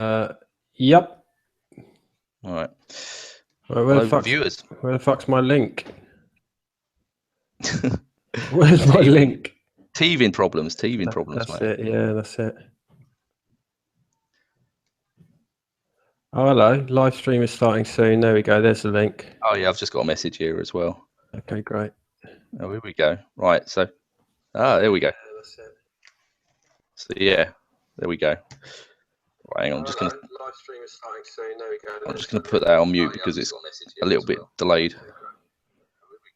Yep. All right. Where the fuck's my link? Where's my link? Teething problems, That's mate. it. Yeah, that's it. Oh, hello. Live stream is starting soon. There we go. There's the link. Oh yeah, I've just got a message here as well. Okay, great. Oh, here we go. Right, so there we go. Yeah, that's it. So yeah, there we go. Right, hang on, live stream is starting soon. There we go. I'm just going to put that on mute because it's a little bit delayed. Here we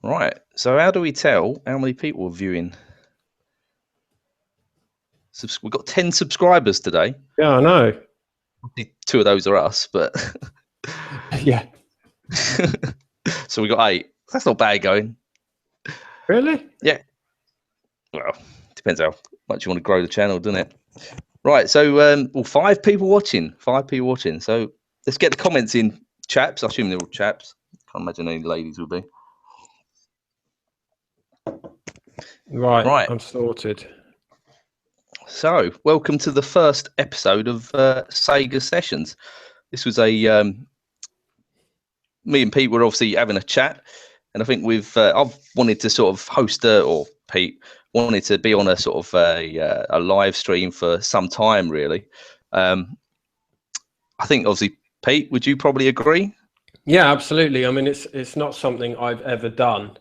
go. Right, so how do we tell how many people are viewing? We've got 10 subscribers today. Yeah, I know. 2 of those are us, but yeah. So we got 8. That's not bad going. Really? Yeah. Well, depends how much you want to grow the channel, doesn't it? Right, so 5 people watching. 5 people watching. So let's get the comments in, chaps. I assume they're all chaps. Can't imagine any ladies would be. Right. I'm sorted. So, welcome to the first episode of Sega Sessions. This was a me and Pete were obviously having a chat, and I think I've wanted to sort of host or Pete wanted to be on a sort of a live stream for some time, really. I think obviously, Pete, would you probably agree? Yeah, absolutely. I mean, it's not something I've ever done,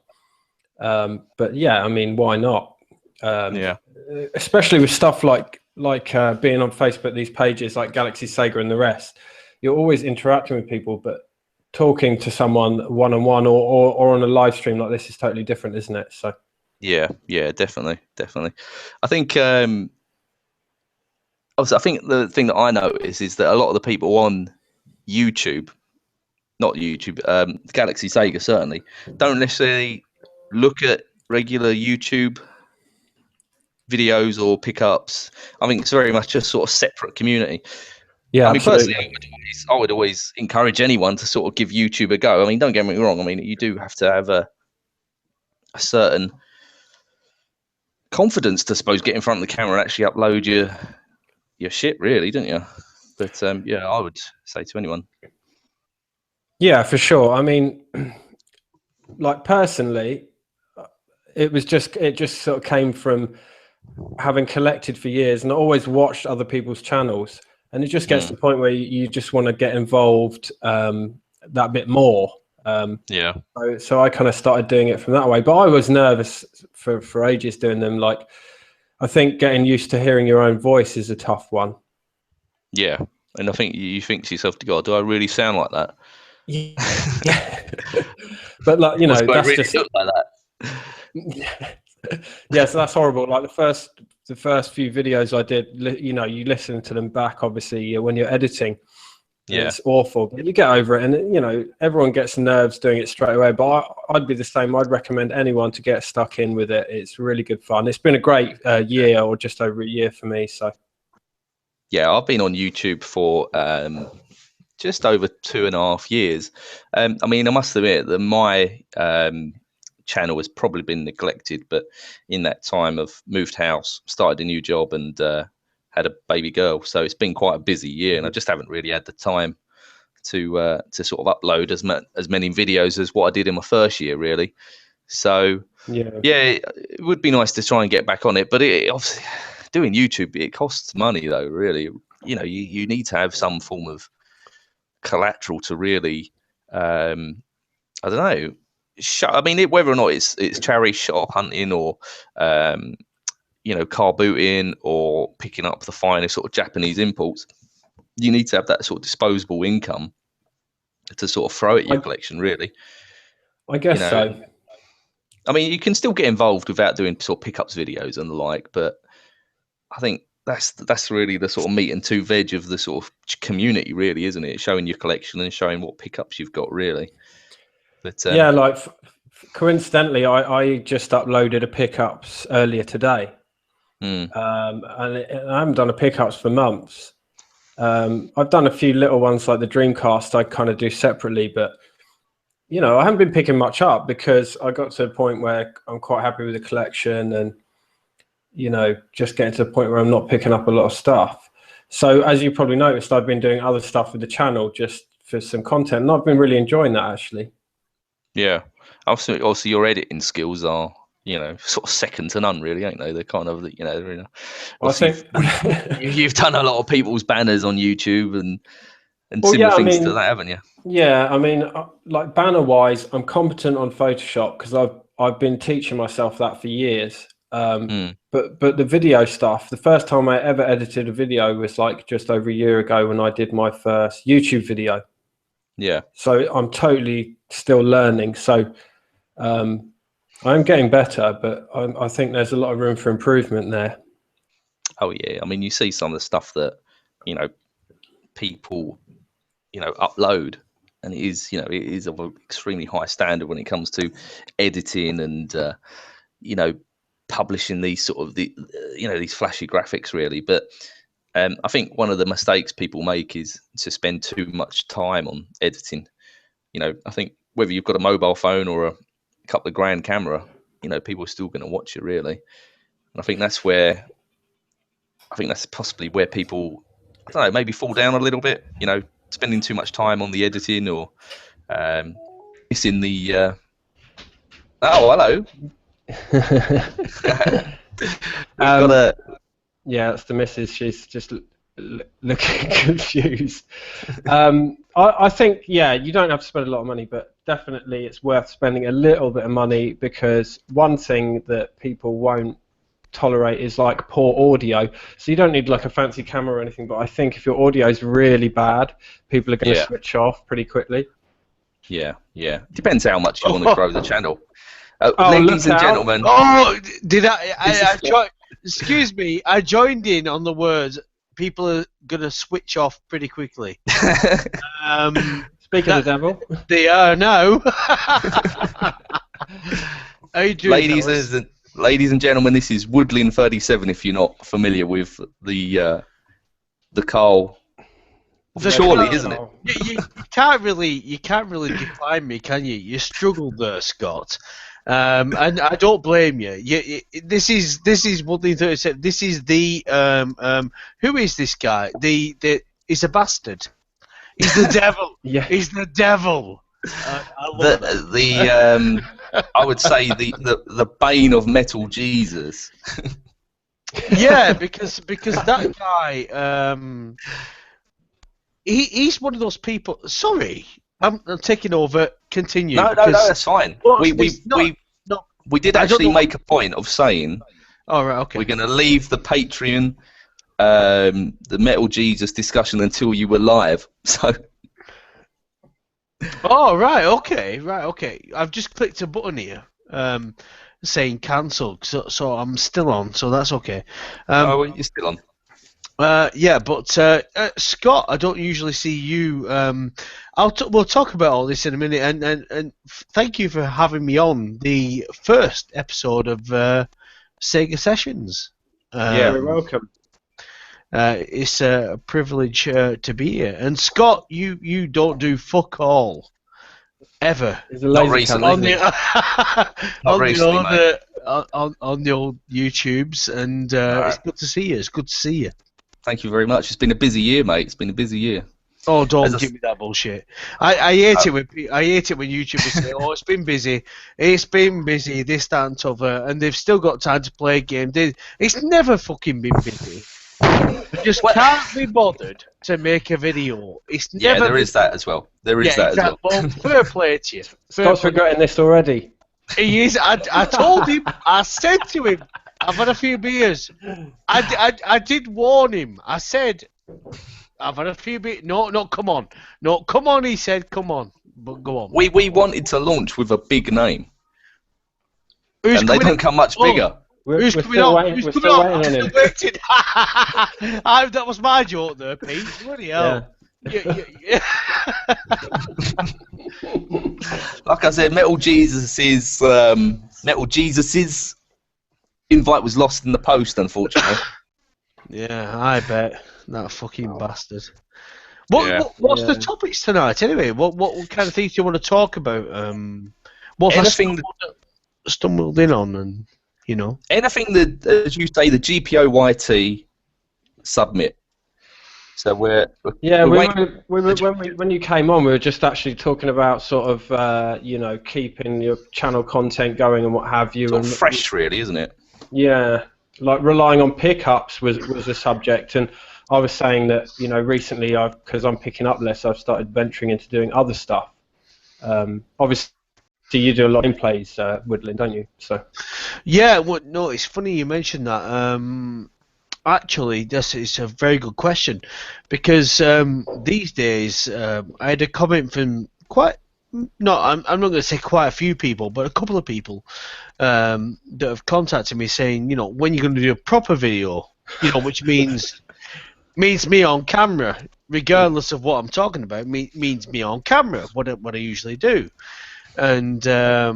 but yeah, I mean, why not? Yeah. Especially with stuff like being on Facebook, these pages like Galaxy, Sega, and the rest. You're always interacting with people, but talking to someone one-on-one or on a live stream like this is totally different, isn't it? So yeah, definitely. I think obviously, I think the thing that I notice is that a lot of the people on YouTube, not YouTube, Galaxy, Sega certainly, don't necessarily look at regular YouTube videos or pickups. I think it's very much a sort of separate community. Yeah, I mean, absolutely. personally, I would always encourage anyone to sort of give YouTube a go. I mean, don't get me wrong. I mean, you do have to have a certain confidence to, suppose, get in front of the camera and actually upload your shit, really, don't you? But yeah, I would say to anyone. Yeah, for sure. I mean, like personally, it just sort of came from having collected for years and always watched other people's channels, and it just gets to the point where you just want to get involved that bit more. Yeah. So I kind of started doing it from that way, but I was nervous for ages doing them. Like, I think getting used to hearing your own voice is a tough one. Yeah, and I think you think to yourself, God, do I really sound like that? Yeah. But like, you know, that's really just look like that. Yeah, so that's horrible. Like the first few videos I did, you know, you listen to them back, obviously, when you're editing. Yeah, it's awful, but you get over it, and you know, everyone gets nerves doing it straight away. But I'd be the same. I'd recommend anyone to get stuck in with it. It's really good fun. It's been a great year, or just over a year for me. So yeah, I've been on YouTube for just over 2.5 years. I mean, I must admit that my channel has probably been neglected, but in that time I've moved house, started a new job, and had a baby girl. So it's been quite a busy year, and I just haven't really had the time to sort of upload as many videos as what I did in my first year, really. So yeah, it would be nice to try and get back on it, but it obviously, doing YouTube, it costs money though, really. You know, you need to have some form of collateral to really, I don't know. I mean, whether or not it's charity shop hunting or, you know, car booting or picking up the finest sort of Japanese imports, you need to have that sort of disposable income to sort of throw at your collection, really. I guess so. I mean, you can still get involved without doing sort of pickups videos and the like, but I think that's really the sort of meat and two veg of the sort of community, really, isn't it? Showing your collection and showing what pickups you've got, really. But yeah, like coincidentally, I just uploaded a pickups earlier today, and I haven't done a pickups for months. I've done a few little ones like the Dreamcast I kind of do separately, but you know, I haven't been picking much up because I got to a point where I'm quite happy with the collection, and you know, just getting to the point where I'm not picking up a lot of stuff. So as you probably noticed, I've been doing other stuff with the channel just for some content, and I've been really enjoying that, actually. Yeah. Also, your editing skills are, sort of second to none, really, ain't they? They're kind of, I think you've done a lot of people's banners on YouTube and well, similar yeah, I things mean, to that, haven't you? yeah, I mean, like banner wise, I'm competent on Photoshop because I've been teaching myself that for years. But the video stuff, the first time I ever edited a video was like just over a year ago when I did my first YouTube video. Yeah. So I'm totally still learning. So I'm getting better, but I think there's a lot of room for improvement there. Oh yeah, I mean, you see some of the stuff that people upload, and it is of an extremely high standard when it comes to editing and publishing these sort of these flashy graphics, really. But I think one of the mistakes people make is to spend too much time on editing. I think whether you've got a mobile phone or a couple of grand camera, people are still going to watch it, really. And I think that's possibly where people, I don't know, maybe fall down a little bit, spending too much time on the editing or missing the oh, hello. We've got a yeah, that's the missus. She's just looking confused. I think, yeah, you don't have to spend a lot of money, but definitely it's worth spending a little bit of money, because one thing that people won't tolerate is like poor audio. So you don't need like a fancy camera or anything, but I think if your audio is really bad, people are going to switch off pretty quickly. Yeah. Depends how much you want to grow the channel. Ladies and gentlemen. Oh, did excuse me, I joined in on the words, people are going to switch off pretty quickly. Speaking of the devil. They are now. How you doing, ladies and gentlemen, this is Woodlin37, if you're not familiar with the Carl. Surely, isn't it? You can't really define me, can you? You struggled there, Scott. And I don't blame you. This is Woodlin37. This is the who is this guy? He's a bastard. He's the devil. Yeah. He's the devil. I love I would say the bane of Metal Jesus. Yeah, because that guy, he's one of those people. Sorry, I'm taking over. Continue. No, that's fine. Well, we did actually make a point of saying, all right, okay, we're going to leave the Patreon, the Metal Jesus discussion until you were live. So. Oh, right, okay. I've just clicked a button here, saying cancel, so I'm still on, so that's okay. You're still on. Yeah, but Scott, I don't usually see you. We'll talk about all this in a minute, and thank you for having me on the first episode of Sega Sessions. Yeah, you're welcome. It's a privilege to be here. And Scott, you don't do fuck all ever. Not recently. On the old YouTubes, and it's good to see you. It's good to see you. Thank you very much. It's been a busy year, mate. It's been a busy year. Oh, don't give me that bullshit. I hate it when YouTubers say, "Oh, it's been busy. It's been busy. This, that, and t'other," and they've still got time to play a game. It's never fucking been busy. Just can't be bothered to make a video. It's never. Yeah, there is that as well. As well. Well, fair play to you. Scott's regretting this already. He is. I told him. I said to him, "I've had a few beers." I did warn him. I said, "I've had a few beers." No, come on. No, come on. He said, "Come on." But go on. We wanted to launch with a big name, and they don't come much bigger. Who's coming on? Who's coming on? I'm still waiting. That was my joke there, Pete. Bloody hell. Yeah. Like I said, Metal Jesus's invite was lost in the post, unfortunately. Yeah, I bet. That fucking bastard. What's the topics tonight, anyway? What kind of things do you want to talk about? What have I stumbled in on? And you know. Anything that, as you say, the GPOYT submit. So we're when you came on, we were just actually talking about sort of keeping your channel content going and what have you, sort and of fresh, really, isn't it? Yeah, like relying on pickups was a subject, and I was saying that recently because I'm picking up less, I've started venturing into doing other stuff. Obviously, you do a lot of gameplays, Woodlin, don't you? So yeah, well, no, it's funny you mentioned that. Actually, this is a very good question, because these days I had a comment from I'm not going to say quite a few people, but a couple of people that have contacted me saying, when you're going to do a proper video, which means me on camera, regardless of what I'm talking about, means me on camera, what I usually do, and I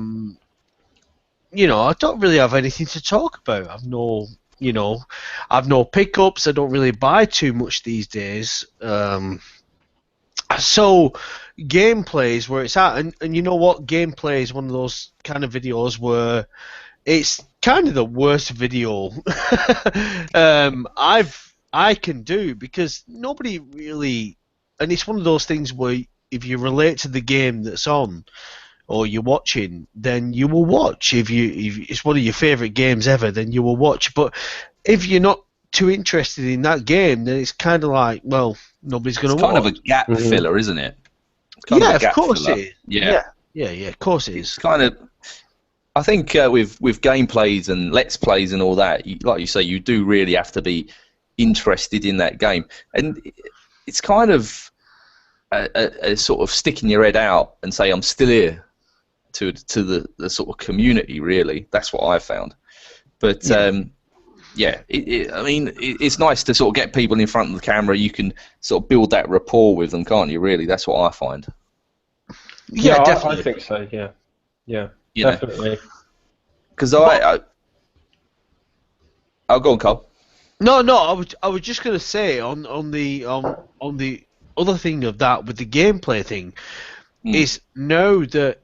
don't really have anything to talk about. I've no pickups. I don't really buy too much these days. So gameplays where it's at, and you know what, gameplay is one of those kind of videos where it's kind of the worst video I can do, because nobody really, and it's one of those things where if you relate to the game that's on or you're watching, then you will watch. If it's one of your favorite games ever, then you will watch. But if you're not too interested in that game, then it's kind of like, well, nobody's going to watch. It's kind of a gap filler, isn't it? Yeah, of course it is. Yeah, of course it is. It's kind of, I think with gameplays and let's plays and all that, like you say, you do really have to be interested in that game, and it's kind of a sort of sticking your head out and say, I'm still here to the sort of community, really. That's what I found. But it's nice to sort of get people in front of the camera. You can sort of build that rapport with them, can't you, really? That's what I find. Yeah, definitely. I think so, yeah, You definitely. Because I'll go on, Carl. No, I was just gonna say on the other thing of that with the gameplay thing is now that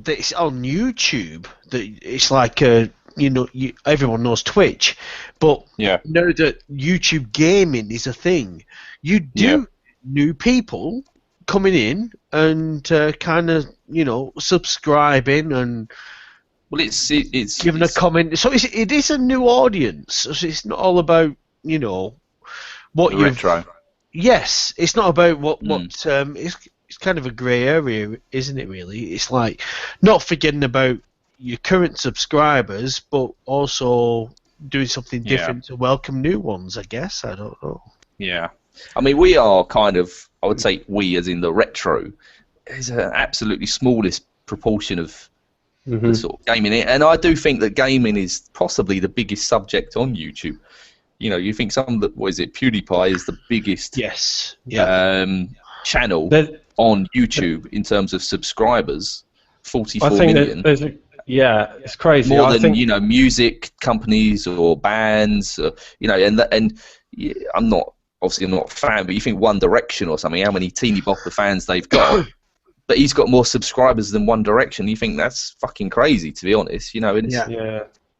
it's on YouTube, that it's like everyone knows Twitch, but now that YouTube gaming is a thing, you do new people coming in and kind of subscribing and it's giving a comment. So it is a new audience. So it's not all about what you retro. Yes, it's not about what it's kind of a grey area, isn't it? Really, it's like not forgetting about your current subscribers, but also doing something different to welcome new ones. I guess, I don't know. Yeah, I mean, we are kind of, I would say, we as in the retro is an absolutely smallest proportion of the sort of gaming, and I do think that gaming is possibly the biggest subject on YouTube. You think PewDiePie is the biggest channel on YouTube in terms of subscribers, 44 million. It's crazy. More than music companies or bands, and I'm not a fan, but you think One Direction or something, how many teeny bopper fans they've got, but he's got more subscribers than One Direction. You think that's fucking crazy, to be honest.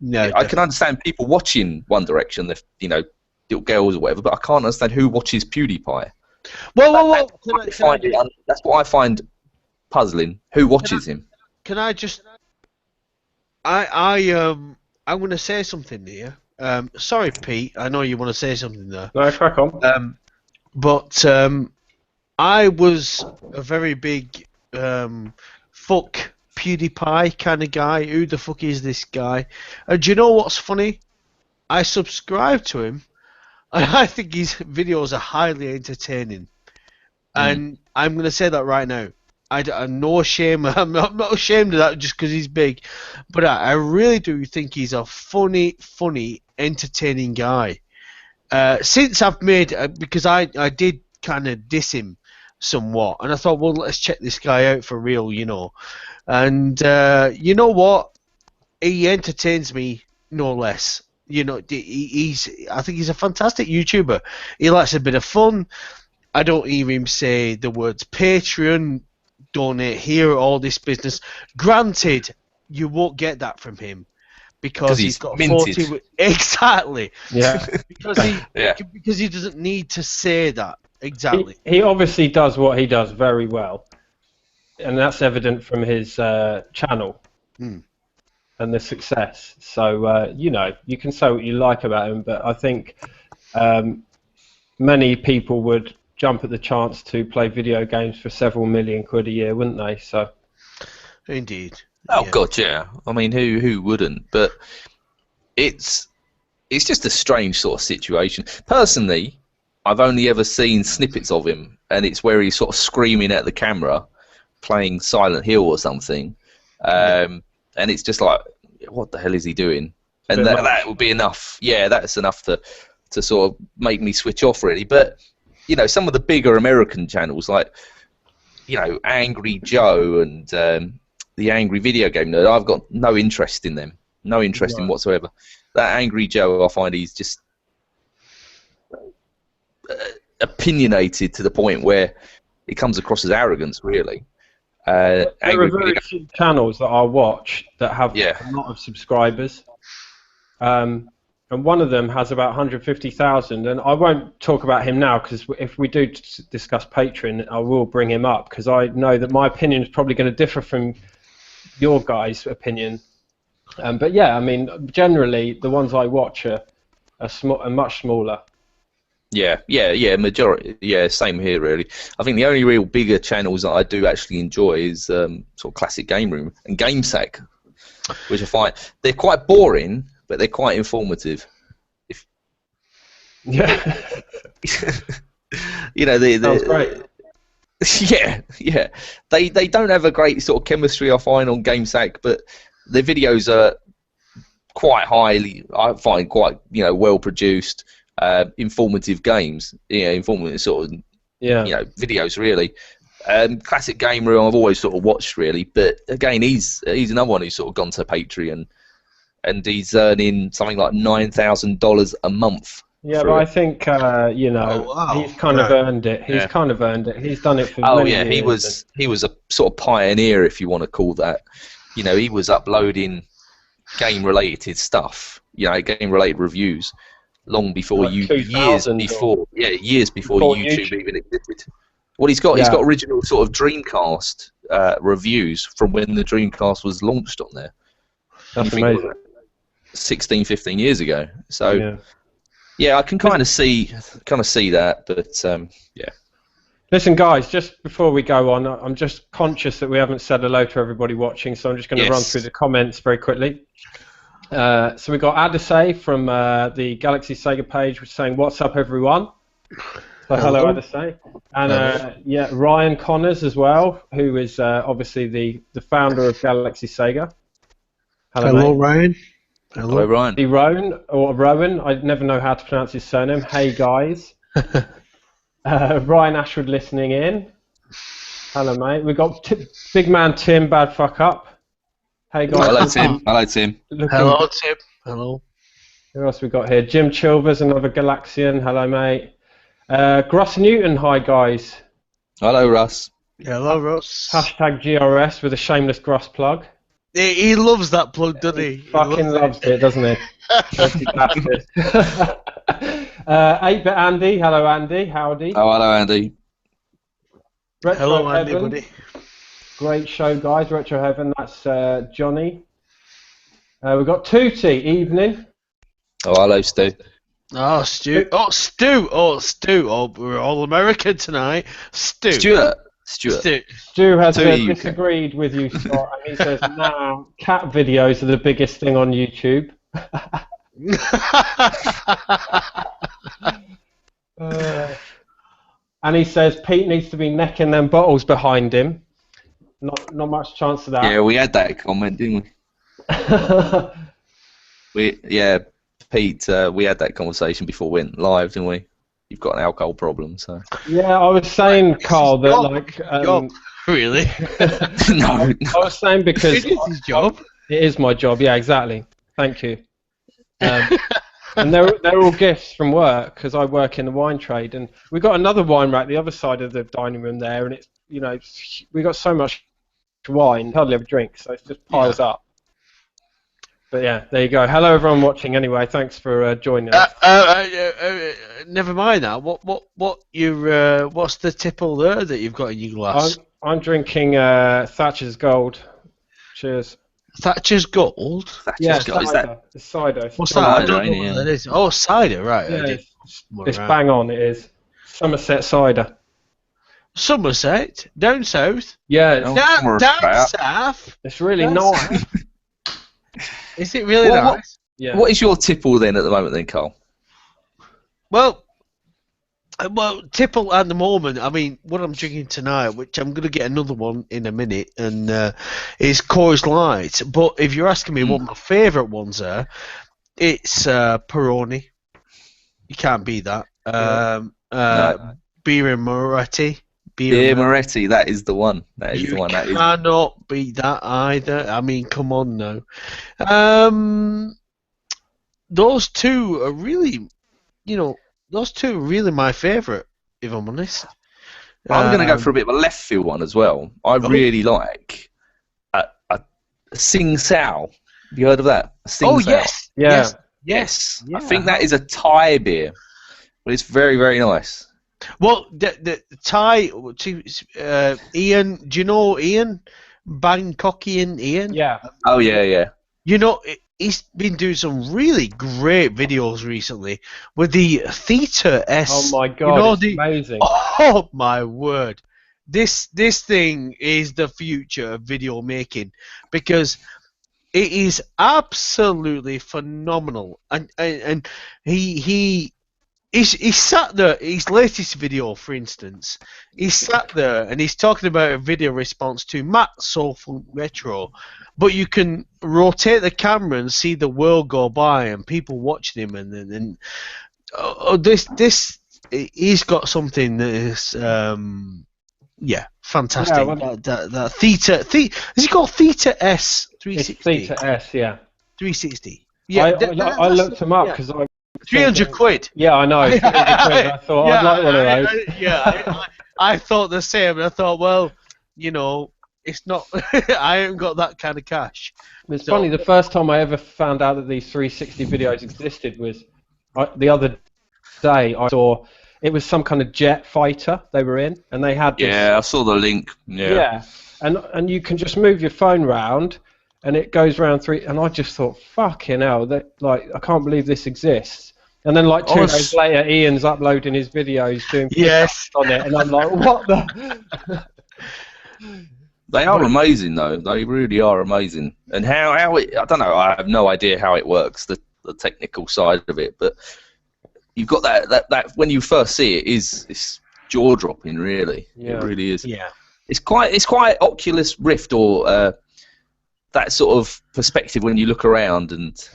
No, I can understand people watching One Direction, little girls or whatever, but I can't understand who watches PewDiePie. Well. That's what I find puzzling. Who watches him? Can I just? I'm going to say something here. Sorry, Pete. I know you want to say something there. No, crack on. But I was a very big fuck PewDiePie kind of guy. Who the fuck is this guy? And do you know what's funny? I subscribe to him, and I think his videos are highly entertaining. And I'm going to say that right now. I'm no shame. I'm not ashamed of that just because he's big, but I really do think he's a funny, entertaining guy. Since I've made, because I did kind of diss him somewhat, and I thought, well, let's check this guy out for real, And you know what? He entertains me no less. I think he's a fantastic YouTuber. He likes a bit of fun. I don't hear him say the words Patreon, donate here, all this business. Granted, you won't get that from him, because he's got minted. 40. Exactly. Yeah. Because he doesn't need to say that. Exactly. He obviously does what he does very well, and that's evident from his channel and the success. So you know, you can say what you like about him, but I think many people would jump at the chance to play video games for several million quid a year, wouldn't they? So. Indeed. Oh God, yeah. I mean, who wouldn't? But it's just a strange sort of situation. Personally, I've only ever seen snippets of him, and it's where he's sort of screaming at the camera, playing Silent Hill or something, and it's just like, what the hell is he doing? And that would be enough. Yeah, that's enough to sort of make me switch off, really. But you know, some of the bigger American channels, like Angry Joe and the Angry Video Game Nerd, I've got no interest in them. No interest in whatsoever. That Angry Joe, I find he's just opinionated to the point where it comes across as arrogance, really. There are very few channels that I watch that have a lot of subscribers, and one of them has about 150,000. And I won't talk about him now because if we do discuss Patreon, I will bring him up because I know that my opinion is probably going to differ from your guys' opinion. But yeah, I mean, generally the ones I watch are much smaller. Yeah, majority. Yeah, same here really. I think the only real bigger channels that I do actually enjoy is sort of Classic Game Room and GameSack, which I find they're quite boring, but they're quite informative. Yeah. Sounds great. Yeah. They don't have a great sort of chemistry, I find, on GameSack, but their videos are quite highly, I find, quite well produced. Informative games, informative sort of videos really. Classic Game Room I've always sort of watched really, but again he's another one who's sort of gone to Patreon, and he's earning something like $9,000 a month. Yeah, but I think he's kind of earned it. He's kind of earned it. He's done it for many years. He was a sort of pioneer, if you want to call that. He was uploading game-related stuff, game-related reviews. Long before years before YouTube even existed. What he's got original sort of Dreamcast reviews from when the Dreamcast was launched on there. That's amazing. 16, 15 years ago. So I can kind of see that, but yeah. Listen, guys, just before we go on, I'm just conscious that we haven't said hello to everybody watching, so I'm just going to run through the comments very quickly. So we got Adesai from the Galaxy Sega page, was saying, "What's up, everyone?" So hello, Adesai, and Ryan Connors as well, who is obviously the founder of Galaxy Sega. Hello, Ryan. Hello, Ryan. The Rowan. I never know how to pronounce his surname. Hey, guys. Ryan Ashwood listening in. Hello, mate. We got big man Tim, bad fuck up. Hey guys. Hello Tim. Hello Tim. Hello Tim. Hello. Who else we got here? Jim Chilvers, another Galaxian. Hello mate. Gross Newton. Hi guys. Hello Russ. Hello Russ. Hashtag GRS with a shameless Gross plug. He loves that plug, doesn't he? He fucking loves it, doesn't he? Dirty bastard. 8-bit Andy. Hello Andy. Howdy. Oh hello Andy. Retro Hello Andy, Heaven. buddy. Great show, guys. Retro Heaven, that's Johnny. We've got Tootie, evening. Oh, hello, Stu. Oh, Stu. Oh, Stu. Oh, Stu. Oh, we're all American tonight. Stuart. Stu has disagreed with you, Scott, and he says, now, cat videos are the biggest thing on YouTube. And he says, Pete needs to be necking them bottles behind him. Not much chance of that. Yeah, we had that comment, didn't we? Pete, we had that conversation before we went live, didn't we? You've got an alcohol problem, so. Yeah, I was saying, Carl, that job. Really? No. I was saying because it is his job. It is my job. Yeah, exactly. Thank you. And they're all gifts from work because I work in the wine trade, and we got another wine rack the other side of the dining room there, and it's we got so much wine, hardly ever drink, so it just piles up. But yeah, there you go. Hello, everyone watching. Anyway, thanks for joining us. Never mind that. What's the tipple there that you've got in your glass? I'm drinking Thatcher's Gold. Cheers. Thatcher's Gold? Thatcher's Gold. Is that? It's cider. What's that? I don't know what that is. Oh, cider, right. Yeah, it's bang on, it is. Somerset cider. Somerset? Down south? Yeah. Down south? It's really nice. Is it really nice? Yeah. What is your tipple then at the moment then, Carl? Well, tipple at the moment, I mean, what I'm drinking tonight, which I'm going to get another one in a minute, and is Coors Light. But if you're asking me what my favourite ones are, it's Peroni. You can't beat that. No. Birra Moretti. Birra Moretti, that is the one. That is the one. You cannot beat that either. I mean, come on now. Those two are really, my favourite, if I'm honest. I'm going to go for a bit of a left field one as well. I really like a Sing Sao. Have you heard of that? Oh, yes. Yeah. Yes. I think that is a Thai beer, but it's very, very nice. Well, the Thai, Ian, do you know Ian? Bangkokian Ian? Yeah. Oh, yeah. You know, he's been doing some really great videos recently with the Theta S. Oh my god, it's amazing. Oh my word. This thing is the future of video making, because it is absolutely phenomenal. And he sat there, his latest video, for instance, he sat there and he's talking about a video response to Matt's Soulful Retro, but you can rotate the camera and see the world go by and people watching him, and he's got something that is fantastic. Yeah, well, that Theta, is it called Theta S 360? It's Theta S, yeah. 360. Yeah, I looked them up because I 300 quid. Yeah, I know. 300 quid. I thought I'd like one of those. I thought the same. And I thought, well, it's not. I haven't got that kind of cash. It's funny. The first time I ever found out that these 360 videos existed was the other day. I saw it was some kind of jet fighter they were in, and they had this. Yeah, I saw the link. Yeah. And you can just move your phone round, and it goes round and I just thought, fucking hell, I can't believe this exists. And then 2 days later, Ian's uploading his videos doing on it, and I'm like, what the? They are amazing, though. They really are amazing. And how it, I don't know, I have no idea how it works, the technical side of it, but you've got that when you first see it, it's jaw-dropping, really. Yeah. It really is. Yeah. It's quite Oculus Rift or that sort of perspective when you look around and.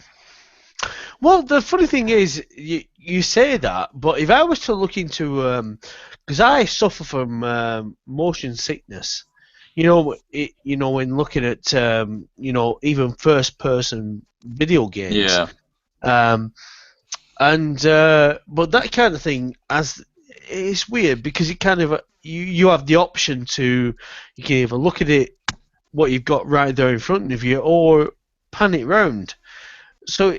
Well, the funny thing is, you say that, but if I was to look into, because I suffer from motion sickness, when looking at, even first-person video games. Yeah. But that kind of thing, it's weird because it kind of you have the option to, you can either look at it, what you've got right there in front of you, or pan it round. So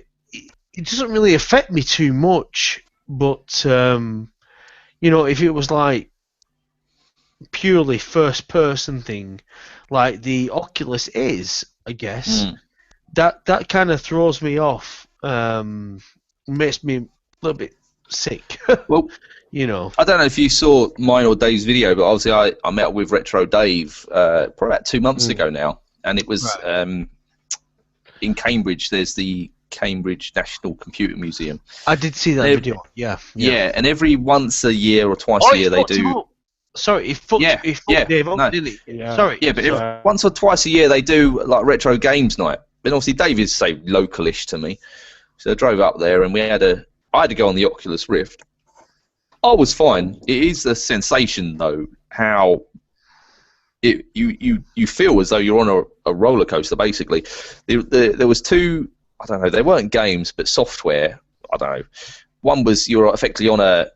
it doesn't really affect me too much, but if it was like purely first person thing like the Oculus is, I guess, that kind of throws me off, makes me a little bit sick. Well, I don't know if you saw mine or Dave's video, but obviously I met up with Retro Dave probably about 2 months ago now, and it was in Cambridge. There's the Cambridge National Computer Museum. I did see that video. Yeah, and every once a year or twice a year they do. Sorry, he fucked Dave up, didn't he? Yeah. Sorry. Yeah, but once or twice a year they do like retro games night. And obviously Dave is localish to me, so I drove up there and I had to go on the Oculus Rift. I was fine. It is a sensation though how you feel as though you're on a roller coaster basically. There was two. I don't know, they weren't games, but software. I don't know. One was you're effectively on a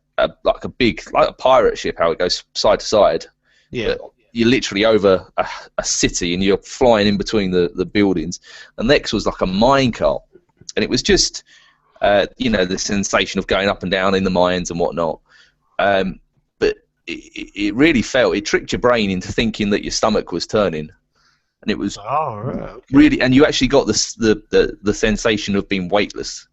big, like a pirate ship, how it goes side to side. Yeah. you're literally over a city and you're flying in between the buildings. And next was like a minecart, and it was just the sensation of going up and down in the mines and whatnot. But it really it tricked your brain into thinking that your stomach was turning, and it was really, and you actually got the sensation of being weightless,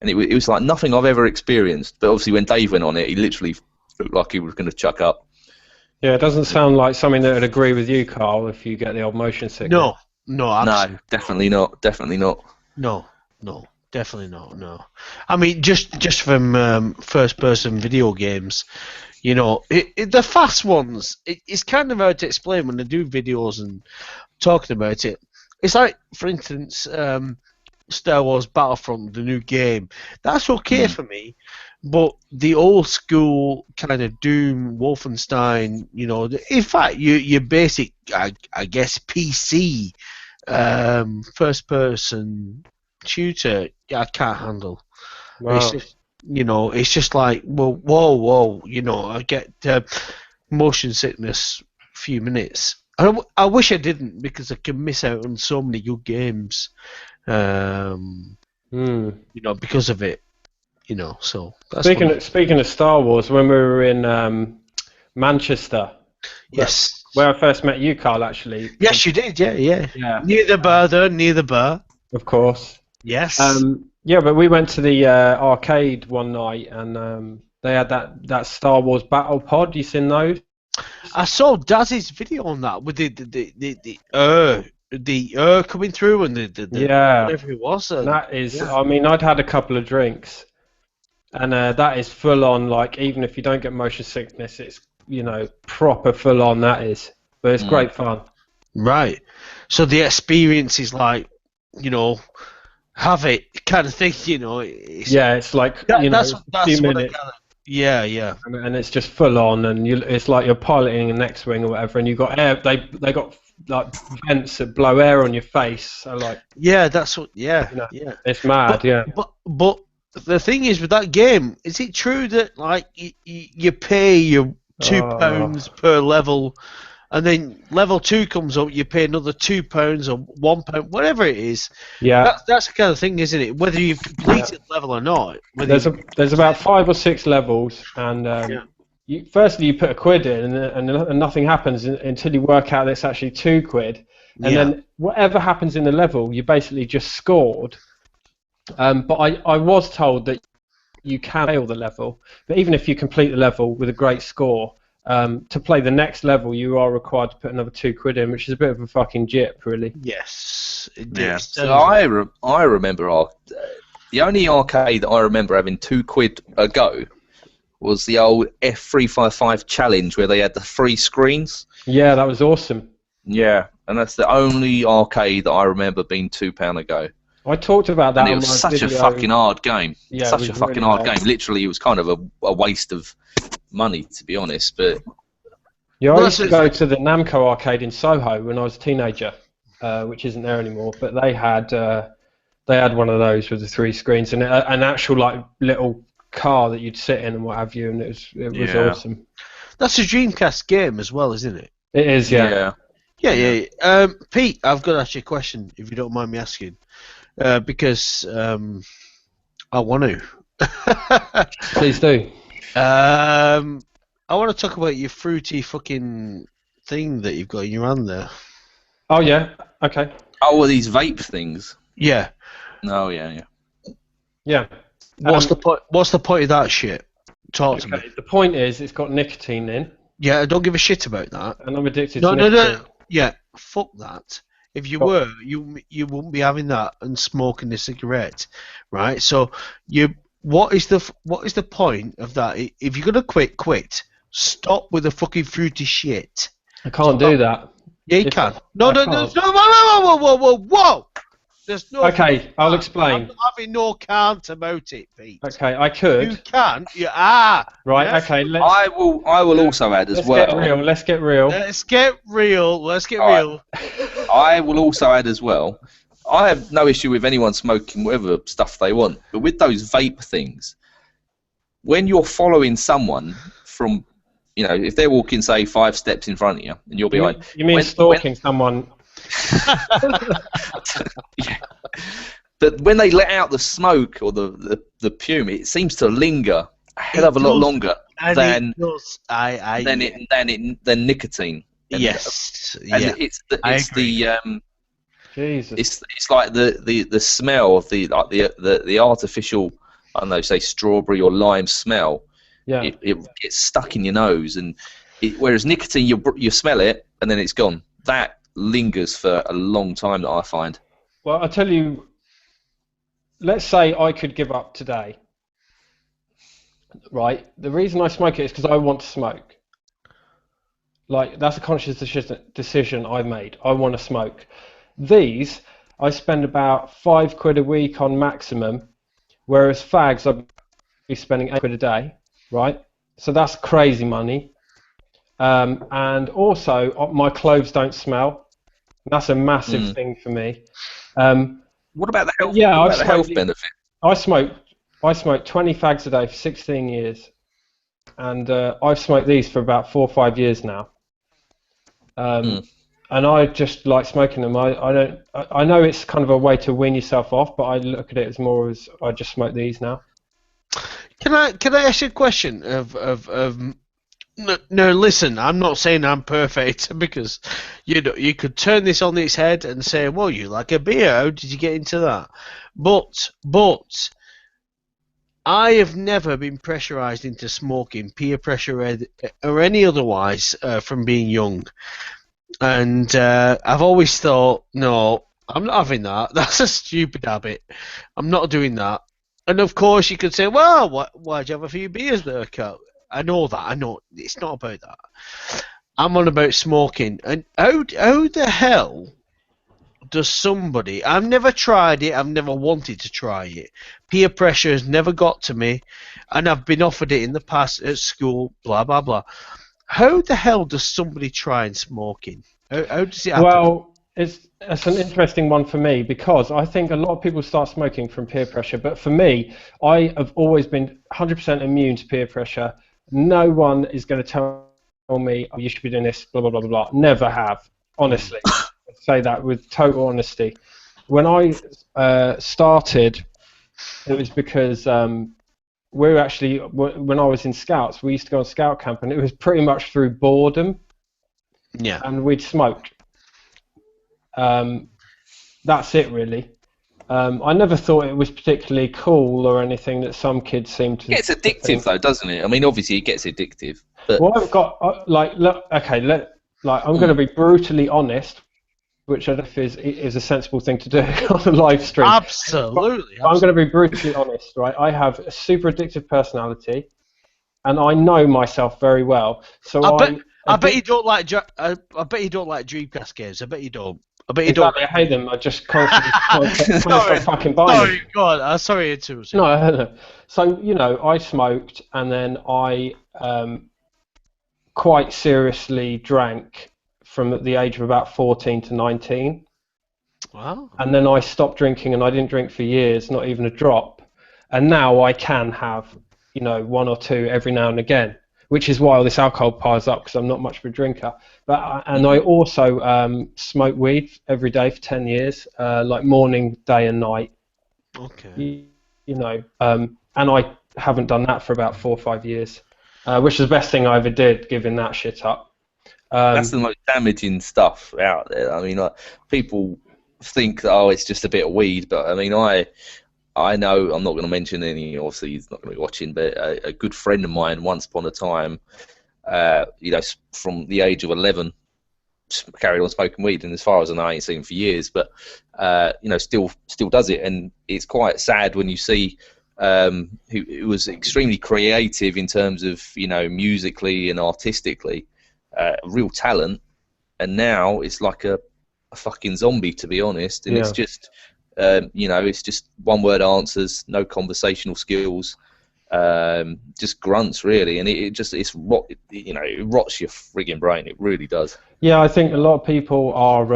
and it was like nothing I've ever experienced. But obviously, when Dave went on it, he literally looked like he was going to chuck up. Yeah, it doesn't sound like something that would agree with you, Carl, if you get the old motion sickness. No, absolutely. No, definitely not. Definitely not. No, definitely not. No, I mean just from first-person video games, the fast ones. It's kind of hard to explain when they do videos and talking about it. It's like, for instance, Star Wars Battlefront, the new game. That's okay for me. But the old school kind of Doom, Wolfenstein, in fact, your basic, I guess, PC first person shooter, I can't handle. Wow. It's just, it's just like, well, whoa, I get motion sickness a few minutes. I wish I didn't, because I can miss out on so many good games, because of it. So that's speaking of Star Wars, when we were in Manchester, yes, where I first met you, Carl, actually. Yes, you did. Yeah. Near the bar, Of course. Yes. Yeah, but we went to the arcade one night, and they had that Star Wars Battle Pod. You seen those? I saw Daz's video on that with the coming through and the whatever it was. That is, I mean, I'd had a couple of drinks, and that is full on. Like, even if you don't get motion sickness, it's proper full on. That is, but it's great fun. Right. So the experience is like, have it kind of thing. It's like that's a few minutes. Yeah. And it's just full on, and it's like you're piloting an X-wing or whatever, and you got air. They got like vents that blow air on your face. So like. Yeah, that's what. Yeah. It's mad. But the thing is with that game, is it true that like you pay your £2 per level, and then level 2 comes up, you pay another £2 or £1, whatever it is. Yeah. That's the kind of thing, isn't it? Whether you've completed the level or not. There's about 5 or 6 levels, and firstly you put £1 in, and nothing happens until you work out that it's actually £2, and then whatever happens in the level, you basically just scored. But I was told that you can fail the level, but even if you complete the level with a great score, to play the next level, you are required to put another £2 in, which is a bit of a fucking jip, really. Yes. Yeah. So I remember the only arcade that I remember having £2 a go was the old F355 challenge, where they had the 3 screens. Yeah, that was awesome. Yeah, and that's the only arcade that I remember being £2 a go. I talked about that. And it was such a fucking hard game. Yeah, such a fucking hard game. Literally, it was kind of a waste of money, to be honest. But yeah, I used to go to the Namco arcade in Soho when I was a teenager, which isn't there anymore. But they had one of those with the 3 screens and an actual like little car that you'd sit in and what have you, and it was awesome. That's a Dreamcast game as well, isn't it? It is, yeah. Yeah. Pete, I've got to ask you a question, if you don't mind me asking. Because I want to. Please do. I want to talk about your fruity fucking thing that you've got in your hand there. Oh yeah. Okay. Oh, well, these vape things. Yeah. Oh yeah. What's the point? What's the point of that shit? Talk to me. The point is, it's got nicotine in. Yeah, I don't give a shit about that. And I'm addicted to nicotine. No. Yeah, fuck that. If you were, you wouldn't be having that and smoking a cigarette, right? So what is the point of that? If you're gonna quit. Stop with the fucking fruity shit. I can't do that. Yeah, you can. No. Whoa! There's no. Okay, I'll explain. I'm not having no can't about it, Pete. Okay, I could. You can. Yeah. Right. Yes. Okay. I will also add as well. Let's get real. I will also add as well. I have no issue with anyone smoking whatever stuff they want, but with those vape things, when you're following someone from you know, if they're walking, say, 5 steps in front of you, and you'll be like, you mean stalking someone? Yeah. But when they let out the smoke or the fume, it seems to linger a hell of a lot longer than nicotine. Yes, And yeah. Jesus. It's like the smell of the artificial, I don't know, say strawberry or lime smell. Yeah. It gets stuck in your nose, and whereas nicotine, you smell it and then it's gone. That lingers for a long time, that I find. Well, I'll tell you, let's say I could give up today, right? The reason I smoke it is because I want to smoke. Like, that's a conscious decision I've made. I want to smoke. These, I spend about £5 a week on maximum, whereas fags, I'd be spending £8 a day, right? So that's crazy money. And also, my clothes don't smell. That's a massive thing for me. What about the health? Yeah, what about the health benefit? I smoked 20 fags a day for 16 years, and I've smoked these for about 4 or 5 years now. And I just like smoking them. I know it's kind of a way to wean yourself off, but I look at it as more as I just smoke these now. Can I ask you a question No, listen, I'm not saying I'm perfect, because you could turn this on its head and say, well, you like a beer, how did you get into that? But I have never been pressurized into smoking, peer pressure or any otherwise, from being young. And I've always thought, no, I'm not having that. That's a stupid habit. I'm not doing that. And of course you could say, well, why'd you have a few beers there, Cal? I know that. I know it's not about that. I'm on about smoking. And how the hell does somebody? I've never tried it. I've never wanted to try it. Peer pressure has never got to me, and I've been offered it in the past at school. Blah blah blah. How the hell does somebody try and smoking? How does it happen? Well, it's an interesting one for me, because I think a lot of people start smoking from peer pressure. But for me, I have always been 100% immune to peer pressure. No one is going to tell me, oh, you should be doing this, blah, blah, blah, blah, blah. Never have, honestly. I say that with total honesty. When I started, it was because we were actually, when I was in Scouts, we used to go on Scout camp, and it was pretty much through boredom. Yeah. And we'd smoke. That's it, really. I never thought it was particularly cool or anything that some kids seem to. It gets addictive, though, doesn't it? I mean, obviously, it gets addictive. But... Well, I've got I'm going to be brutally honest, which I don't know if is a sensible thing to do on a live stream. Absolutely. I'm going to be brutally honest, right? I have a super addictive personality, and I know myself very well. So I bet you don't like. I bet you don't like Dreamcast games. I bet you don't. I bet you exactly, don't. I hate them. I just constantly fucking buy them. Sorry, God. I'm sorry to interrupt. No. So, I smoked, and then I quite seriously drank from the age of about 14 to 19. Wow. And then I stopped drinking, and I didn't drink for years, not even a drop. And now I can have, 1 or 2 every now and again, which is why all this alcohol piles up, because I'm not much of a drinker. And I also smoke weed every day for 10 years, like morning, day, and night. Okay. And I haven't done that for about 4 or 5 years, which is the best thing I ever did, giving that shit up. That's the most damaging stuff out there. I mean, people think that, it's just a bit of weed, but I mean, I know, I'm not going to mention any, obviously he's not going to be watching, but a good friend of mine once upon a time, from the age of 11, carried on smoking weed, and as far as I know, I ain't seen him for years, but, still does it, and it's quite sad when you see who was extremely creative in terms of, musically and artistically, real talent, and now it's like a fucking zombie, to be honest, and it's just... it's just one-word answers, no conversational skills, just grunts, really, and it rots your frigging brain. It really does. Yeah, I think a lot of people are,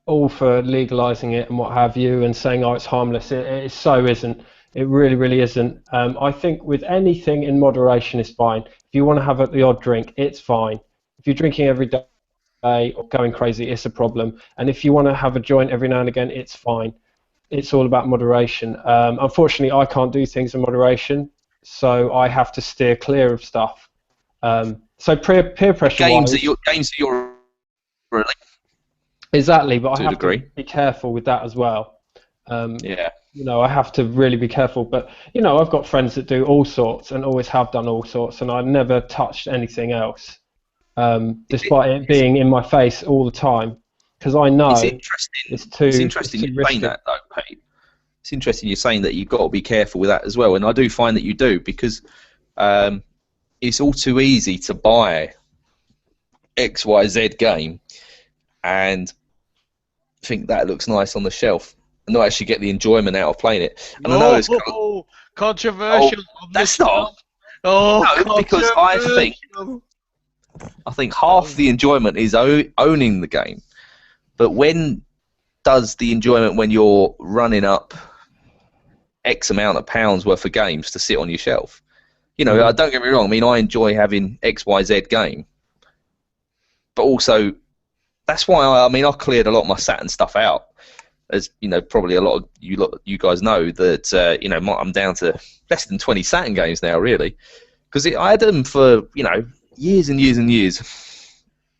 all for legalizing it and what have you, and saying, it's harmless. It so isn't. It really, really isn't. I think with anything in moderation is fine. If you want to have the odd drink, it's fine. If you're drinking every day or going crazy, it's a problem. And if you want to have a joint every now and again, it's fine. It's all about moderation. Unfortunately, I can't do things in moderation, so I have to steer clear of stuff. So peer pressure. Games that you're exactly, but I have degree. to be careful with that as well. Yeah. You know, I have to really be careful. But you know, I've got friends that do all sorts and always have done all sorts, and I've never touched anything else, despite it being in my face all the time. Because I know it's interesting you're saying that, though, Pete. It's interesting you're saying that you've got to be careful with that as well, and I do find that you do, because it's all too easy to buy XYZ game and think that looks nice on the shelf and not actually get the enjoyment out of playing it. And I know it's controversial. That's not. No, because I think half the enjoyment is owning the game. But when does the enjoyment when you're running up X amount of pounds worth of games to sit on your shelf? You know, don't get me wrong. I mean, I enjoy having XYZ game, but also that's why I cleared a lot of my Saturn stuff out. As you know, probably a lot of you guys know that you know, I'm down to less than 20 Saturn games now, really, because I had them for years and years and years,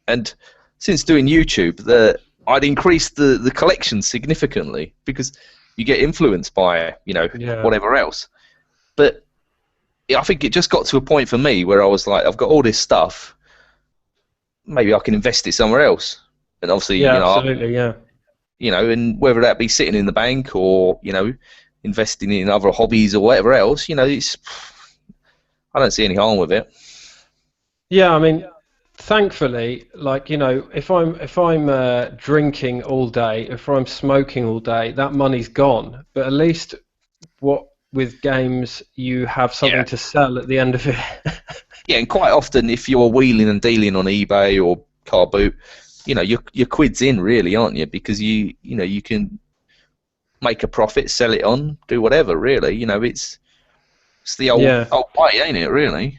and since doing YouTube, I'd increased the collection significantly because you get influenced by whatever else. But I think it just got to a point for me where I was like, I've got all this stuff, maybe I can invest it somewhere else. And obviously, absolutely, and whether that be sitting in the bank or investing in other hobbies or whatever else, I don't see any harm with it. Yeah, I mean, thankfully, if I'm drinking all day, if I'm smoking all day, that money's gone. But at least with games, you have something to sell at the end of it. Yeah, and quite often, if you're wheeling and dealing on eBay or Car Boot, your quid's in, really, aren't you? Because you can make a profit, sell it on, do whatever, really. It's the old way, ain't it, really?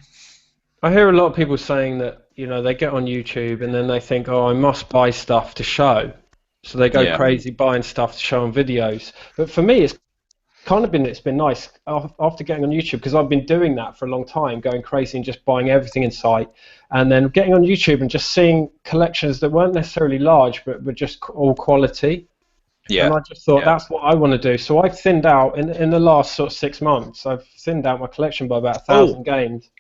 I hear a lot of people saying that, they get on YouTube and then they think, oh, I must buy stuff to show. So they go crazy buying stuff to show on videos. But for me, it's been nice after getting on YouTube, because I've been doing that for a long time, going crazy and just buying everything in sight, and then getting on YouTube and just seeing collections that weren't necessarily large but were just all quality. Yeah. And I just thought that's what I want to do. So I've thinned out in the last sort of 6 months. I've thinned out my collection by about 1,000 games.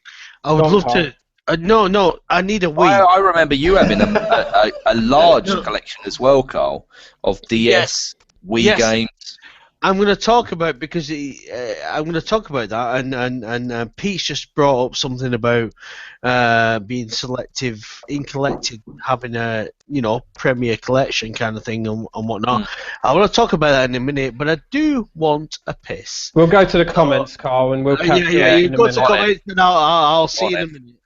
I would love to. No, I need a Wii. I remember you having a large collection as well, Carl, of DS, Wii games. I'm going to talk about I'm going to talk about that, and Pete's just brought up something about being selective in collecting, having a premier collection kind of thing and whatnot. I want to talk about that in a minute, but I do want a piss. We'll go to the comments, Carl, and we'll catch you go to the comments, and I'll see you in a minute.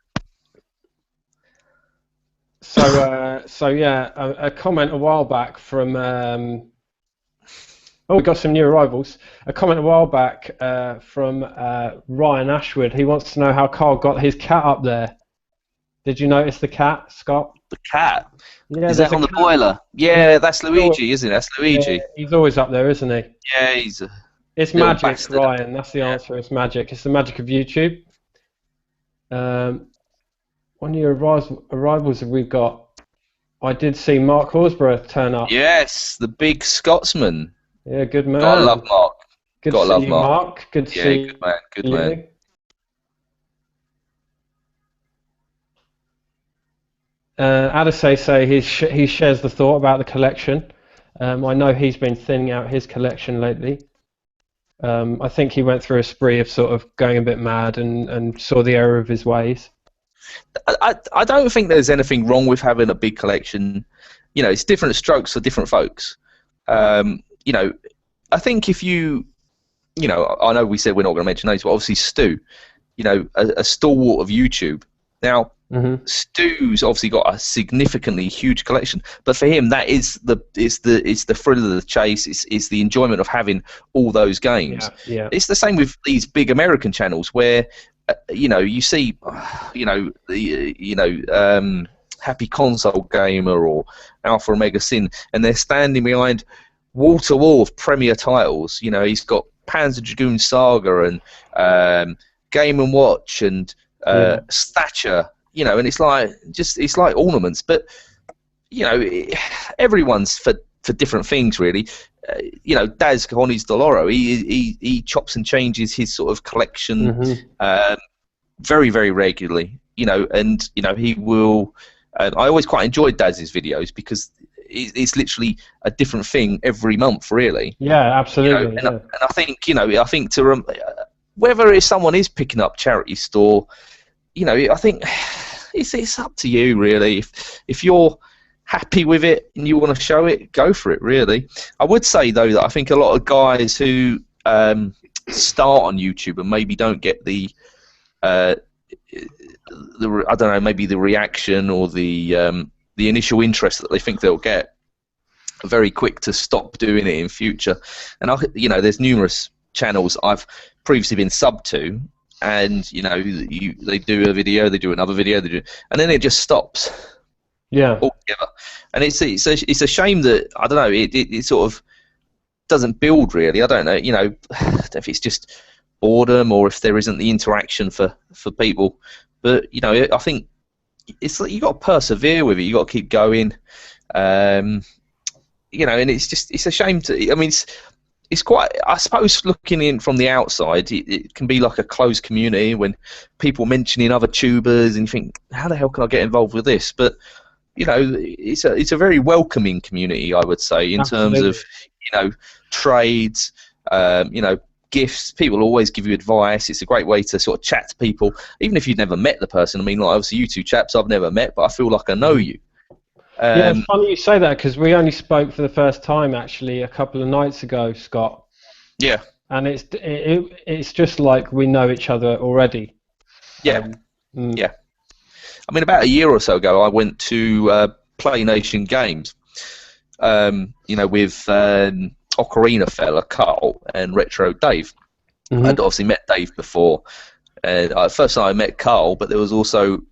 So a comment a while back from. Oh, we got some new arrivals. A comment a while back from Ryan Ashwood. He wants to know how Carl got his cat up there. Did you notice the cat, Scott? The cat? Yeah, is that on the boiler? Yeah, that's Luigi, isn't it? That's Luigi. Yeah, he's always up there, isn't he? Yeah, he's It's magic, bastard. Ryan. That's the answer. It's magic. It's the magic of YouTube. One of your arrivals that we've got, I did see Mark Horsburgh turn up. Yes, the big Scotsman. Yeah, good man. Gotta love Mark. Good to see you, Mark. Good to see you. Good man. Adesai say he shares the thought about the collection. I know he's been thinning out his collection lately. I think he went through a spree of sort of going a bit mad and saw the error of his ways. I don't think there's anything wrong with having a big collection. It's different strokes for different folks. I think if I know we said we're not going to mention names, but obviously Stu, a stalwart of YouTube, Now, Stu's obviously got a significantly huge collection, but for him, that is it's the thrill of the chase. It's the enjoyment of having all those games. Yeah. It's the same with these big American channels where you see Happy Console Gamer or Alpha Omega Sin, and they're standing behind wall to wall of premier titles. He's got Panzer Dragoon Saga and Game and Watch and Stature. And it's like ornaments, but everyone's for different things really. Daz Conis he chops and changes his sort of collection very, very regularly. And he will. I always quite enjoyed Daz's videos because it's literally a different thing every month, really. Yeah, absolutely. And I think whether someone is picking up Charity Store, I think it's up to you, really. If you're happy with it and you want to show it, go for it, really. I would say, though, that I think a lot of guys who start on YouTube and maybe don't get the I don't know, maybe the reaction or the initial interest that they think they'll get, are very quick to stop doing it in future. And there's numerous channels I've previously been subbed to, and they do a video, they do another video, and then it just stops. Yeah. Altogether. And it's a shame that I don't know. It sort of doesn't build really. I don't know. If it's just boredom or if there isn't the interaction for people. But I think it's like you got to persevere with it. You got to keep going. And it's a shame to. I mean, it's quite. I suppose looking in from the outside, it can be like a closed community when people mentioning other tubers, and you think, how the hell can I get involved with this? But it's a very welcoming community, I would say, in Absolutely. terms of trades, gifts. People always give you advice. It's a great way to sort of chat to people, even if you've never met the person. I mean, like obviously you two chaps I've never met, but I feel like I know you. Yeah, it's funny you say that because we only spoke for the first time actually a couple of nights ago, Scott. Yeah. And it's just like we know each other already. Yeah. Yeah. I mean, about a year or so ago, I went to Play Nation Games, with Ocarina fella Carl and Retro Dave. I'd obviously met Dave before, and first time I met Carl, but there was also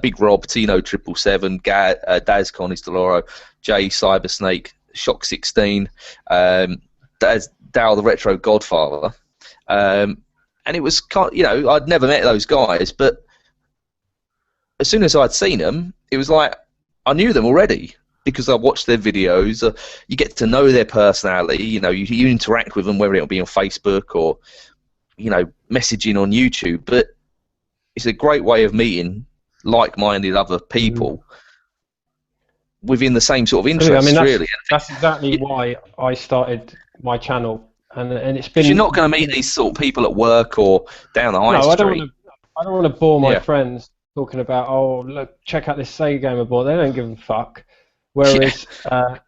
Big Rob, Tino 777, Daz Conis Deloro, Jay Cybersnake, Shock 16, Daz Dow the Retro Godfather, and it was I'd never met those guys, but as soon as I'd seen them, it was like I knew them already because I watched their videos. You get to know their personality. You interact with them, whether it'll be on Facebook or messaging on YouTube. But it's a great way of meeting like-minded other people within the same sort of interests. Really, that's exactly why I started my channel, and it's been. You're not going to meet these sort of people at work or down the high street. I don't want to bore my friends talking about, oh, look, check out this Sega game I bought. They don't give a fuck. Whereas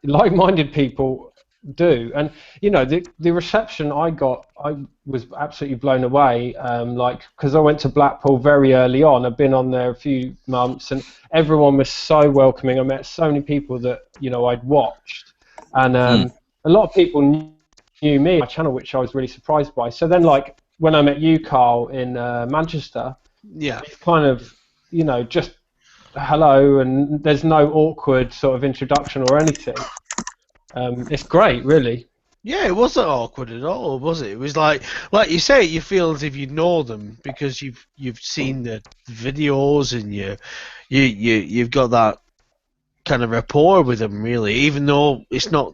like-minded people do. And, the reception I got, I was absolutely blown away. Because I went to Blackpool very early on. I've been on there a few months, and everyone was so welcoming. I met so many people that, I'd watched. And a lot of people knew me, my channel, which I was really surprised by. So then, when I met you, Carl, in Manchester, it's kind of, just hello, and there's no awkward sort of introduction or anything. It's great, really. Yeah, it wasn't awkward at all, was it? It was like you say, you feel as if you know them because you've seen the videos and you've got that kind of rapport with them, really. Even though it's not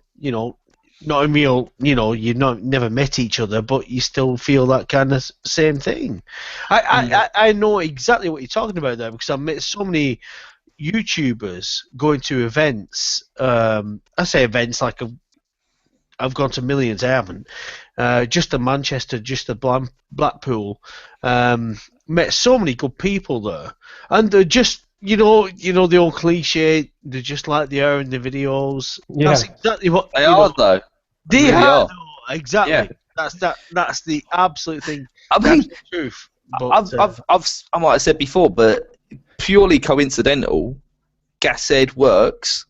not a real, you've never met each other, but you still feel that kind of same thing. I know exactly what you're talking about there because I've met so many YouTubers going to events. I say events like I've gone to millions. I haven't. Just to Manchester, just to Blackpool. Met so many good people there, and they're just the old cliche. They're just like they are in the videos. Yeah. That's exactly what they are, though. They are, though. Exactly. Yeah. That's the absolute thing. I mean, that's the truth. But, I might have said before, but purely coincidental, Gashead works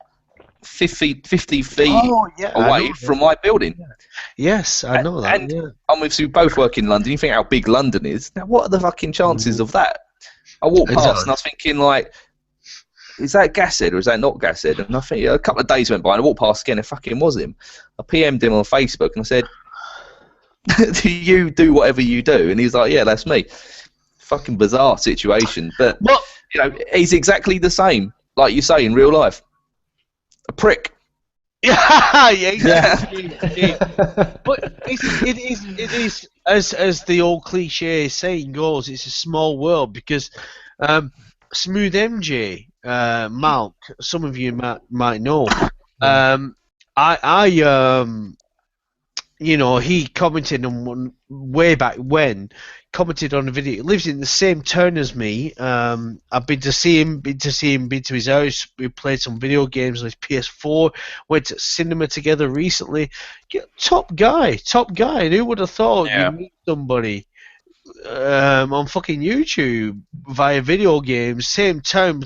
50 feet away from my building. Yeah. Yes, I know that. And obviously we both work in London. You think how big London is. Now, what are the fucking chances of that? I walked past and I was thinking, like, is that Gashead or is that not Gashead? And I think a couple of days went by and I walked past again and it fucking was him. I PM'd him on Facebook and I said, do you do whatever you do? And he was like, yeah, that's me. Fucking bizarre situation. But, you know, he's exactly the same, like you say, in real life. A prick. Yeah, exactly. But it is as the old cliche saying goes, it's a small world because Smooth MJ, Malk, some of you might know. You know, he commented on one way back when, commented on a video. He lives in the same town as me. I've been to see him, been to his house. We played some video games on his PS4. Went to cinema together recently. Top guy. And who would have thought you meet somebody on fucking YouTube via video games, same town?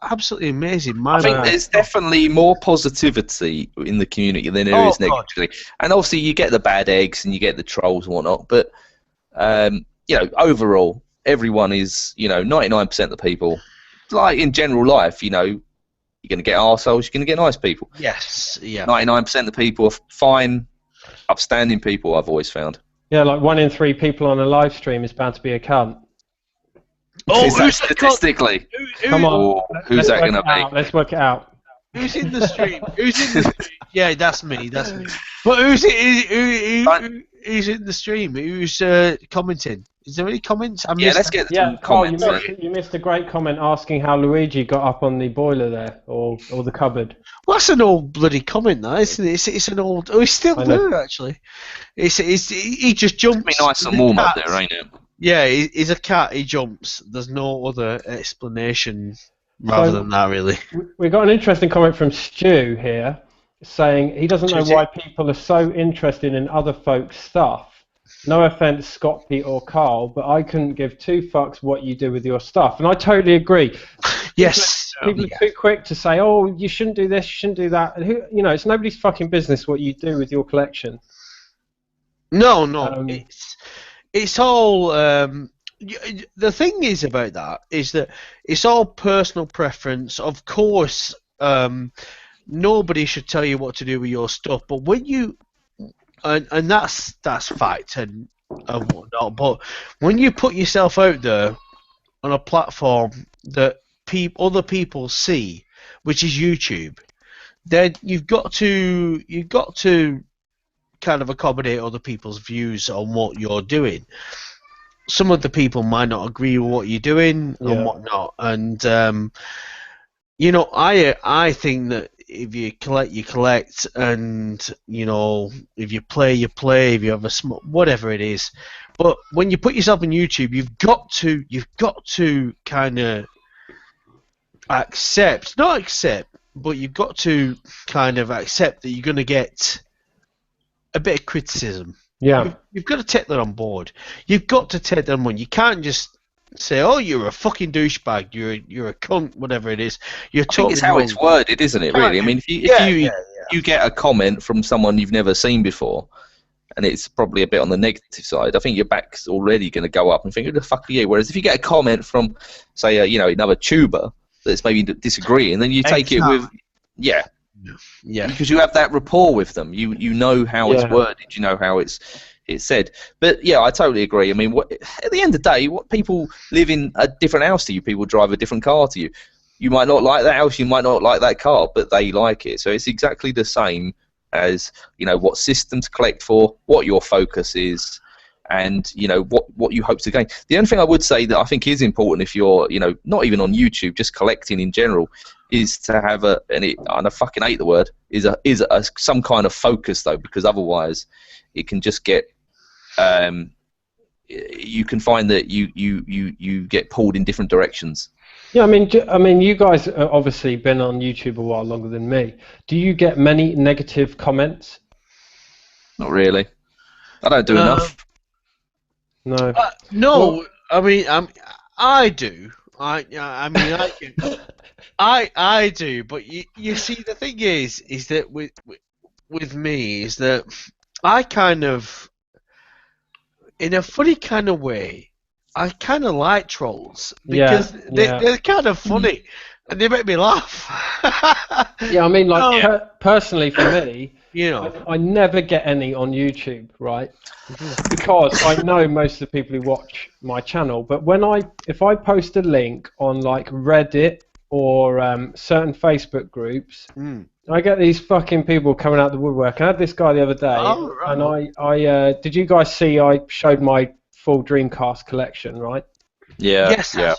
Absolutely amazing. I think there's definitely more positivity in the community than there is negativity. And obviously you get the bad eggs and you get the trolls and whatnot, but you know, overall, everyone is, you know, 99% of the people, like in general life, you know, you're going to get arseholes, you're going to get nice people. Yes, yeah. 99% of the people are fine, upstanding people, I've always found. Yeah, like 1 in 3 people on a live stream is bound to be a cunt. Is that statistically? Come on. Who's that going to be? Let's work it out. Who's in the stream? Yeah, that's me. But who's in the stream? Who's commenting? Is there any comments? Let's get some comments. You missed a great comment asking how Luigi got up on the boiler there, or the cupboard. Well, that's an old bloody comment, that, isn't it? It's an old. Oh, he's still there, actually. He just jumps. It's nice and warm up there, ain't it? Yeah, he's a cat. He jumps. There's no other explanation rather than that, really. We got an interesting comment from Stu here, saying he doesn't know why people are so interested in other folks' stuff. No offense, Scott, Pete, or Carl, but I couldn't give 2 fucks what you do with your stuff, and I totally agree. Yes. People are too quick to say, "Oh, you shouldn't do this, you shouldn't do that." And you know, it's nobody's fucking business what you do with your collection. No. It's all. The thing is about that is that it's all personal preference. Of course, nobody should tell you what to do with your stuff. But when you, and that's fact and whatnot. But when you put yourself out there on a platform that other people see, which is YouTube, then you've got to kind of accommodate other people's views on what you're doing. Some of the people might not agree with what you're doing and whatnot, and you know, I think that if you collect, you collect, and you know, if you play, you play. If you have whatever it is, but when you put yourself on YouTube, you've got to kind of not accept, but you've got to kind of accept that you're going to get a bit of criticism. Yeah. You've got to take that on board. You've got to take that on board. You can't just say, "Oh, you're a fucking douchebag. You're a cunt," whatever it is. I think it's how it's worded, isn't it? Really. I mean, if you get a comment from someone you've never seen before, and it's probably a bit on the negative side, I think your back's already going to go up and think, "Who the fuck are you?" Whereas if you get a comment from, say, you know, another tuber that's maybe disagreeing, then you take it with, yeah, because you have that rapport with them. You know how it's worded, you know how it's said. But yeah, I totally agree. I mean, at the end of the day, what people live in a different house to you. People drive a different car to you. You might not like that house, you might not like that car, but they like it. So it's exactly the same as, you know, what system to collect for, what your focus is, and you know what you hope to gain. The only thing I would say that I think is important if you're, you know, not even on YouTube, just collecting in general, is to have and I fucking hate the word, is some kind of focus though, because otherwise it can just get you can find that you get pulled in different directions. Yeah, I mean, you guys have obviously been on YouTube a while longer than me. Do you get many negative comments? Not really. I don't do enough. No. No, well, I mean, I do. I mean, I do, but you see, the thing is that with me is that I kind of, in a funny kind of way, I kind of like trolls because they're kind of funny and they make me laugh. Yeah, I mean, like personally for me, you know, I never get any on YouTube, right? Because I know most of the people who watch my channel. But if I post a link on like Reddit or certain Facebook groups, I get these fucking people coming out the woodwork. I had this guy the other day, and I did you guys see I showed my full Dreamcast collection, right? Yeah. Yes, yeah.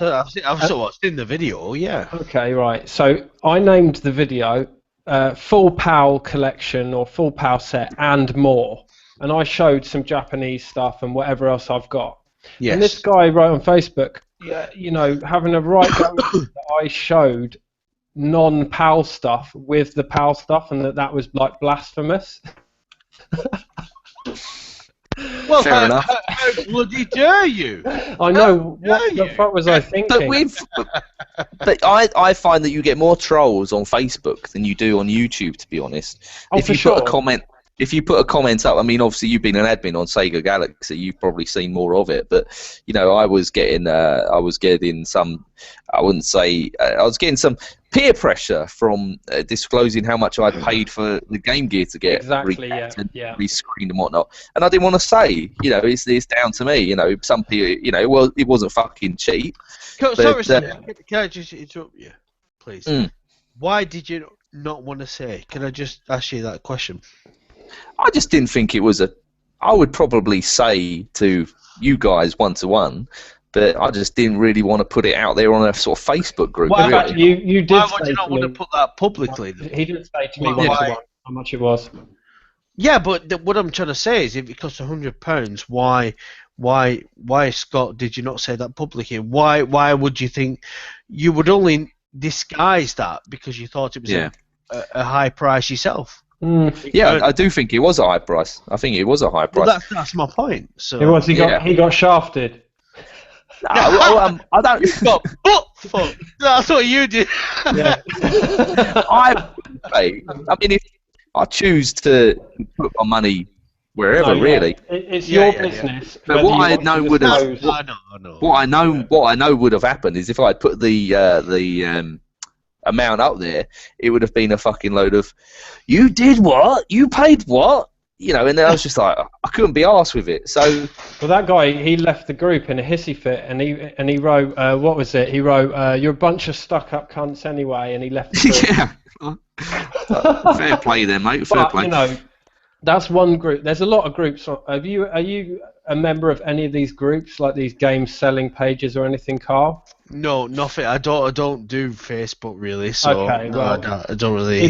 I've watched in the video. Yeah. Okay, right. So I named the video Full PAL Collection or Full PAL Set and More. And I showed some Japanese stuff and whatever else I've got. Yes. And this guy wrote on Facebook, you know, having a right go that I showed non-PAL stuff with the PAL stuff and that was like blasphemous. Well, fair enough. How bloody dare you? I know. What the fuck was I thinking? But I find that you get more trolls on Facebook than you do on YouTube, to be honest. If you put a comment up, I mean, obviously you've been an admin on Sega Galaxy, you've probably seen more of it. But you know, I was getting some, I wouldn't say, I was getting some peer pressure from disclosing how much I'd paid for the Game Gear to get rescreened and whatnot. And I didn't want to say, you know, it's down to me. You know, some people, you know, well, it wasn't fucking cheap. Sorry, can I just interrupt you, please? Why did you not want to say? Can I just ask you that question? I just didn't think it was I would probably say to you guys one-to-one, but I just didn't really want to put it out there on a sort of Facebook group. Well, really. You did. Why would you not want to put that publicly? He didn't say to me one-to-one how much it was. Yeah, but what I'm trying to say is, if it costs £100, why, Scott, did you not say that publicly? Why would you think you would only disguise that because you thought it was a high price yourself? Yeah, I do think it was a high price. I think it was a high price. Well, that's my point. So it was. He got shafted. I don't. You got butt fucked. That's what you did. Yeah. I mean, if I choose to put my money wherever, really, it's your business. But what I know would have, what I know would have happened is if I had put the amount up there, it would have been a fucking load of, you did what? You paid what? You know, and then I was just like, I couldn't be arsed with it. So, well, that guy, he left the group in a hissy fit, and he wrote, what was it? He wrote, "You're a bunch of stuck-up cunts anyway," and he left the group. Yeah. Fair play there, mate. Fair play. You know, that's one group. There's a lot of groups. Are you a member of any of these groups, like these game selling pages or anything, Carl? No, nothing. I don't do Facebook really, so okay, well, I don't really.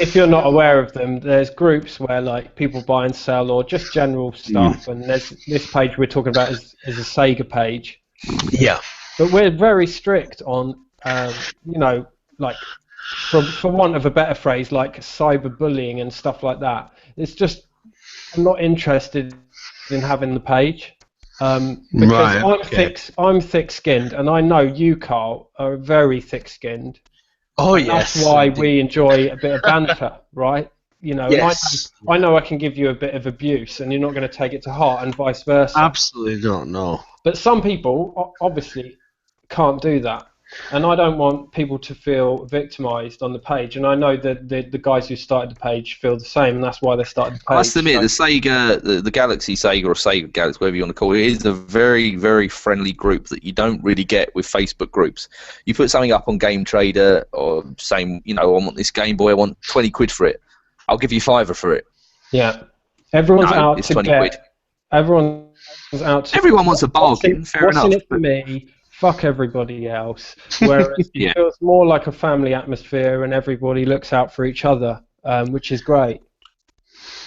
If you're not aware of them, there's groups where like people buy and sell or just general stuff, and there's this page we're talking about is a Sega page. Yeah. But we're very strict on, you know, like for want of a better phrase, like cyberbullying and stuff like that. It's just I'm not interested in having the page. Because I'm thick-skinned, and I know you, Carl, are very thick-skinned. Oh, yes. That's why we enjoy a bit of banter, right? You know, yes. I know I can give you a bit of abuse, and you're not going to take it to heart, and vice versa. Absolutely not, no. But some people obviously can't do that, and I don't want people to feel victimised on the page. And I know that the guys who started the page feel the same, and that's why they started the page. I must admit, the Sega, the Galaxy Sega or Sega Galaxy, whatever you want to call it, is a very, very friendly group that you don't really get with Facebook groups. You put something up on Game Trader or saying, you know, I want this Game Boy, I want 20 quid for it. I'll give you £5 for it. Yeah, everyone's out it's to 20 get. Quid. Everyone's out to. Everyone wants a bargain. Fair enough. What's in it for me? Fuck everybody else. Whereas it feels more like a family atmosphere, and everybody looks out for each other, which is great.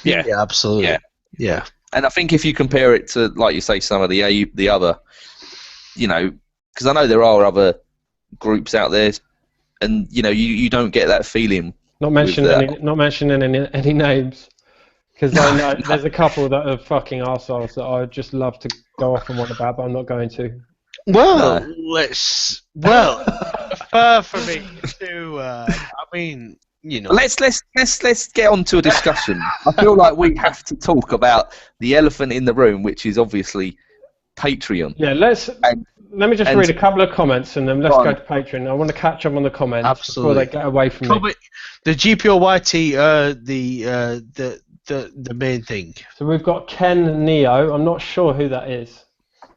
Yeah, absolutely. Yeah. And I think if you compare it to, like you say, some of the other, you know, because I know there are other groups out there, and you know, you don't get that feeling. Not mentioning any names, because I know there's a couple that are fucking arseholes that I would just love to go off and on about, but I'm not going to. Well, far from it to. I mean, you know. Let's get on to a discussion. I feel like we have to talk about the elephant in the room, which is obviously Patreon. Yeah, let me just read a couple of comments and then let's go to Patreon. I want to catch up on the comments before they get away from me. The GPOYT, the main thing. So we've got Ken Neo. I'm not sure who that is.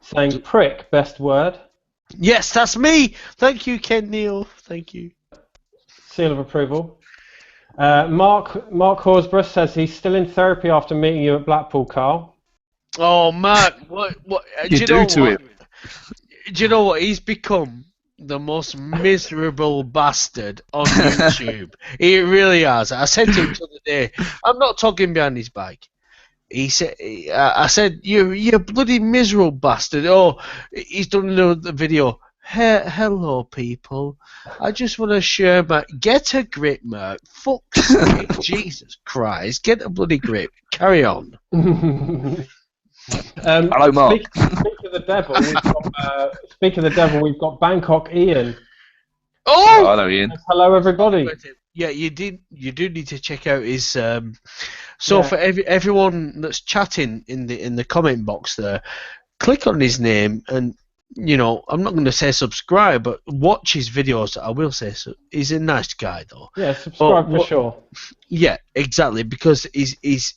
Saying prick, best word. Yes, that's me. Thank you, Ken Neo. Thank you. Seal of approval. Mark Horsburgh says he's still in therapy after meeting you at Blackpool, Carl. Oh, Mark, what do you know to him? Do you know what? He's become the most miserable bastard on YouTube. He really has. I said to him the other day, I'm not talking behind his back. He said, I said, you bloody miserable bastard. Oh, he's done another video. Hello, people. I just want to share my... Get a grip, Mark. Fuck's sake. Jesus Christ. Get a bloody grip. Carry on. Hello, Mark. Speak of the devil, we've got Bangkok Ian. Oh! Hello, Ian. Hello, everybody. Yeah, you do need to check out his... for everyone that's chatting in the comment box there, click on his name and, you know, I'm not going to say subscribe, but watch his videos. I will say so. He's a nice guy, though. Yeah, subscribe for sure. Yeah, exactly, because he's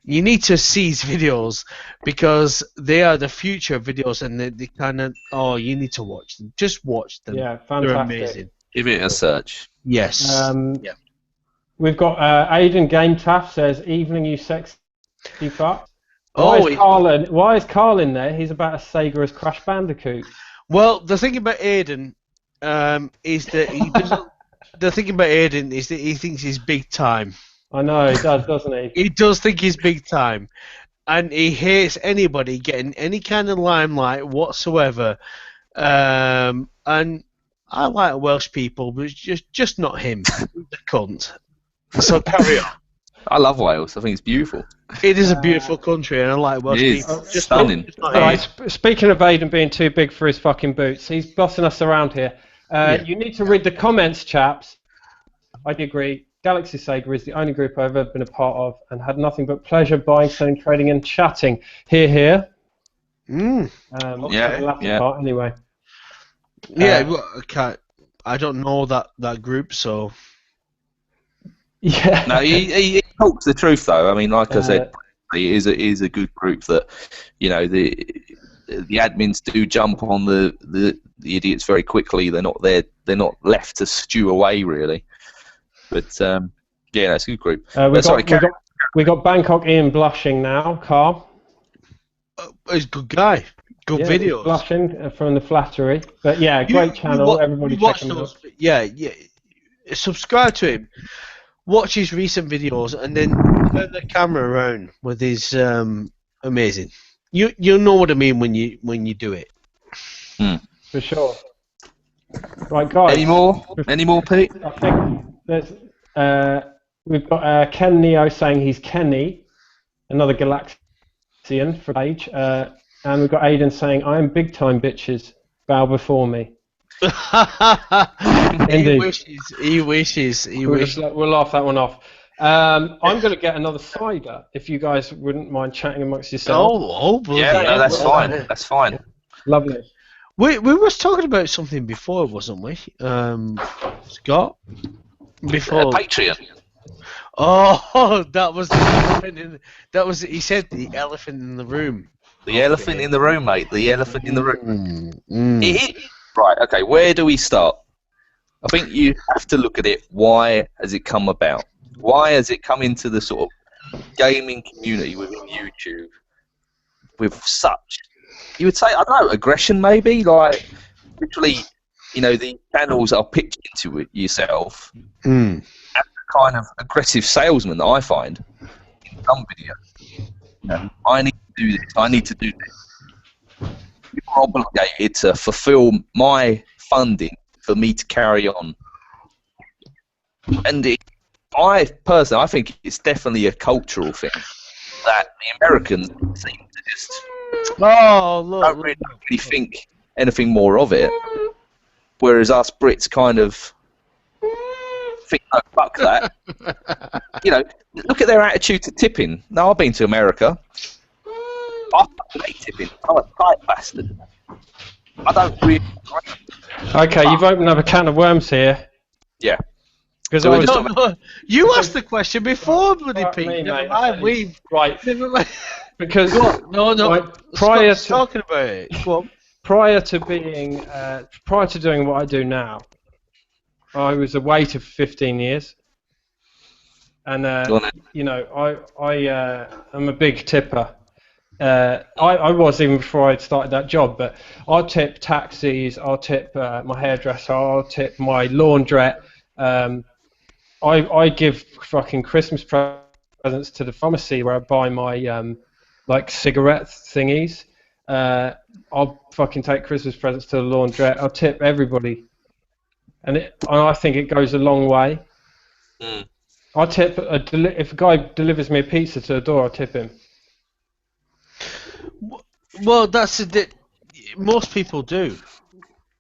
you need to see his videos because they are the future videos and they kind of, you need to watch them. Just watch them. Yeah, fantastic. They're amazing. Give it a search. Yes. Yeah. We've got Aidan Game Taff says, evening you sexy fuck. Why is Carl in there? He's about as Sega as Crash Bandicoot. Well, the thing about Aidan is that he doesn't. The thing about Aidan is that he thinks he's big time. I know he does, doesn't he? He does think he's big time, and he hates anybody getting any kind of limelight whatsoever. And I like Welsh people, but it's just not him. The cunt. So carry on. I love Wales. I think it's beautiful. It is a beautiful country, and I like Welsh people. Just stunning. Speaking of Aidan being too big for his fucking boots, he's bossing us around here. You need to read the comments, chaps. I agree. Galaxy Sega is the only group I've ever been a part of and had nothing but pleasure buying, selling, trading, and chatting. Here. Part, anyway. I don't know that group, so. Yeah. No, he talks the truth though. I mean, like I said, it is a good group that, you know, the admins do jump on the idiots very quickly. They're not there. They're not left to stew away really. But that's a good group. We got Bangkok Ian blushing now, Carl. He's a good guy. Good videos. Blushing from the flattery. But yeah, great channel. Everybody check him out. Yeah. Subscribe to him. Watch his recent videos and then turn the camera around with his amazing. You'll know what I mean when you do it. For sure. Right, guys. Any more, Pete? I think we've got Ken Neo saying he's Kenny, another Galaxian for age, and we've got Aidan saying I am big time bitches, bow before me. Indeed. He wishes. We'll laugh that one off. I'm going to get another cider if you guys wouldn't mind chatting amongst yourselves. That's fine. That's fine. Lovely. We was talking about something before, wasn't we? Scott? Before Patreon. Oh, that was the elephant he said the elephant in the room. The elephant in the room, mate. The elephant in the room. Right, okay, where do we start? I think you have to look at it. Why has it come about? Why has it come into the sort of gaming community within YouTube with such, you would say, I don't know, aggression maybe? Like, literally, you know, the channels are picked into it yourself as a kind of aggressive salesman that I find in some videos. You know, I need to do this, I need to do this. You're obligated to fulfill my funding for me to carry on. And I think it's definitely a cultural thing that the Americans seem to just Oh, look. Don't really think anything more of it. Whereas us Brits kind of think, oh, fuck that. Look at their attitude to tipping. Now, I've been to America. I fucking hate tipping. I'm a tight bastard. I don't really. Okay, you've opened up a can of worms here. Yeah. Because So you asked the question before, bloody Pete. Me, Never mate, mind. right. Never mind. Because No. like, prior Scott's to talking about it. Go on. prior to doing what I do now, I was a waiter for 15 years, and I am a big tipper. I was even before I started that job, but I'll tip taxis, I'll tip my hairdresser, I'll tip my laundrette. I give fucking Christmas presents to the pharmacy where I buy my like cigarette thingies. I'll fucking take Christmas presents to the laundrette. I'll tip everybody, and I think it goes a long way. I tip if a guy delivers me a pizza to the door, I'll tip him. Well, most people do.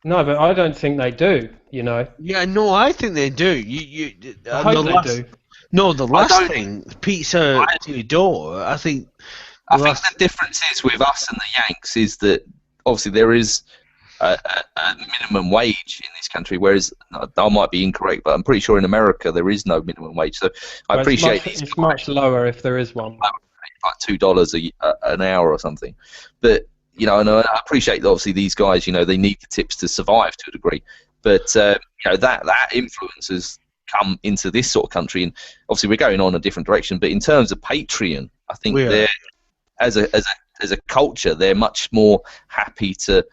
No, but I don't think they do. Yeah, no, I think they do. I hope they do. No, the last thing, pizza to your door. I think the difference is with us and the Yanks is that obviously there is a minimum wage in this country, whereas I might be incorrect, but I'm pretty sure in America there is no minimum wage. So I appreciate it's much lower if there is one. Like $2 an hour or something, but and I appreciate that obviously these guys, they need the tips to survive to a degree, but that influence has come into this sort of country, and obviously we're going on a different direction. But in terms of Patreon, I think they're as a culture, they're much more happy to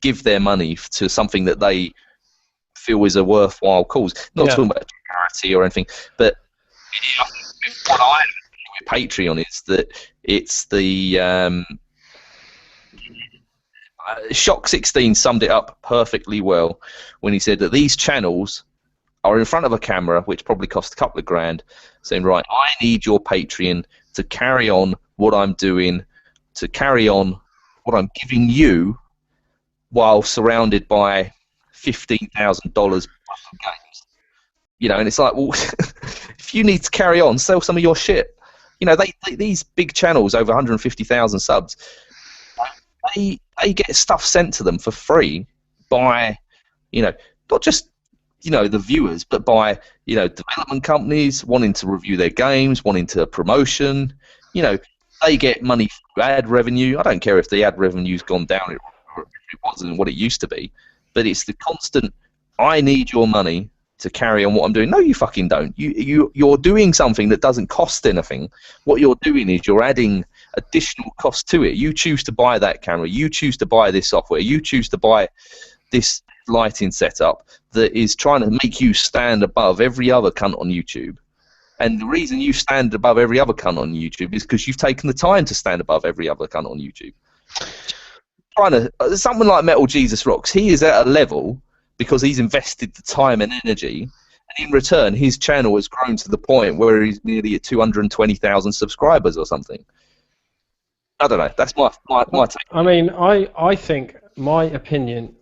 give their money to something that they feel is a worthwhile cause. Not talking about charity or anything, but what I with Patreon is that it's the Shock 16 summed it up perfectly well when he said that these channels are in front of a camera, which probably cost a couple of grand, saying, right, I need your Patreon to carry on what I'm doing, to carry on what I'm giving you, while surrounded by $15,000 worth of games. And it's like, well, if you need to carry on, sell some of your shit. These big channels over 150,000 subs, they get stuff sent to them for free by, not just the viewers, but by development companies wanting to review their games, wanting to promotion. They get money through ad revenue. I don't care if the ad revenue's gone down or if it wasn't what it used to be, but it's the constant, I need your money to carry on what I'm doing. No, you fucking don't. You're doing something that doesn't cost anything. What you're doing is you're adding additional cost to it. You choose to buy that camera. You choose to buy this software. You choose to buy this lighting setup that is trying to make you stand above every other cunt on YouTube. And the reason you stand above every other cunt on YouTube is because you've taken the time to stand above every other cunt on YouTube. Someone like Metal Jesus Rocks, he is at a level because he's invested the time and energy, and in return his channel has grown to the point where he's nearly at 220,000 subscribers or something. I don't know. That's my take. I mean, I think my opinion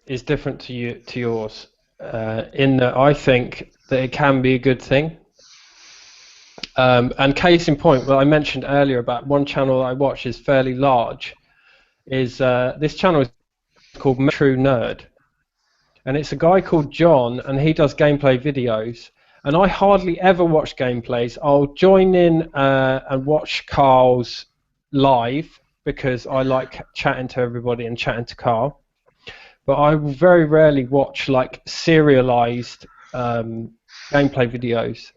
is different to yours, in that I think that it can be a good thing. And case in point, what I mentioned earlier about one channel I watch is fairly large. This channel is called True Nerd, and it's a guy called John, and he does gameplay videos. And I hardly ever watch gameplays. I'll join in and watch Carl's live because I like chatting to everybody and chatting to Carl. But I very rarely watch like serialized gameplay videos.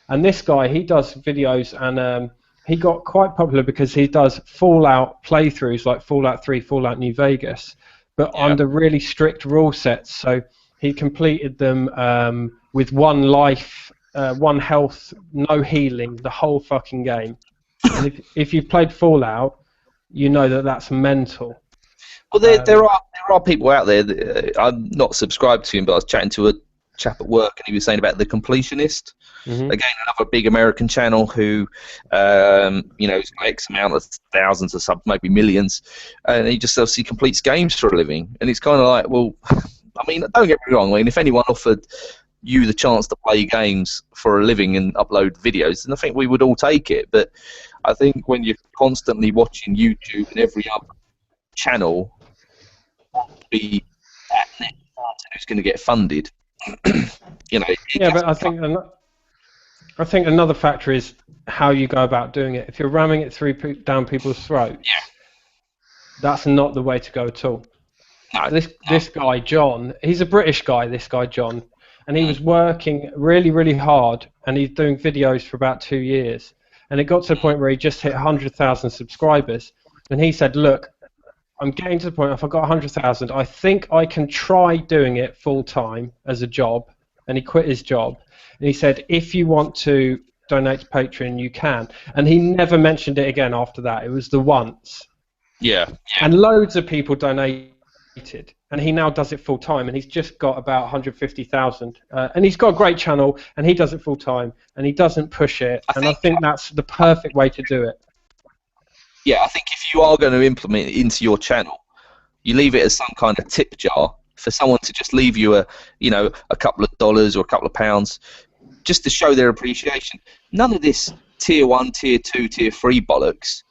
And this guy, he does videos, and he got quite popular because he does Fallout playthroughs, like Fallout 3, Fallout New Vegas, but under really strict rule sets. So he completed them with one life, one health, no healing, the whole fucking game. And if you've played Fallout, you know that that's mental. Well, there are people out there that I'm not subscribed to him, but I was chatting to a chap at work, and he was saying about The Completionist. Mm-hmm. Again, another big American channel who, you know, has got X amount of thousands of subs, maybe millions, and he just obviously completes games for a living. And it's kind of like, well, I mean, don't get me wrong. I mean, if anyone offered you the chance to play games for a living and upload videos, then I think we would all take it. But I think when you're constantly watching YouTube and every other channel be that next person who's going to get funded, you know. Yeah, but I think another factor is how you go about doing it. If you're ramming it down people's throats, that's not the way to go at all. No, this guy John, he's a British guy. This guy John, and he was working really, really hard, and he's doing videos for about 2 years, and it got to the point where he just hit 100,000 subscribers, and he said, "Look, I'm getting to the point. If I got 100,000, I think I can try doing it full time as a job." And he quit his job. And he said, "If you want to donate to Patreon, you can." And he never mentioned it again after that. It was the once. Yeah. And loads of people donated. And he now does it full time. And he's just got about 150,000. And he's got a great channel. And he does it full time. And he doesn't push it. I think that's the perfect way to do it. Yeah, I think if you are going to implement it into your channel, you leave it as some kind of tip jar for someone to just leave you a couple of dollars or a couple of pounds, just to show their appreciation. None of this tier 1, tier 2, tier 3 bollocks.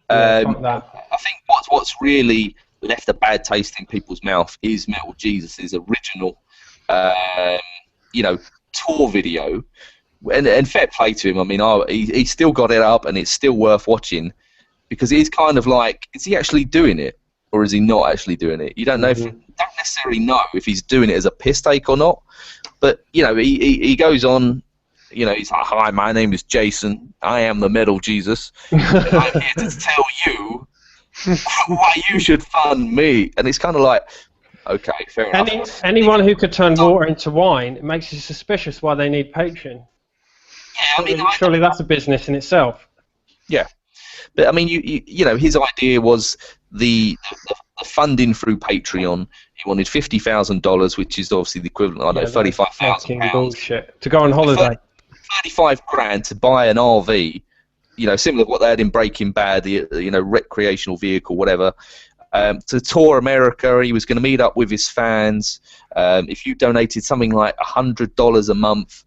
I think what's really left a bad taste in people's mouth is Metal Jesus' original, tour video. And fair play to him. I mean, he still got it up, and it's still worth watching. Because he's kind of like, is he actually doing it, or is he not actually doing it? You don't know. Don't necessarily know if he's doing it as a piss take or not. But you know, he goes on. You know, he's like, "Hi, my name is Jason. I am the Metal Jesus. And I'm here to tell you why you should fund me." And it's kind of like, okay, fair enough. Anyone who could turn water into wine, it makes you suspicious why they need Patreon. Yeah, I mean, surely that's a business in itself. Yeah. But I mean, you know, his idea was the funding through Patreon. He wanted $50,000, which is obviously the equivalent, I don't know, £35,000 bullshit to go on holiday. 35 grand to buy an RV, you know, similar to what they had in Breaking Bad, the recreational vehicle, whatever. To tour America, he was going to meet up with his fans. If you donated something like $100 a month,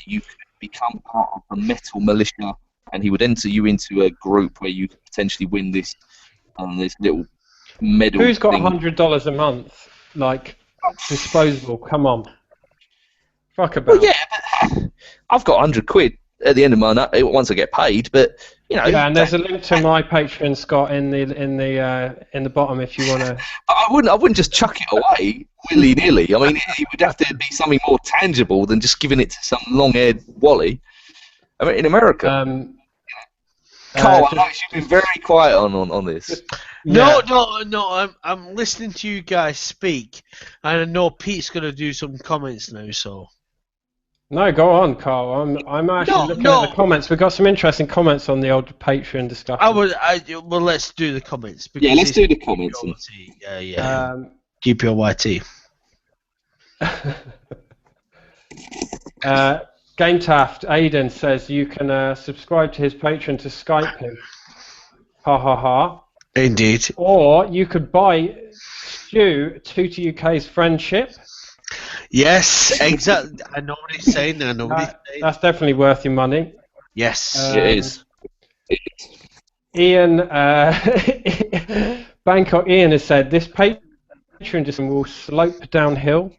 you could become part of the Metal Militia. And he would enter you into a group where you could potentially win this little medal. Who's got $100 a month? Like, disposable? Come on. Fuck about. Well, yeah, but I've got 100 quid at the end of my night once I get paid. But you know. Yeah, and there's a link to my Patreon, Scott, in the bottom if you want to. I wouldn't just chuck it away willy nilly. I mean, it would have to be something more tangible than just giving it to some long-haired Wally. I mean, in America. Carl, I know you've been very quiet on this. No, I'm listening to you guys speak, and I know Pete's going to do some comments now, so... No, go on, Carl. I'm actually looking at the comments. We've got some interesting comments on the old Patreon discussion. Well, let's do the comments. Yeah, let's do the comments. Yeah. GPOYT. Game Taft, Aiden says you can subscribe to his Patreon to Skype him. Ha ha ha. Indeed. Or you could buy Stu Tutti UK's friendship. Yes, exactly. I know what he's saying. That's definitely worth your money. Yes, it is. Ian, Bangkok Ian has said this Patreon system will slope downhill.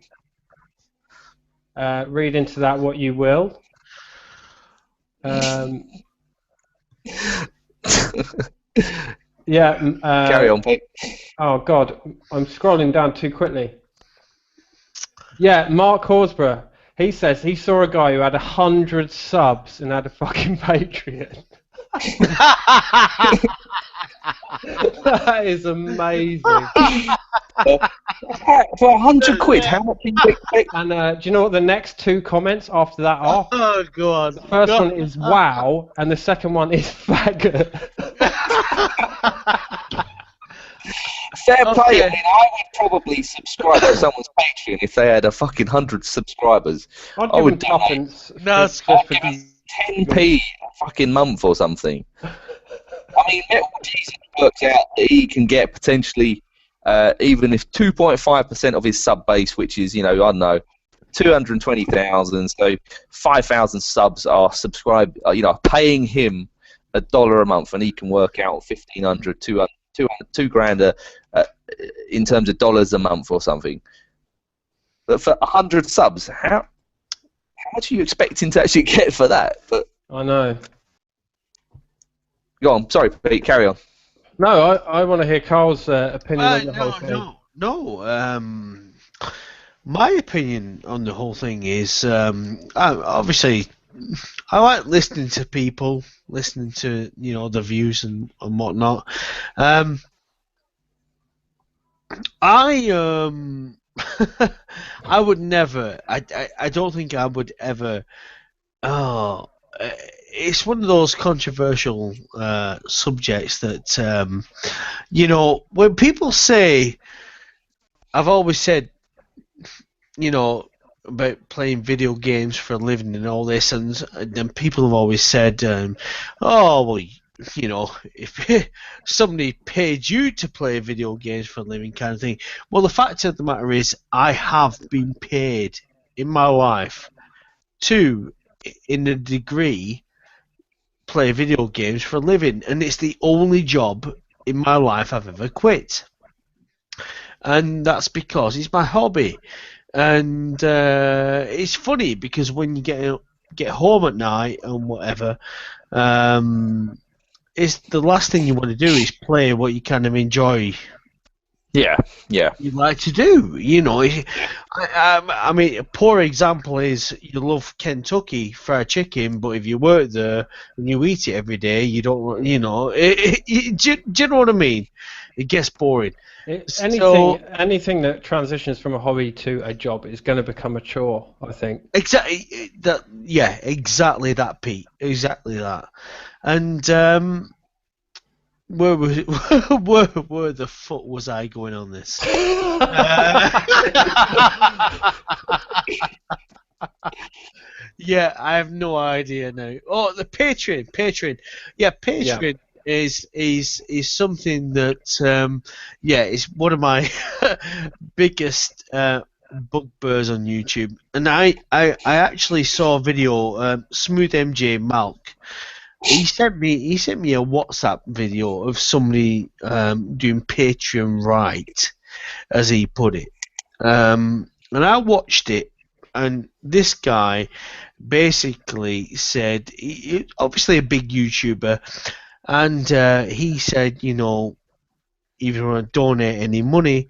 Read into that what you will. Yeah. Carry on, Pete. Oh God, I'm scrolling down too quickly. Yeah, Mark Horsburgh. He says he saw a guy who had 100 subs and had a fucking Patreon. That is amazing. For 100 quid, how much do you expect? And do you know what the next two comments after that are? Oh, go on. The first one is wow, and the second one is faggot. Fair play. I mean, I would probably subscribe to someone's Patreon if they had a fucking 100 subscribers. I would donate. No, just for 10p a fucking month or something. I mean, Metal Jesus works out that he can get potentially, even if 2.5% of his sub base, which is, I don't know, 220,000, so 5,000 subs are subscribed, paying him $1 a month, and he can work out 1,500, 200, 2 grand in terms of dollars a month or something. But for 100 subs, how much are you expecting to actually get for that? But I know. Go on. Sorry, Pete. Carry on. No, I want to hear Carl's opinion on the whole thing. No. My opinion on the whole thing is, obviously, I like listening to people, listening to the views and whatnot. I would never. I don't think I would ever. Oh, it's one of those controversial subjects that when people say, I've always said, about playing video games for a living and all this, and then people have always said, oh well, if somebody paid you to play video games for a living, kind of thing. Well, the fact of the matter is, I have been paid in my life to, in a degree, play video games for a living, and it's the only job in my life I've ever quit, and that's because it's my hobby. And it's funny because when you get home at night and whatever, it's the last thing you want to do is play what you kind of enjoy. Yeah. You like to do, I mean, a poor example is you love Kentucky Fried Chicken, but if you work there and you eat it every day, you don't, do you know what I mean? It gets boring. Anything that transitions from a hobby to a job is going to become a chore, I think. Exactly that. Yeah, exactly that, Pete. Exactly that. And where the fuck was I going on this? Yeah, I have no idea now. Oh, the Patreon. Yeah, Patreon. Yeah. Is something that is one of my biggest bugbears on YouTube, and I actually saw a video. Smooth MJ Malk, he sent me a WhatsApp video of somebody doing Patreon right, as he put it, and I watched it, and this guy basically said, obviously a big YouTuber. And he said, if you want to donate any money,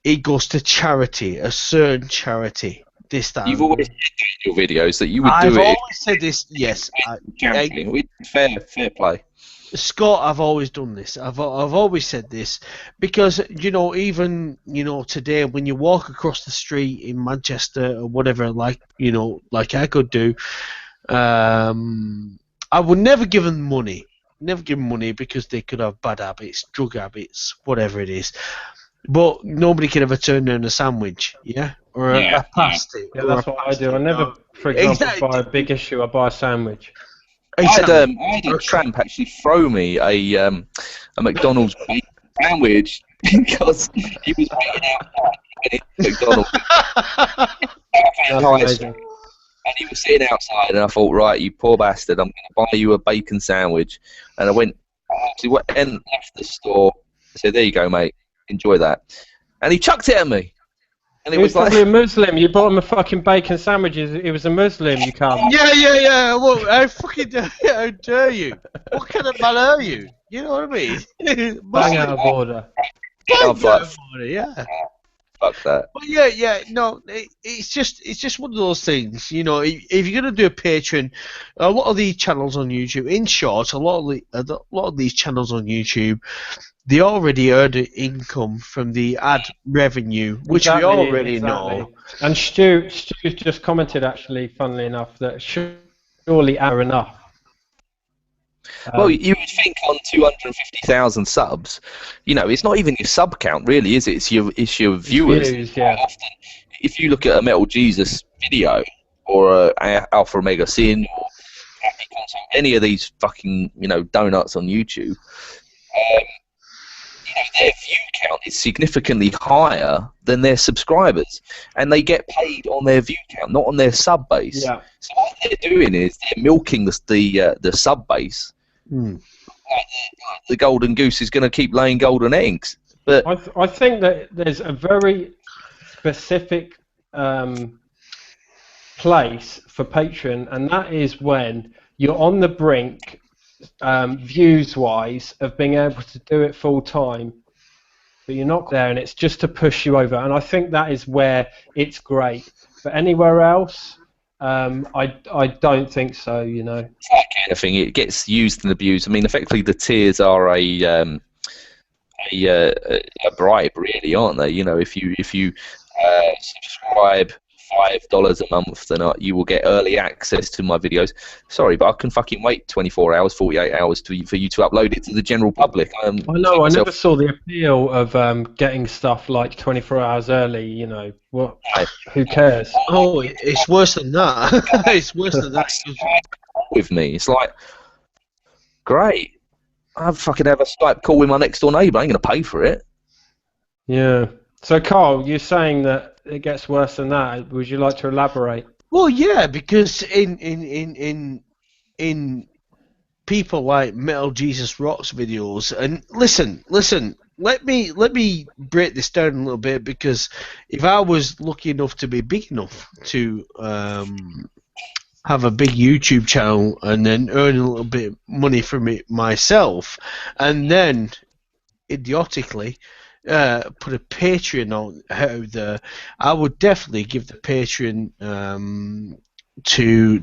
it goes to charity, a certain charity. You've always said in your videos that you would do it. I've always said this, yes. Fair play. Scott, I've always done this. I've always said this because, even, today when you walk across the street in Manchester or whatever, like I could do, I would never give them money. Never give them money because they could have bad habits, drug habits, whatever it is. But nobody can ever turn down a sandwich, or a pasty. Yeah, that's what I do. I never, for example, buy a big issue. I buy a sandwich. Exactly. I had a tramp actually throw me a McDonald's sandwich because he was waiting outside McDonald's. And he was sitting outside, and I thought, right, you poor bastard, I'm going to buy you a bacon sandwich. And I went and left the store. I said, there you go, mate, enjoy that. And he chucked it at me. And he was probably a Muslim. You bought him a fucking bacon sandwich. He was a Muslim, you can't. Yeah. Well, how dare you? What kind of man are you? You know what I mean? Bang out of order. Yeah. Fuck that. Well, no, it's just one of those things, if you're gonna do a Patreon, a lot of these channels on YouTube, in short, a lot of these channels on YouTube, they already earn income from the ad revenue, which we already know. And Stu just commented, actually, funnily enough, that surely are enough. Well, you would think on 250,000 subs, you know, it's not even your sub count, really, is it? It's your viewers. Views, yeah. Often, if you look at a Metal Jesus video or a Alpha Omega Sin or Happy Console, any of these fucking, you know, donuts on YouTube, you know, their view count is significantly higher than their subscribers, and they get paid on their view count, not on their sub base. Yeah. So what they're doing is they're milking the sub base. The golden goose is going to keep laying golden eggs. But I think that there's a very specific place for Patreon, and that is when you're on the brink, views-wise, of being able to do it full time, but you're not there, and it's just to push you over. And I think that is where it's great. But anywhere else, I don't think so. You know, that kind of thing, it gets used and abused. I mean, effectively, the tiers are a bribe, really, aren't they? You know, if you subscribe $5 a month, then you will get early access to my videos. Sorry, but I can fucking wait 24 hours, 48 hours for you to upload it to the general public. I know. I never saw the appeal of getting stuff like 24 hours early. You know, what? Who cares? Oh, it's worse than that. It's worse than that. With me, it's like, great. I fucking have a Skype call with my next door neighbour. I ain't gonna pay for it. Yeah. So, Carl, you're saying that it gets worse than that. Would you like to elaborate? Well, yeah, because in people like Metal Jesus Rocks videos, and listen, let me break this down a little bit, because if I was lucky enough to be big enough to have a big YouTube channel and then earn a little bit of money from it myself, and then idiotically put a Patreon out there, I would definitely give the Patreon to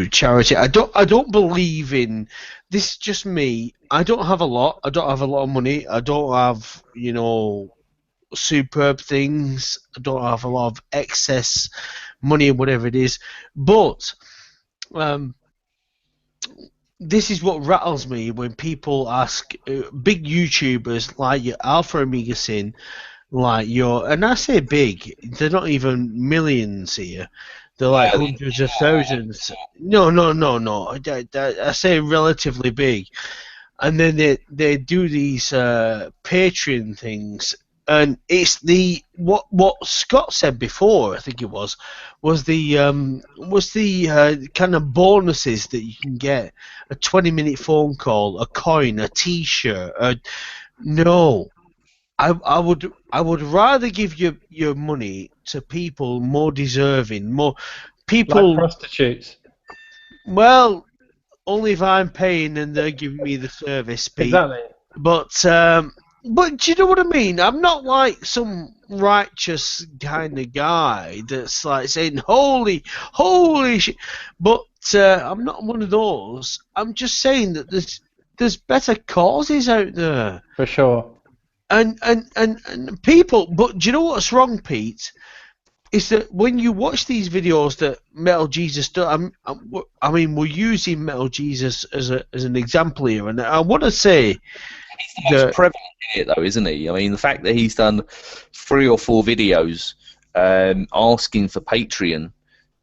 charity. I don't believe in this. Is just me. I don't have a lot. I don't have a lot of money. I don't have, you know, superb things. I don't have a lot of excess money or whatever it is. But this is what rattles me when people ask big YouTubers like your Alpha Omega Sin, like your, and I say big, they're not even millions here. They're like hundreds of thousands. No. I say relatively big. And then they do these Patreon things, and it's the what Scott said before, I think it was the kind of bonuses that you can get: a 20-minute phone call, a coin, a T-shirt. No, I would rather give your money to people more deserving, more people like prostitutes. Well, only if I'm paying and they're giving me the service, Pete. Exactly. But do you know what I mean? I'm not like some righteous kind of guy that's like saying holy shit. But I'm not one of those. I'm just saying that there's better causes out there. For sure. And people. But do you know what's wrong, Pete? Is that when you watch these videos that Metal Jesus does, I mean, we're using Metal Jesus as an example here, and I want to say he's the most prevalent in it, though, isn't he? I mean, the fact that he's done 3 or 4 videos asking for Patreon,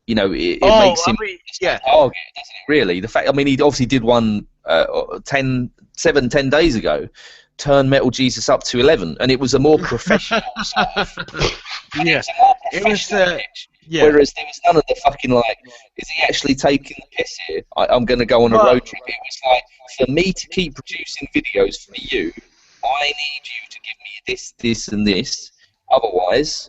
you know, it makes him a target, doesn't it? Really, the fact, I mean, he obviously did one 10 days ago. Turn Metal Jesus up to 11, and it was a more professional sort of, it was whereas there was none of the fucking like, is he actually taking the piss here? I'm going to go on a road trip. It was like, for me to keep producing videos for you, I need you to give me this and this, otherwise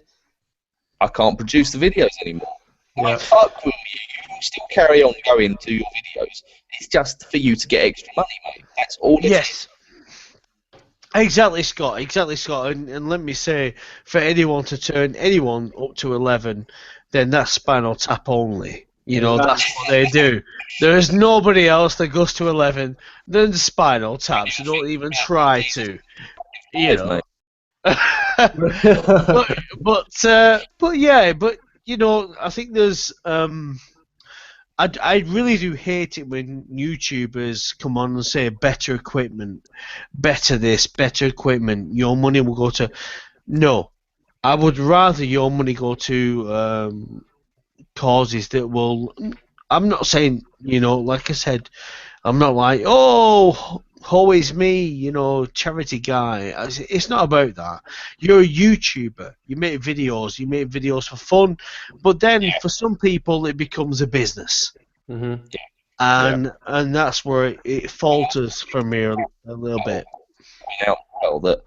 I can't produce the videos anymore. Like, fuck with you, you will still carry on going to your videos, it's just for you to get extra money, mate. That's all it is. Exactly, Scott. And let me say, for anyone to turn anyone up to 11, then that's Spinal Tap only. You know, that's what they do. There is nobody else that goes to 11 than Spinal Tap, so don't even try to. You know. but you know, I think there's I really do hate it when YouTubers come on and say better equipment, better this, better equipment. Your money will go to. No, I would rather your money go to causes that will. I'm not saying, like I said, I'm not like, oh, always me, charity guy. It's not about that. You're a YouTuber. You make videos for fun, but then for some people it becomes a business. Mm-hmm. And that's where it falters for me a little bit. Well, that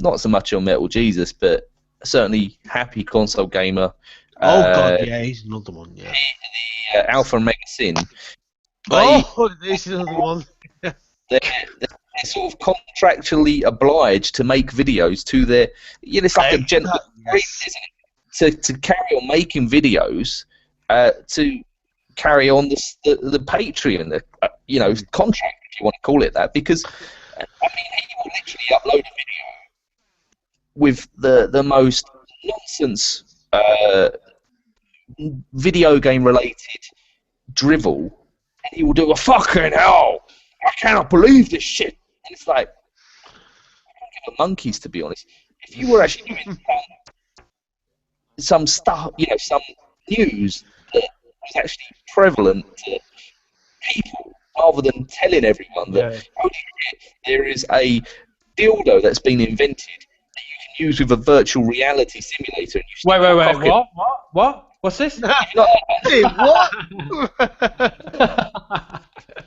not so much on Metal Jesus, but certainly Happy Console Gamer. Oh God, yeah, he's another one. Yeah. The Alpha and Mega Sin. This is another one. They're sort of contractually obliged to make videos to their. It's like a gentle agreement, isn't it? To carry on making videos, to carry on the Patreon, contract, if you want to call it that, because he will literally upload a video with the most nonsense video game related drivel, and he will do a fucking hell. I cannot believe this shit. And it's like, I don't give a monkeys, to be honest. If you were actually doing some stuff, some news that was actually prevalent to people, rather than telling everyone that there is a dildo that's been invented that you can use with a virtual reality simulator. And Wait, what? What's this? Hey, what?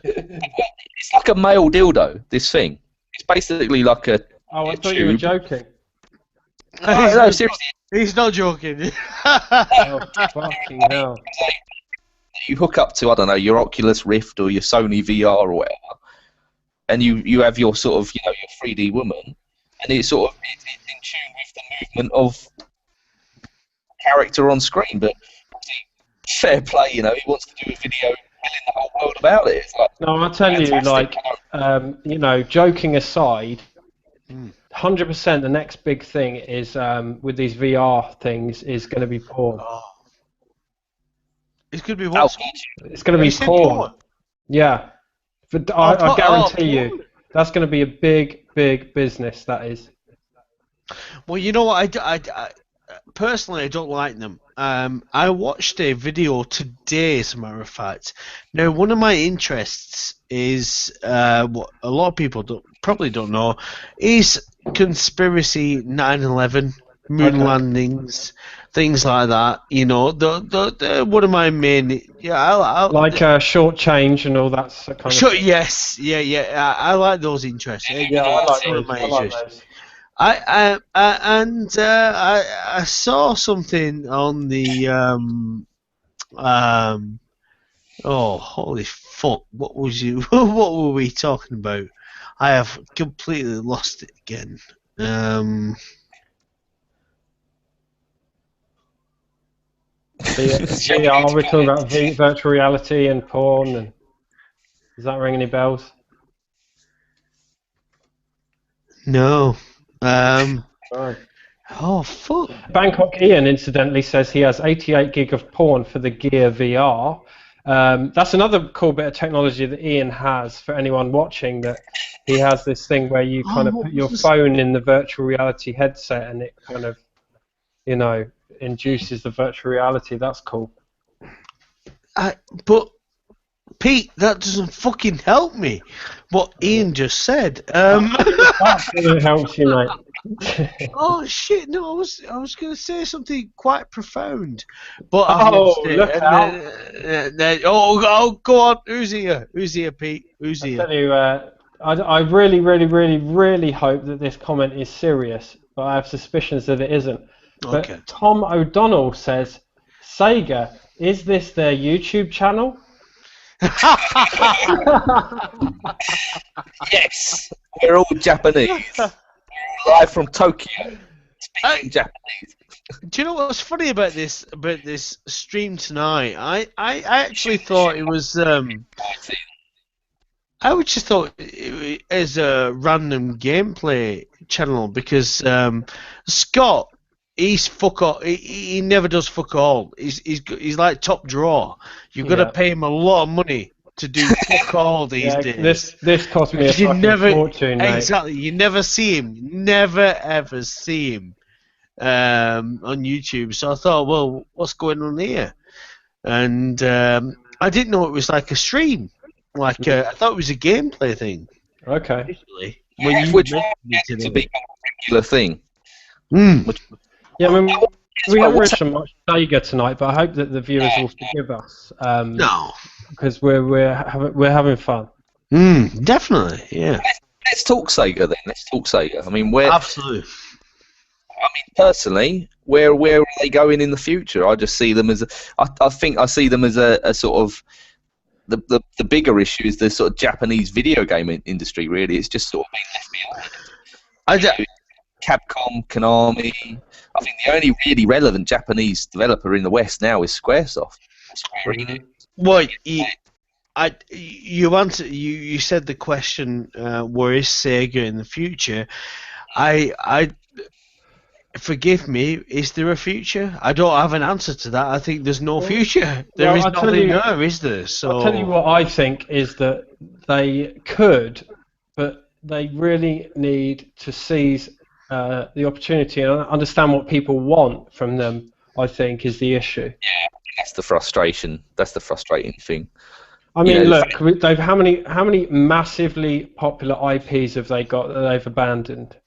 It's like a male dildo, this thing. It's basically like a I thought you were joking. No, seriously. He's not joking. Oh, fucking hell. You hook up to, I don't know, your Oculus Rift or your Sony VR or whatever, and you have your sort of, your 3D woman, and it's in tune with the movement of character on screen. But fair play, he wants to do a video telling the whole world about it. It's like, no, I'll tell you, joking aside, 100% the next big thing is with these VR things is going to be porn. Oh. It's going to be what? It's going to be porn. Yeah. But I guarantee you, that's going to be a big, big business, that is. Well, you know what? I personally, I don't like them. I watched a video today, as a matter of fact. Now, one of my interests is what a lot of people probably don't know is conspiracy 9/11, moon landings, things like that. The one of my main like short change and all that kind of thing. Yes, yeah. I like those interests. Yeah, I like one of my interests. I saw something on the oh, holy fuck, what were we talking about? I have completely lost it again. Are we talking about virtual reality and porn? And does that ring any bells? No. Right. Oh, fuck. Bangkok Ian, incidentally, says he has 88 gig of porn for the Gear VR. That's another cool bit of technology that Ian has for anyone watching, that he has this thing where you kind of put your phone in the virtual reality headset and it kind of, induces the virtual reality. That's cool. But Pete, that doesn't fucking help me. What Ian just said. That really helps you, mate. Oh shit! No, I was going to say something quite profound, but look out! Go on. Who's here, Pete? Who's here? I tell you, I really, really, really, really hope that this comment is serious, but I have suspicions that it isn't. Okay. But Tom O'Donnell says, Sega, is this their YouTube channel? Yes, we're all Japanese. Live from Tokyo, speaking Japanese. Do you know what's funny about this stream tonight? I actually thought it was I just thought it as a random gameplay channel because Scott he's fuck all. He never does fuck all. He's like top drawer. You've got to pay him a lot of money to do fuck all these days. This cost me a Because you fucking never fortune, mate. exactly. You never see him. You never ever see him on YouTube. So I thought, well, what's going on here? And I didn't know it was like a stream. Like I thought it was a gameplay thing. Okay. Initially, When you would to be a regular thing. Yeah, I mean, we haven't reached so much Sega tonight, but I hope that the viewers will forgive us. No, because we're having fun. Definitely, yeah. Let's talk Sega then. Let's talk Sega. I mean, Absolutely. I mean, personally, where are they going in the future? I just see them as I think I see them as a sort of the bigger issue is the sort of Japanese video game industry. Really, it's just sort of being left behind. Capcom, Konami. I think the only really relevant Japanese developer in the West now is Squaresoft. Well, you said the question, where is Sega in the future? I forgive me, is there a future? I don't have an answer to that. I think there's no future. There is nothing there, is there? So I'll tell you what I think is that they could, but they really need to seize the opportunity and understand what people want from them. I think is the issue. Yeah, that's the frustration. That's the frustrating thing. I mean, look, they've how many massively popular IPs have they got that they've abandoned?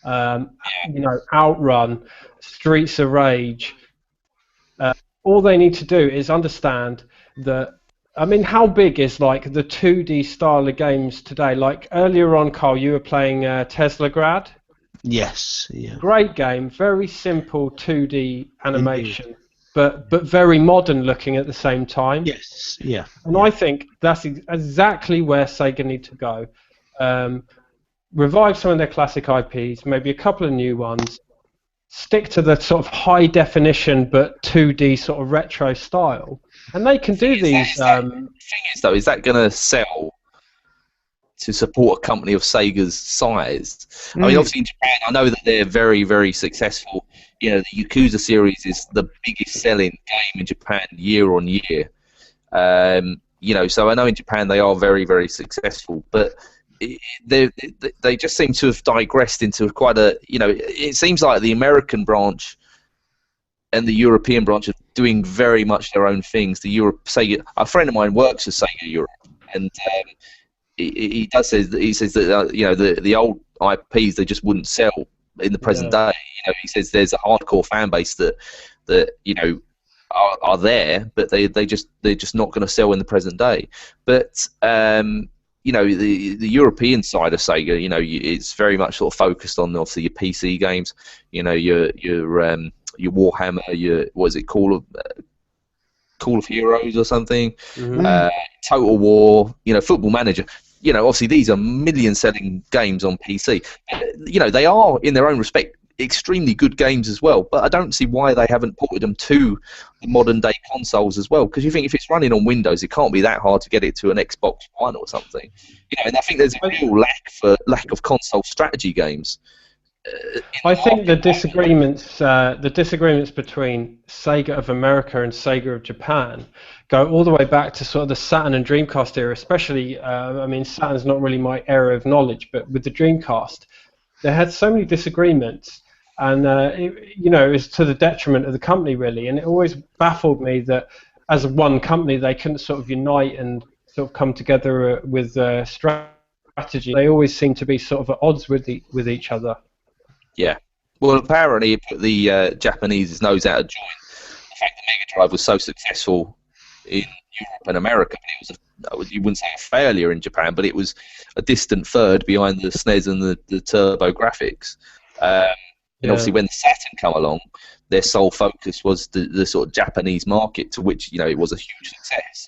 You know, Outrun, Streets of Rage. All they need to do is understand that. I mean, how big is like the 2D style of games today? Like earlier on, Carl, you were playing Tesla Grad. Yes. Yeah. Great game, very simple 2D animation, but very modern looking at the same time. Yes. Yeah. And I think that's exactly where Sega need to go. Revive some of their classic IPs, maybe a couple of new ones. Stick to the sort of high definition but 2D sort of retro style, and they can do these. The thing is, though, is that going to sell to support a company of Sega's size? I mean, obviously in Japan, I know that they're very, very successful. You know, the Yakuza series is the biggest selling game in Japan year on year. You know, so I know in Japan they are very, very successful, but they just seem to have digressed into quite a, you know, it seems like the American branch and the European branch are doing very much their own things. Sega, a friend of mine works for Sega Europe, and he says that you know the old IPs they just wouldn't sell in the present day. You know, he says there's a hardcore fan base that you know are there, but they're just not going to sell in the present day. But you know, the European side of Sega, you know, it's very much sort of focused on obviously your PC games. You know, your Warhammer, your what is it, Call of Heroes or something, Total War, you know, Football Manager. You know, obviously these are million-selling games on PC. You know, they are in their own respect extremely good games as well, but I don't see why they haven't ported them to the modern-day consoles as well. Because you think if it's running on Windows, it can't be that hard to get it to an Xbox One or something. You know, and I think there's a real lack of console strategy games. I think the disagreements between Sega of America and Sega of Japan go all the way back to sort of the Saturn and Dreamcast era, especially, I mean, Saturn's not really my area of knowledge, but with the Dreamcast, they had so many disagreements, and you know, it was to the detriment of the company, really, and it always baffled me that as one company, they couldn't sort of unite and sort of come together with strategy. They always seem to be sort of at odds with each other. Yeah. Well, apparently it put the Japanese nose out of joint. The fact that Mega Drive was so successful in Europe and America, but it was, you wouldn't say a failure in Japan, but it was a distant third behind the SNES and the Turbo Graphics. And obviously when the Saturn come along, their sole focus was the sort of Japanese market, to which, you know, it was a huge success.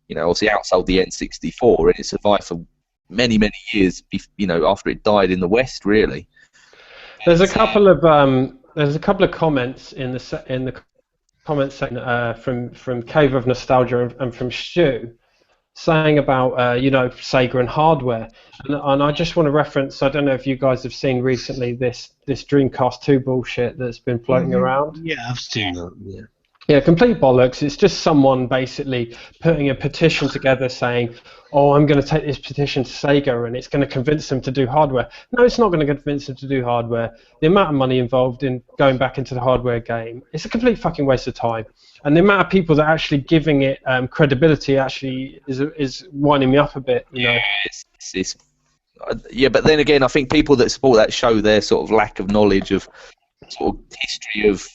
You know, obviously outsold the N64, and it survived for many, many years, you know, after it died in the West, really. There's a couple of comments in the comments section from Cave of Nostalgia and from Stu, saying about you know, Sega and hardware, and I just want to reference. I don't know if you guys have seen recently this Dreamcast 2 bullshit that's been floating around. Yeah, I've seen that. Yeah. Yeah, complete bollocks. It's just someone basically putting a petition together saying, oh, I'm going to take this petition to Sega and it's going to convince them to do hardware. No, it's not going to convince them to do hardware. The amount of money involved in going back into the hardware game, it's a complete fucking waste of time. And the amount of people that are actually giving it credibility actually is winding me up a bit. You know? Yeah, but then again, I think people that support that show their sort of lack of knowledge of sort of history of,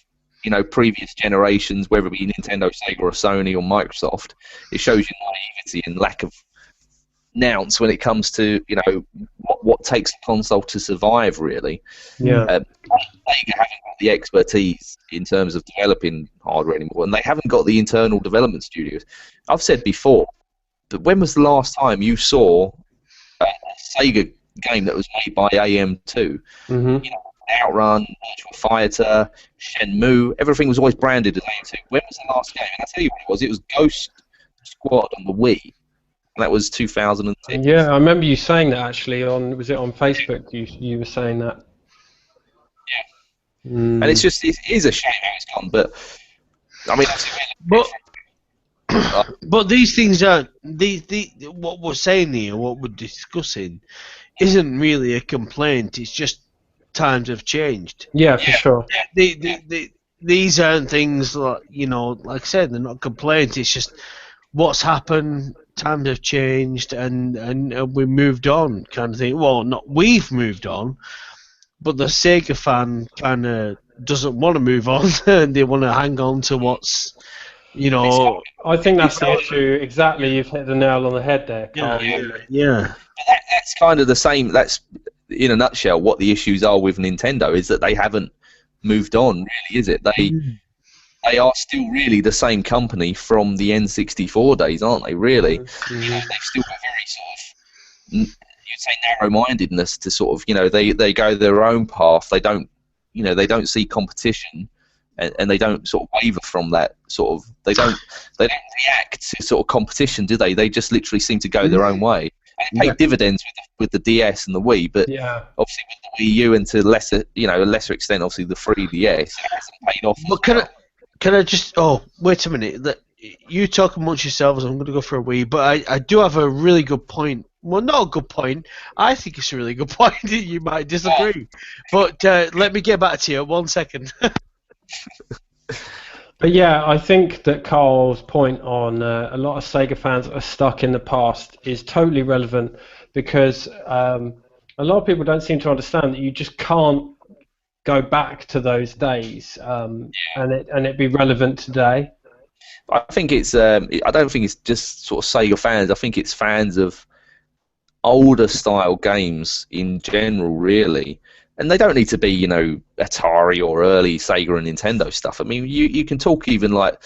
you know, previous generations, whether it be Nintendo, Sega, or Sony, or Microsoft. It shows you naivety and lack of nous when it comes to, you know, what takes a console to survive, really. Yeah. Sega haven't got the expertise in terms of developing hardware anymore, and they haven't got the internal development studios. I've said before, but when was the last time you saw a Sega game that was made by AM2? Mm-hmm. You know, Outrun, Virtua Fighter, Shenmue, everything was always branded as AM2. When was the last game? And I'll tell you what it was. It was Ghost Squad on the Wii, and that was 2006. Yeah, I remember you saying that actually was it on Facebook? You were saying that. Yeah. And it's just, it is a shame how it's gone, but I mean, but these things aren't, what we're saying here, what we're discussing, isn't really a complaint. It's just times have changed. Yeah, for sure. These aren't things like, you know, like I said, they're not complaints. It's just what's happened. Times have changed, and we moved on, kind of thing. Well, not we've moved on, but the Sega fan kind of doesn't want to move on, and they want to hang on to what's, you know. I think that's the issue. Exactly, you've hit the nail on the head there, Carl. Yeah. That's kind of the same. That's, in a nutshell, what the issues are with Nintendo, is that they haven't moved on, really, is it? They are still really the same company from the N64 days, aren't they, really? Mm-hmm. You know, they've still got very sort of, you'd say, narrow-mindedness to sort of, you know, they go their own path. They don't, you know, they don't see competition, and they don't sort of waver from that sort of, they don't react to sort of competition, do they? They just literally seem to go their own way. And it paid dividends with the DS and the Wii, but obviously with the Wii U, and to a lesser extent, obviously the 3DS, it hasn't paid off. But can I just? Oh, wait a minute. You talk amongst yourselves. I'm going to go for a wee, but I do have a really good point. Well, not a good point. I think it's a really good point. You might disagree, but let me get back to you. 1 second. But yeah, I think that Carl's point on a lot of Sega fans that are stuck in the past is totally relevant, because a lot of people don't seem to understand that you just can't go back to those days and it be relevant today. I think it's I don't think it's just sort of Sega fans. I think it's fans of older style games in general, really. And they don't need to be, you know, Atari or early Sega and Nintendo stuff. I mean, you can talk even like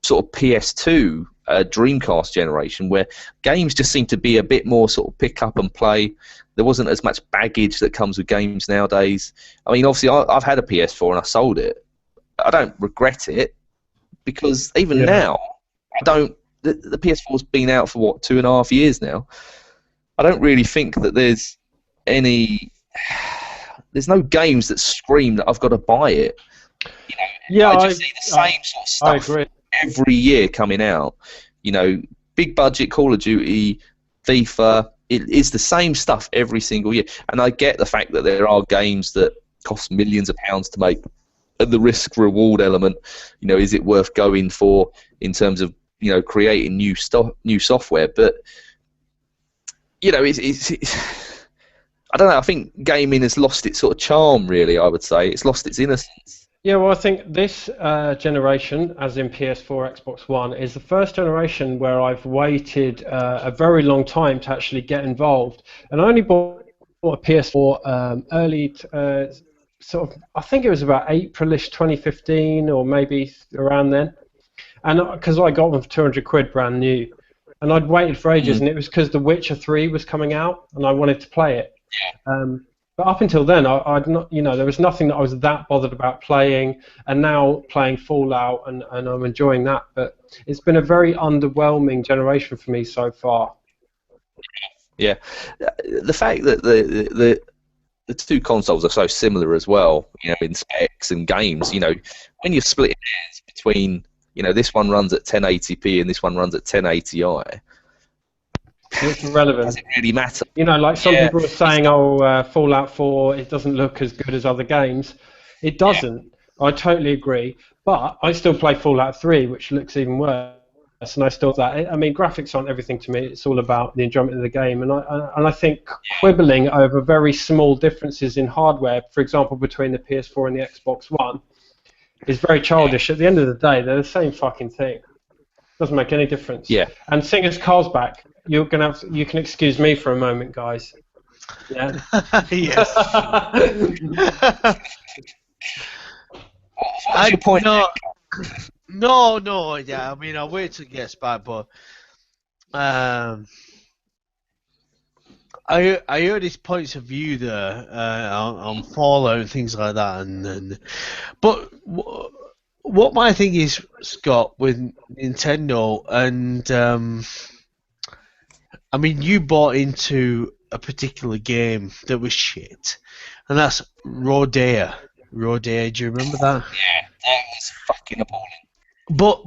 sort of PS2, Dreamcast generation, where games just seem to be a bit more sort of pick up and play. There wasn't as much baggage that comes with games nowadays. I mean, obviously, I've had a PS4 and I sold it. I don't regret it, because even now, I don't. The PS4's been out for what, 2.5 years now. I don't really think that there's no games that scream that I've got to buy it. You know, I just see the same sort of stuff every year coming out. You know, big budget Call of Duty, FIFA. It is the same stuff every single year. And I get the fact that there are games that cost millions of pounds to make, and the risk-reward element. You know, is it worth going for in terms of, you know, creating new software? But you know, it's I don't know. I think gaming has lost its sort of charm. Really, I would say it's lost its innocence. Yeah, well, I think this generation, as in PS4, Xbox One, is the first generation where I've waited a very long time to actually get involved. And I only bought a PS4 early, sort of, I think it was about Aprilish 2015, or maybe around then. And because I got one for 200 quid brand new. And I'd waited for ages, and it was because The Witcher 3 was coming out, and I wanted to play it. But up until then, I'd not, there was nothing that I was that bothered about playing, and now playing Fallout, and I'm enjoying that. But it's been a very underwhelming generation for me so far. Yeah, the fact that the two consoles are so similar as well, in specs and games. When you're splitting hairs between, this one runs at 1080p and this one runs at 1080i. It's irrelevant. Does it really matter? Like some people are saying, Fallout 4, it doesn't look as good as other games. It doesn't. Yeah. I totally agree. But I still play Fallout 3, which looks even worse. And I still that. I mean, graphics aren't everything to me. It's all about the enjoyment of the game. And I think quibbling over very small differences in hardware, for example, between the PS4 and the Xbox One, is very childish. At the end of the day, they're the same fucking thing. Doesn't make any difference. Yeah. And seeing as Carl's back, you can excuse me for a moment, guys. Yeah. Yes. What's your point? No. Yeah, I mean, I'll wait till he gets back, but I heard his points of view there on Fallout and things like that, but what my thing is, Scott, with Nintendo, and I mean, you bought into a particular game that was shit, and that's Rodea. Rodea, do you remember that? Yeah, that was fucking appalling. But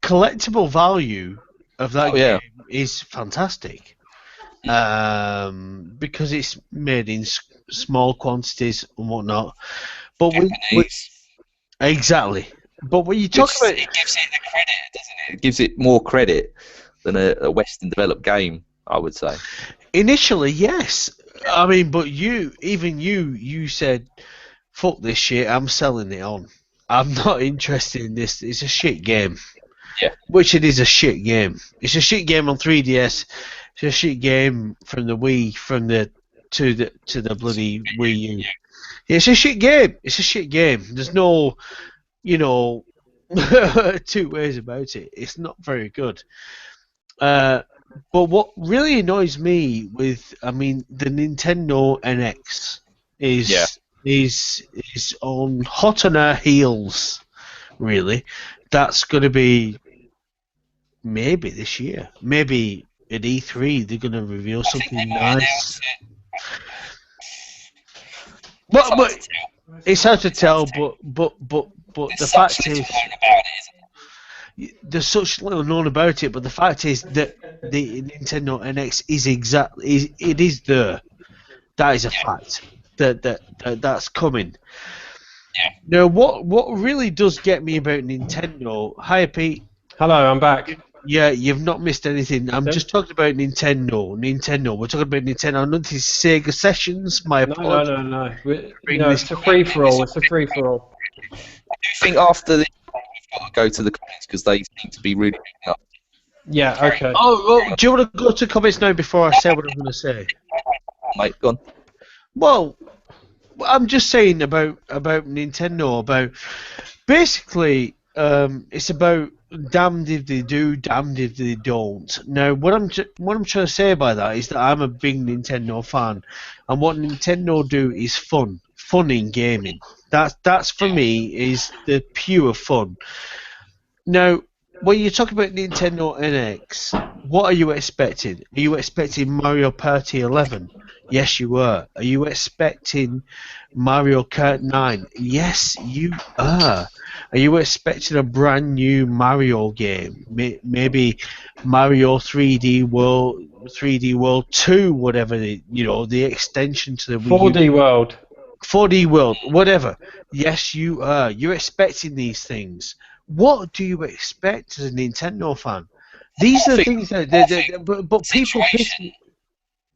collectible value of that game is fantastic, because it's made in small quantities and whatnot. But exactly. But when you talk about, it gives it the credit, doesn't it? It gives it more credit than a Western developed game, I would say. Initially, yes. I mean, but you said, fuck this shit, I'm selling it on. I'm not interested in this. It's a shit game. Yeah. Which it is a shit game. It's a shit game on 3DS. It's a shit game from the Wii, to the bloody Wii U. It's a shit game. It's a shit game. There's no, two ways about it. It's not very good. But what really annoys me with, I mean, the Nintendo NX is on hot on her heels, really. That's going to be maybe this year. Maybe at E3 they're going to reveal something nice. But it's hard to tell. But the fact is, there's such little known about it. But the fact is that the Nintendo NX is there. That is a fact. That's coming. Yeah. Now, what really does get me about Nintendo? Hi, Pete. Hello, I'm back. Yeah, you've not missed anything. I'm just talking about Nintendo. We're talking about Nintendo. Not these Sega sessions. My apologies. No. It's a free for all. It's a free for all. I do think after this, we've got to go to the comments because they seem to be really picking up. Yeah. Okay. Oh, do you want to go to comments now before I say what I'm going to say? Mate, go on. Well, I'm just saying about Nintendo. About basically, it's about damned if they do, damned if they don't. Now, what I'm trying to say by that is that I'm a big Nintendo fan, and what Nintendo do is fun in gaming. That's for me is the pure fun. Now, when you talk about Nintendo NX, what are you expecting? Are you expecting Mario Party 11? Yes, you are. Are you expecting Mario Kart 9? Yes, you are. Are you expecting a brand new Mario game? Maybe Mario 3D World 2, whatever, the extension to the Wii 4D World. 4D World, whatever. Yes, you are. You're expecting these things. What do you expect as a Nintendo fan? These are the things but people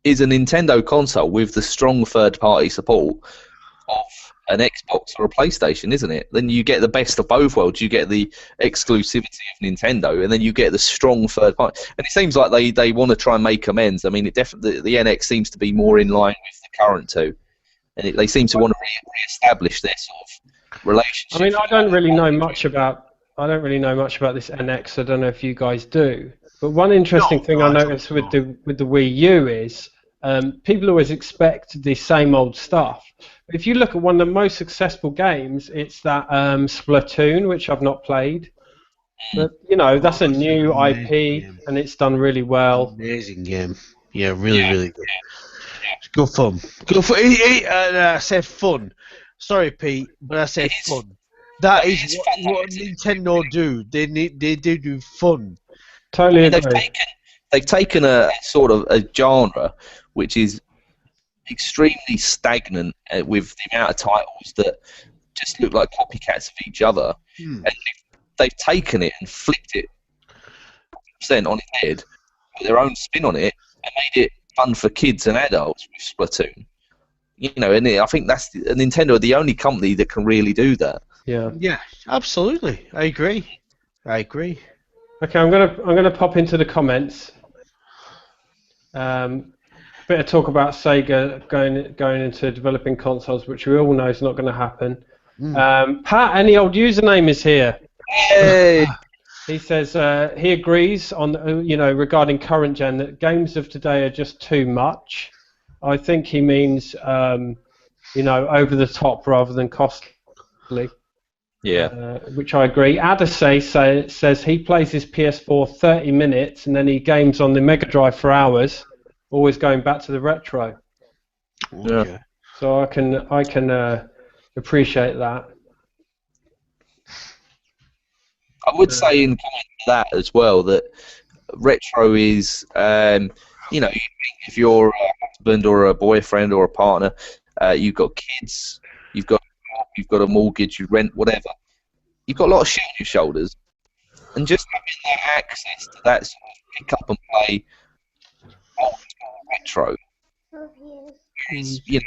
is a Nintendo console with the strong third-party support of an Xbox or a PlayStation, isn't it? Then you get the best of both worlds. You get the exclusivity of Nintendo, and then you get the strong third-party. And it seems like they want to try and make amends. I mean, it definitely the NX seems to be more in line with the current two, and they seem to want to re-establish their sort of relationship. I mean, I don't really know much about this NX. I don't know if you guys do. But one interesting thing I noticed with the Wii U is people always expect the same old stuff. If you look at one of the most successful games, it's that Splatoon, which I've not played. But, you know, that's a new IP, and it's done really well. Amazing game. Yeah, really good. It's good fun. Good fun. I said fun. Sorry, Pete, but I said fun. That is what Nintendo do. They do fun. Totally agree. They've taken a sort of a genre which is extremely stagnant with the amount of titles that just look like copycats of each other, and they've taken it and flipped it on its head, put their own spin on it, and made it fun for kids and adults with Splatoon. You know, and I think Nintendo are the only company that can really do that. Yeah, absolutely. I agree. Okay, I'm gonna pop into the comments. Bit of talk about Sega going into developing consoles, which we all know is not going to happen. Pat, any old username is here. Hey. He says he agrees on regarding current gen that games of today are just too much. I think he means over the top rather than costly. Yeah. Which I agree. Adesay says he plays his PS4 30 minutes and then he games on the Mega Drive for hours, always going back to the retro. Okay. Yeah. So I can appreciate that. I would say in comment to that as well that retro is, if you're a husband or a boyfriend or a partner, you've got kids, you've got a mortgage, you rent, whatever. You've got a lot of shit on your shoulders, and just having that access to that sort of pick up and play old retro. You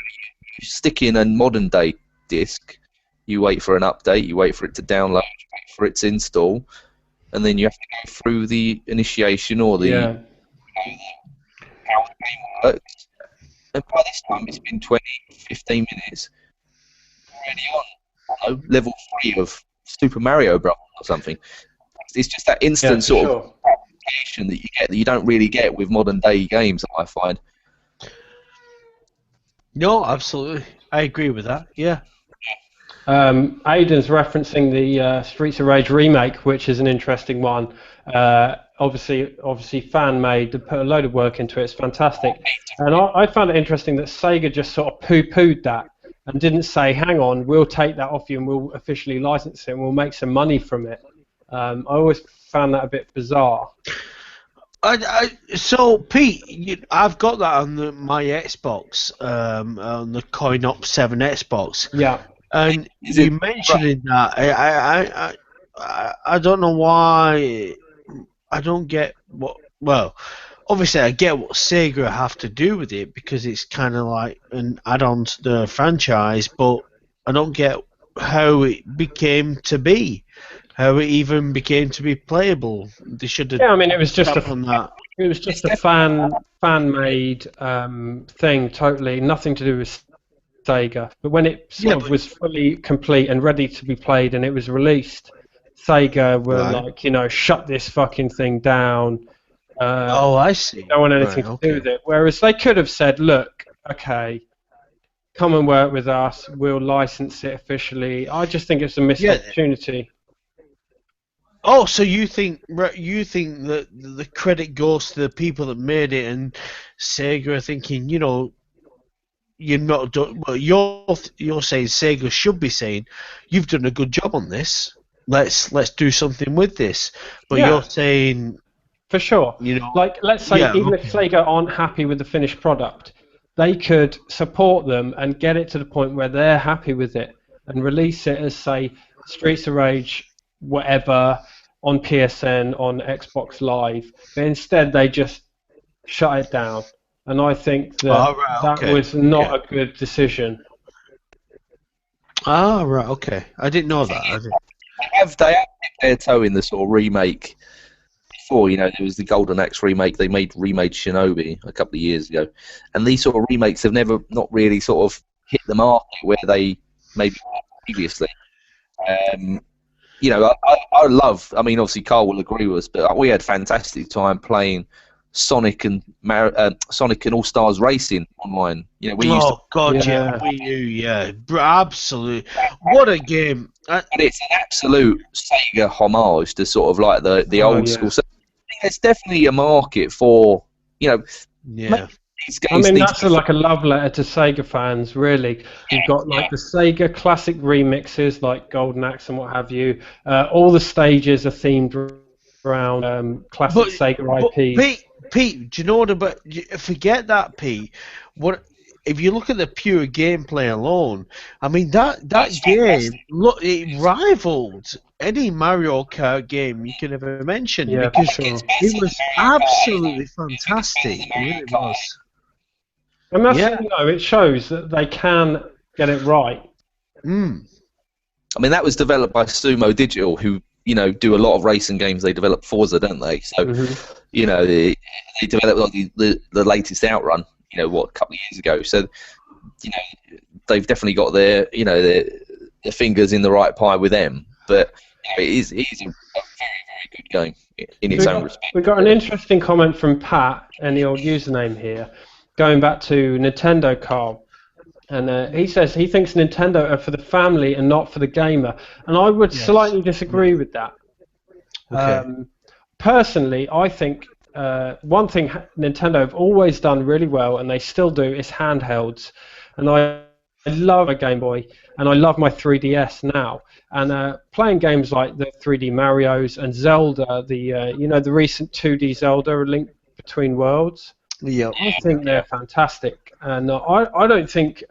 stick in a modern day disc, you wait for an update, you wait for it to download, you wait for it to install, and then you have to go through the initiation or the how the game works. And by this time, it's been 20, 15 minutes. Already on level 3 of Super Mario Bros. Or something. It's just that instant sort of application that you get that you don't really get with modern day games, I find. No, absolutely. I agree with that, yeah. Aiden's referencing the Streets of Rage remake, which is an interesting one. Obviously fan-made. They put a load of work into it. It's fantastic. And I found it interesting that Sega just sort of poo-pooed that and didn't say, hang on, we'll take that off you and we'll officially license it and we'll make some money from it. I always found that a bit bizarre. So, Pete, I've got that on my Xbox, on the Coin-Op 7 Xbox. Yeah. And you mentioning that, I don't know why. I don't get what. Well, obviously I get what Sega have to do with it because it's kind of like an add-on to the franchise, but I don't get how it became to be, how it even became to be playable. They should have. Yeah, I mean it was just that. It was just a fan-made thing, totally nothing to do with Sega. But when it was fully complete and ready to be played and it was released, Sega were like, shut this fucking thing down. I see. Don't want anything to do with it. Whereas they could have said, look, okay, come and work with us. We'll license it officially. I just think it's a missed opportunity. Oh, so you think that the credit goes to the people that made it, and Sega are thinking, you're not done. Well, you're saying Sega should be saying, you've done a good job on this. Let's do something with this. But you're saying, for sure. Like let's say if Sega aren't happy with the finished product, they could support them and get it to the point where they're happy with it and release it as say Streets of Rage, whatever, on PSN, on Xbox Live. But instead they just shut it down. And I think that was not a good decision. Ah, right, okay. I didn't know that. They have dipped their toe in the sort of remake before. There was the Golden Axe remake. They remade Shinobi a couple of years ago. And these sort of remakes have not really sort of hit the market where they maybe previously. I love, obviously Carl will agree with us, but we had fantastic time playing Sonic and All Stars Racing online. You know, we used to. God, yeah, Wii U, yeah, absolutely. What a game! And it's an absolute Sega homage to sort of like the old school. So there's definitely a market for, you know, these games. I mean, that's like a love letter to Sega fans, really. You've got like the Sega classic remixes, like Golden Axe and what have you. All the stages are themed around classic Sega IPs. Pete, do you know what about? Forget that, Pete. What if you look at the pure gameplay alone? I mean, that game, look, it rivaled any Mario Kart game you could ever mention, because it was absolutely fantastic. It really was. And that's, you know, it shows that they can get it right. I mean, that was developed by Sumo Digital, who, you know, do a lot of racing games. They develop Forza, don't they? So, you know, they developed like the latest Outrun, you know, a couple of years ago. So, you know, they've definitely got their, you know, their fingers in the right pie with them. But you know, it is a very, very good game in its own respect. We got an interesting comment from Pat, and the old username here, going back to Nintendo, Carl. And he says he thinks Nintendo are for the family and not for the gamer. And I would slightly disagree with that. Personally, I think one thing Nintendo have always done really well, and they still do, is handhelds. And I love a Game Boy, and I love my 3DS now. And playing games like the 3D Marios and Zelda, you know, the recent 2D Zelda, A Link Between Worlds. I think they're fantastic, and I don't think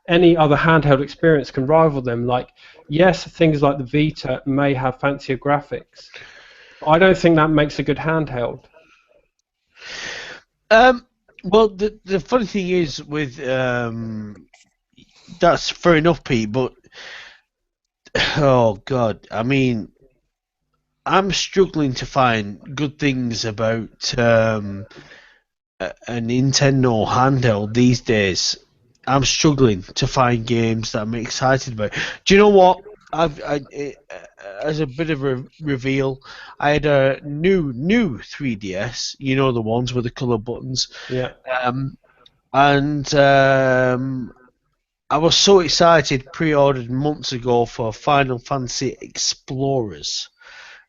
any other handheld experience can rival them. Like, yes, things like the Vita may have fancier graphics. I don't think that makes a good handheld. Well, the funny thing is with that's fair enough, Pete. But oh God, I mean, I'm struggling to find good things about a Nintendo handheld these days. I'm struggling to find games that I'm excited about. Do you know what? As a bit of a reveal, I had a new 3DS. You know, the ones with the colour buttons. Yeah. And I was so excited. Pre-ordered months ago for Final Fantasy Explorers.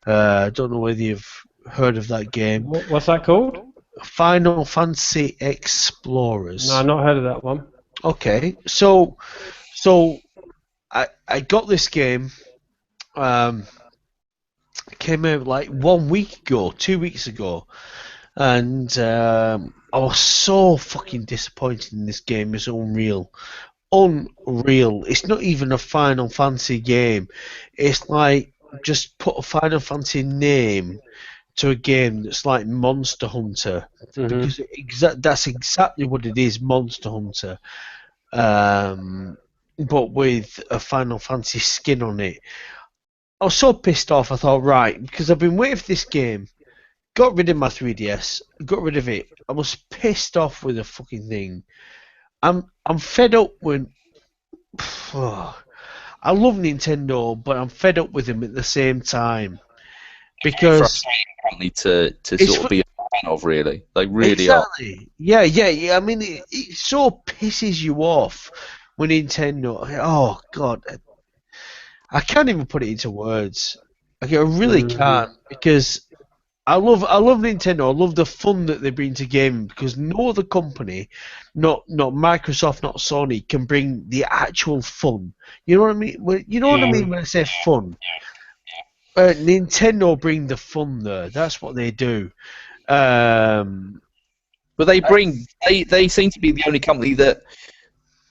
I don't know whether you've heard of that game. What's that called? Final Fantasy Explorers. No, I've not heard of that one. Okay, so I got this game. Came out like 1 week ago, 2 weeks ago, and I was so fucking disappointed in this game. It's unreal. It's not even a Final Fantasy game. It's like just put a Final Fantasy name to a game that's like Monster Hunter, because that's exactly what it is, Monster Hunter, but with a Final Fantasy skin on it. I was so pissed off. I thought, right, because I've been waiting for this game, got rid of my 3DS, got rid of it. I was pissed off with the fucking thing. I'm fed up with. I love Nintendo, but I'm fed up with them at the same time. Because to sort of be a fan of, really, like really exactly. Are. Yeah. I mean, it so pisses you off when Nintendo. Oh God, I can't even put it into words. I really can't, because I love Nintendo. I love the fun that they bring to gaming, because no other company, not Microsoft, not Sony, can bring the actual fun. You know what I mean? You know what I mean when I say fun. Nintendo bring the fun there. That's what they do. But they seem to be the only company that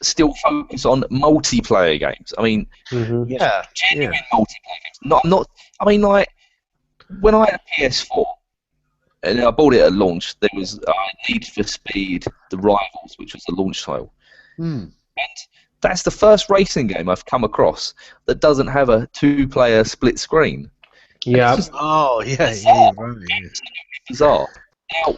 still focus on multiplayer games. I mean, genuine multiplayer games. I mean, like when I had a PS4 and I bought it at launch, there was Need for Speed: The Rivals, which was the launch title. And that's the first racing game I've come across that doesn't have a two-player split screen. Yeah. Bizarre. Now,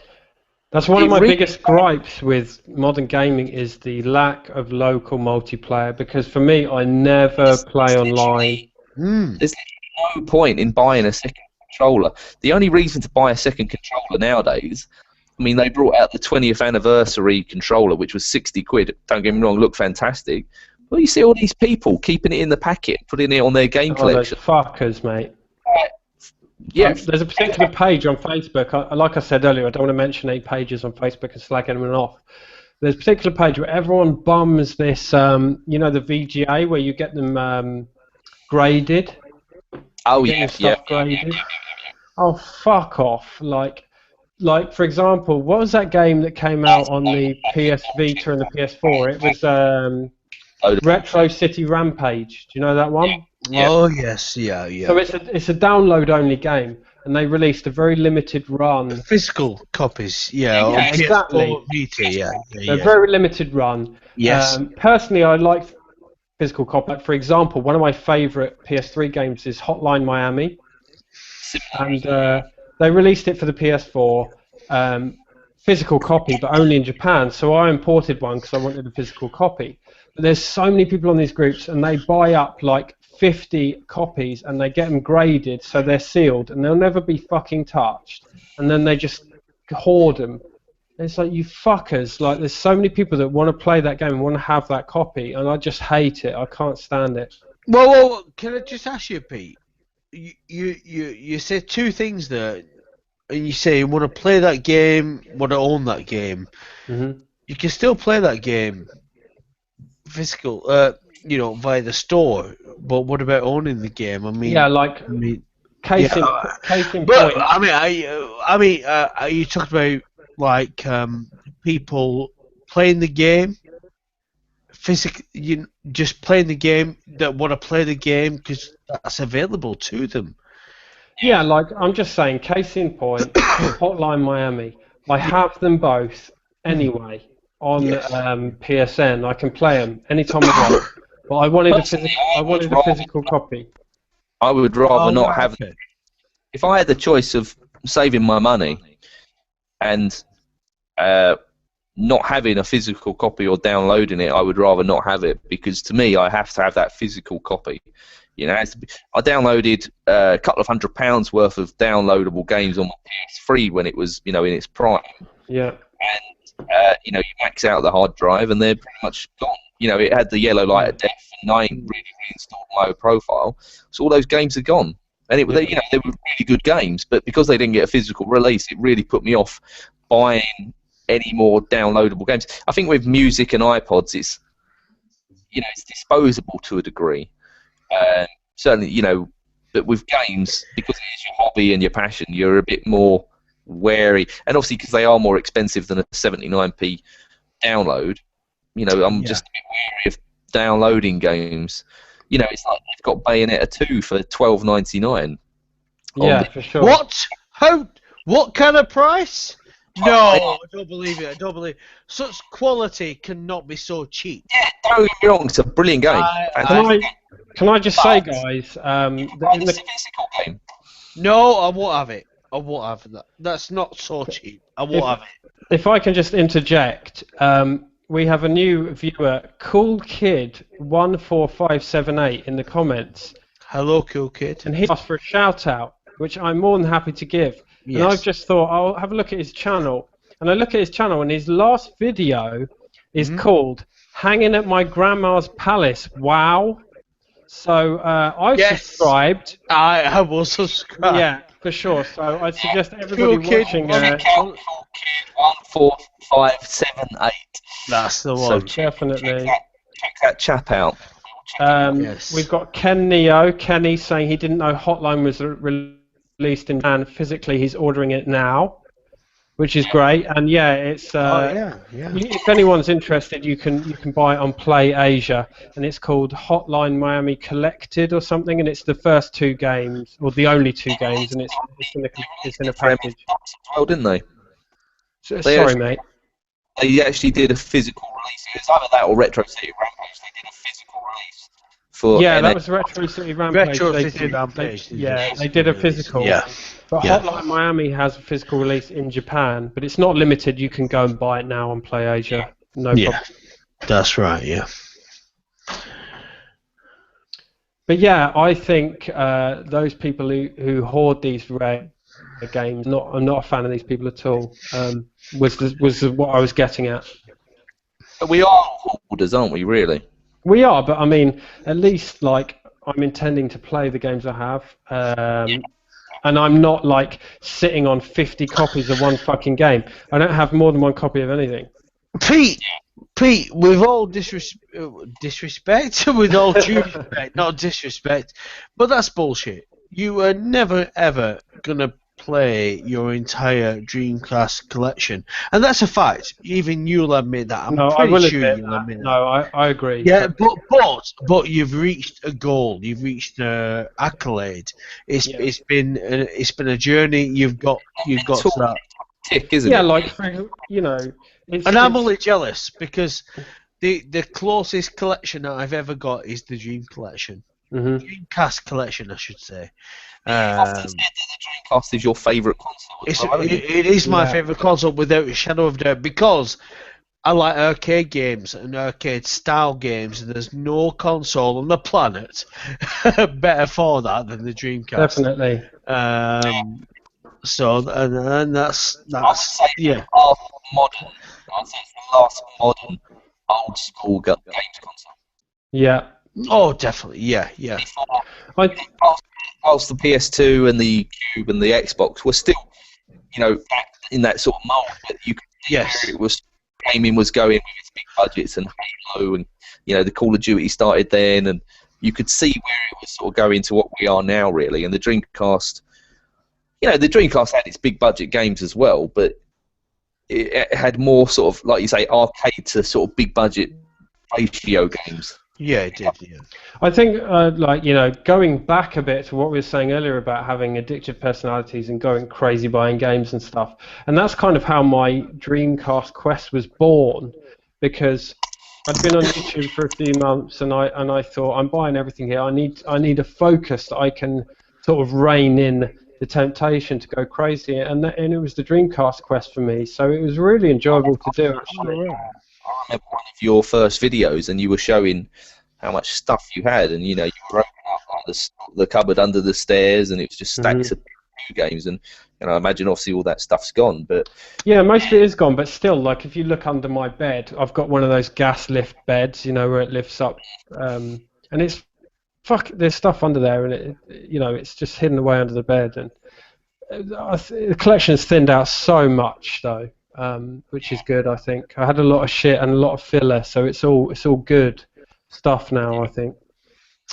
that's one of my biggest gripes with modern gaming, is the lack of local multiplayer, because for me, I never play online. There's no point in buying a second controller. The only reason to buy a second controller nowadays, I mean, they brought out the 20th anniversary controller, which was 60 quid. Don't get me wrong, looked fantastic. Well, you see all these people keeping it in the packet, putting it on their game collection. Those fuckers, mate. Yeah. There's a particular page on Facebook. Like I said earlier, I don't want to mention any pages on Facebook and slag anyone off. There's a particular page where everyone bums this, you know, the VGA, where you get them graded. Oh, yeah, Graded. Oh, fuck off. Like, for example, what was that game that came out on the PS Vita and the PS4? It was Retro City Rampage. Do you know that one? Yeah. Oh, yes, yeah. So it's a download-only game, and they released a very limited run. Physical copies, yeah exactly. Vita, A very limited run. Yes. Personally, I like physical copy. Like, for example, one of my favourite PS3 games is Hotline Miami, and they released it for the PS4, physical copy, but only in Japan. So I imported one because I wanted a physical copy. But there's so many people on these groups, and they buy up like 50 copies, and they get them graded so they're sealed, and they'll never be fucking touched. And then they just hoard them. It's like, you fuckers. Like, there's so many people that want to play that game and want to have that copy, and I just hate it. I can't stand it. Well, can I just ask you, Pete? You said two things there, and you say you want to play that game, want to own that game. Mm-hmm. You can still play that game physical, you know, via the store. But what about owning the game? I mean, case in point. I mean, are you talking about like people playing the game? Just playing the game that want to play the game because that's available to them. Yeah, like, I'm just saying, case in point, Hotline Miami. I have them both anyway on PSN. I can play them anytime I want. But I wanted a physical copy. I would rather not have it. If I had the choice of saving my money and not having a physical copy or downloading it, I would rather not have it, because to me, I have to have that physical copy. You know, I downloaded a couple of £100 worth of downloadable games on my PS3 when it was, you know, in its prime. Yeah. And you know, you max out the hard drive, and they're pretty much gone. You know, it had the yellow light of death, and I ain't really reinstalled my profile, so all those games are gone. And they were really good games, but because they didn't get a physical release, it really put me off buying any more downloadable games. I think with music and iPods, it's disposable to a degree. Certainly, you know, but with games, because it is your hobby and your passion, you're a bit more wary, and obviously because they are more expensive than a 79p download. You know, I'm just a bit wary of downloading games. You know, it's like they've got Bayonetta 2 for $12.99. Yeah, for sure. What? How? What kind of price? No, I don't believe it. I don't believe it. Such quality cannot be so cheap. Yeah, don't get me wrong. It's a brilliant game. Can I just say, guys, in the physical game. No, I won't have it. I won't have that. That's not so cheap. I won't have it. If I can just interject, we have a new viewer, Cool Kid 14578 in the comments. Hello, Cool Kid. And he asked for a shout out, which I'm more than happy to give. Yes. And I've just thought I'll have a look at his channel. And I look at his channel, and his last video is called "Hanging at My Grandma's Palace." Wow. So I've subscribed. I will subscribe. Yeah, for sure. So I'd suggest everybody watching. 14578. That's the one. So definitely. Check that chap out. We've got Ken Neo. Kenny saying he didn't know Hotline was released in Japan. Physically, he's ordering it now, which is great. And yeah, it's. If anyone's interested, you can buy it on Play Asia, and it's called Hotline Miami Collected or something, and it's the first two games, or the only two games, and it's in a package. Well, didn't they? Sorry, mate. They actually did a physical release. It was either that or Retro City Rampage. They did a physical release for. Yeah, that was Retro City Rampage. They did a physical. Yeah. But Hotline Miami has a physical release in Japan, but it's not limited. You can go and buy it now on Play Asia. No problem. That's right. Yeah. But yeah, I think those people who hoard these rare games, I'm not a fan of these people at all. Was what I was getting at. But we are hoarders, aren't we? Really? We are, but I mean, at least like I'm intending to play the games I have, and I'm not like sitting on 50 copies of one fucking game. I don't have more than one copy of anything. Pete, with all disrespect, with all due respect, not disrespect, but that's bullshit. You are never ever gonna play your entire Dreamcast collection, and that's a fact. Even you'll admit that. No, I will admit that. No, I agree. Yeah, but you've reached a goal. You've reached an accolade. It's been a journey. You've got to that. Tick, isn't yeah, it? like you know. And I'm only jealous because the closest collection that I've ever got is the Dream collection. Mm-hmm. Dreamcast collection, I should say. You often said that the Dreamcast is your favourite console. It is my favourite console without a shadow of a doubt because I like arcade games and arcade style games, and there's no console on the planet better for that than the Dreamcast. Definitely. So and that's yeah. Modern. I'd say it's the last modern old school games console. Yeah. Oh, definitely. Yeah. Whilst the PS2 and the Cube and the Xbox were still, back in that sort of mold, but you could see where it was. Gaming was going with its big budgets and Halo and the Call of Duty started then, and you could see where it was sort of going to what we are now, really. And the Dreamcast, the Dreamcast had its big budget games as well, but it had more sort of, like you say, arcade to sort of big budget ratio games. Yeah, it did. Yeah. I think, going back a bit to what we were saying earlier about having addictive personalities and going crazy buying games and stuff, and that's kind of how my Dreamcast quest was born, because I'd been on YouTube for a few months, and I thought, I'm buying everything here. I need a focus that I can sort of rein in the temptation to go crazy, and it was the Dreamcast quest for me. So it was really enjoyable to do. Actually. I remember one of your first videos, and you were showing how much stuff you had, and you were opening up like the cupboard under the stairs, and it was just stacks of video games, and I imagine obviously all that stuff's gone, but yeah, most of it is gone, but still, like if you look under my bed, I've got one of those gas lift beds, where it lifts up, and it's there's stuff under there, and it's just hidden away under the bed, and the collection has thinned out so much though. Which is good, I think. I had a lot of shit and a lot of filler, so it's all good stuff now, I think.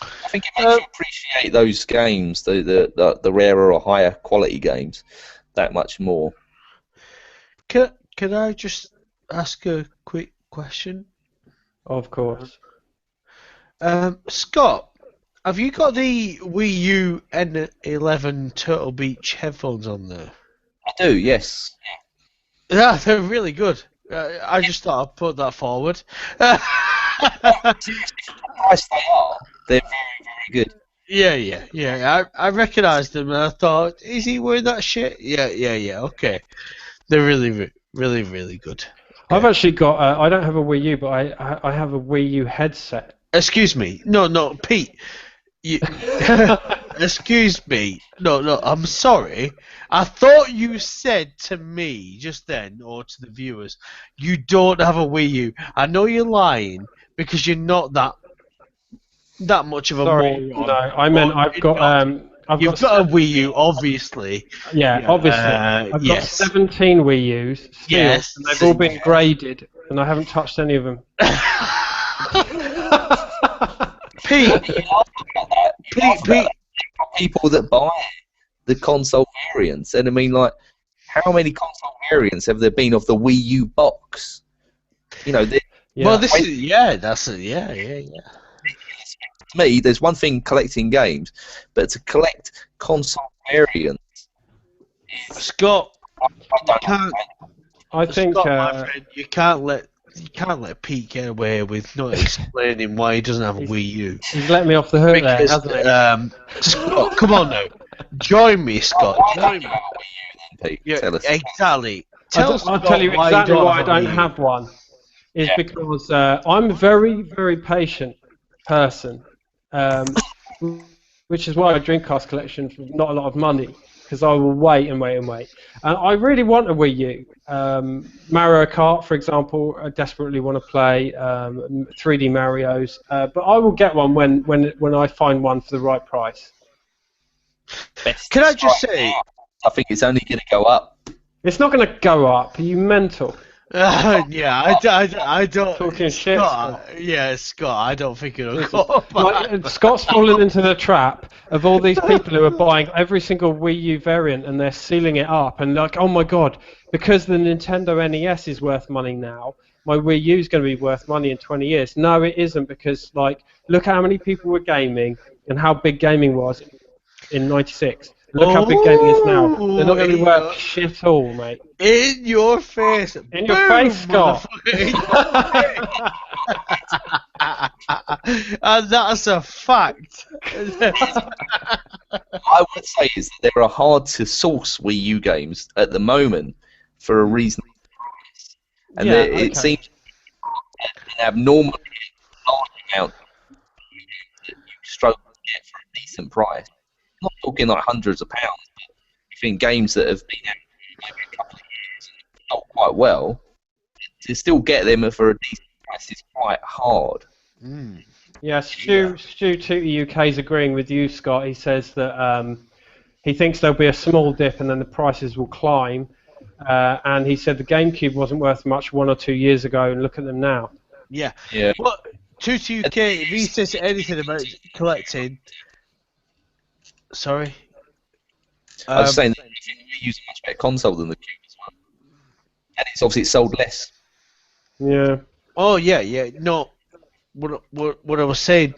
I think it makes you appreciate those games, the rarer or higher quality games, that much more. Can I just ask a quick question? Of course. Scott, have you got the Wii U N11 Turtle Beach headphones on there? I do, yes. Yeah, they're really good. I just thought I'd put that forward. The price they are, they're very, very good. Yeah. I recognised them, and I thought, is he wearing that shit? Yeah. Okay, they're really, really, really good. I've actually got. I don't have a Wii U, but I have a Wii U headset. Excuse me. No, Pete. Excuse me. No, I'm sorry. I thought you said to me just then, or to the viewers, you don't have a Wii U. I know you're lying because you're not that much of a moron. No, I meant I've got You've got a Wii U, obviously. Yeah, obviously. I've got 17 Wii U's still, yes, and they've all been graded, and I haven't touched any of them. Pete, people that buy the console variants, and I mean, like, how many console variants have there been of the Wii U box? Well, this is yeah. To me, there's one thing collecting games, but to collect console variants, Scott, I think my friend, you can't let Pete get away with not explaining why he doesn't have a Wii U. He's let me off the hook there, hasn't he? Scott, come on now. Join me, Scott. Join me. Pete, tell us. Exactly. I'll tell you exactly why I don't have one. Because I'm a very, very patient person. which is why my Dreamcast collection for not a lot of money, because I will wait and wait and wait. And I really want a Wii U. Mario Kart, for example, I desperately want to play 3D Marios, but I will get one when I find one for the right price. Can I just say? I think it's only going to go up. It's not going to go up. Are you mental? Yeah, I don't. Talking shit, Scott. Yeah, Scott, I don't think it'll go up. Like, Scott's fallen into the trap of all these people who are buying every single Wii U variant and they're sealing it up and like, oh my god, because the Nintendo NES is worth money now, my Wii U is going to be worth money in 20 years. No, it isn't, because like, look how many people were gaming and how big gaming was in '96. Look how big gaming is now. They're not going to be worth shit all, mate. In your face. In your face, Scott. And that's a fact. I would say is that there are hard to source Wii U games at the moment for a reasonable price, and it seems an abnormally large amount that you struggle to get for a decent price. I'm not talking like hundreds of pounds, but I think games that have been out maybe a couple of years and not quite well, to still get them for a decent price is quite hard. Mm. Yeah, Stu Tootie UK is agreeing with you, Scott. He says that he thinks there'll be a small dip and then the prices will climb. And he said the GameCube wasn't worth much 1 or 2 years ago, and look at them now. Yeah. Yeah. Well, Tootie UK, if he says anything about collecting... Sorry? I was saying that we use a much better console than the Cube as well. And it's sold less. Yeah. Oh, yeah. No, what I was saying,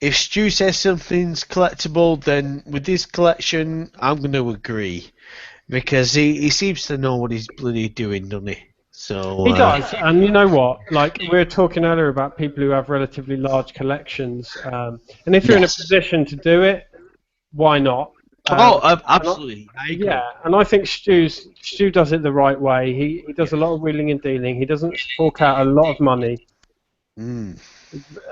if Stu says something's collectible, then with this collection, I'm going to agree. Because he seems to know what he's bloody doing, doesn't he? So, he does, and you know what? Like, we were talking earlier about people who have relatively large collections. And if you're in a position to do it, why not? Absolutely. I agree. Yeah, and I think Stu does it the right way. He does a lot of wheeling and dealing. He doesn't fork out a lot of money. Mm.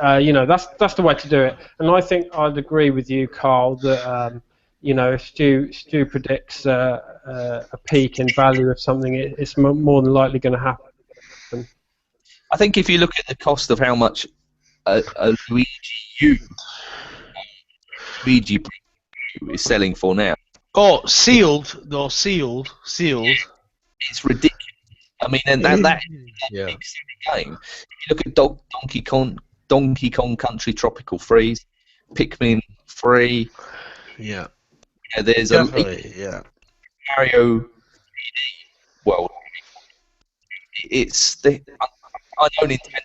That's the way to do it. And I think I'd agree with you, Carl, that if Stu predicts a peak in value of something, it's more than likely going to happen. I think if you look at the cost of how much a Luigi is selling for now. Oh, sealed. It's ridiculous. I mean, and that big game. If you look at Donkey Kong Country Tropical Freeze, Pikmin 3. Yeah. There's Definitely, Mario 3D World. It's the I know Nintendo.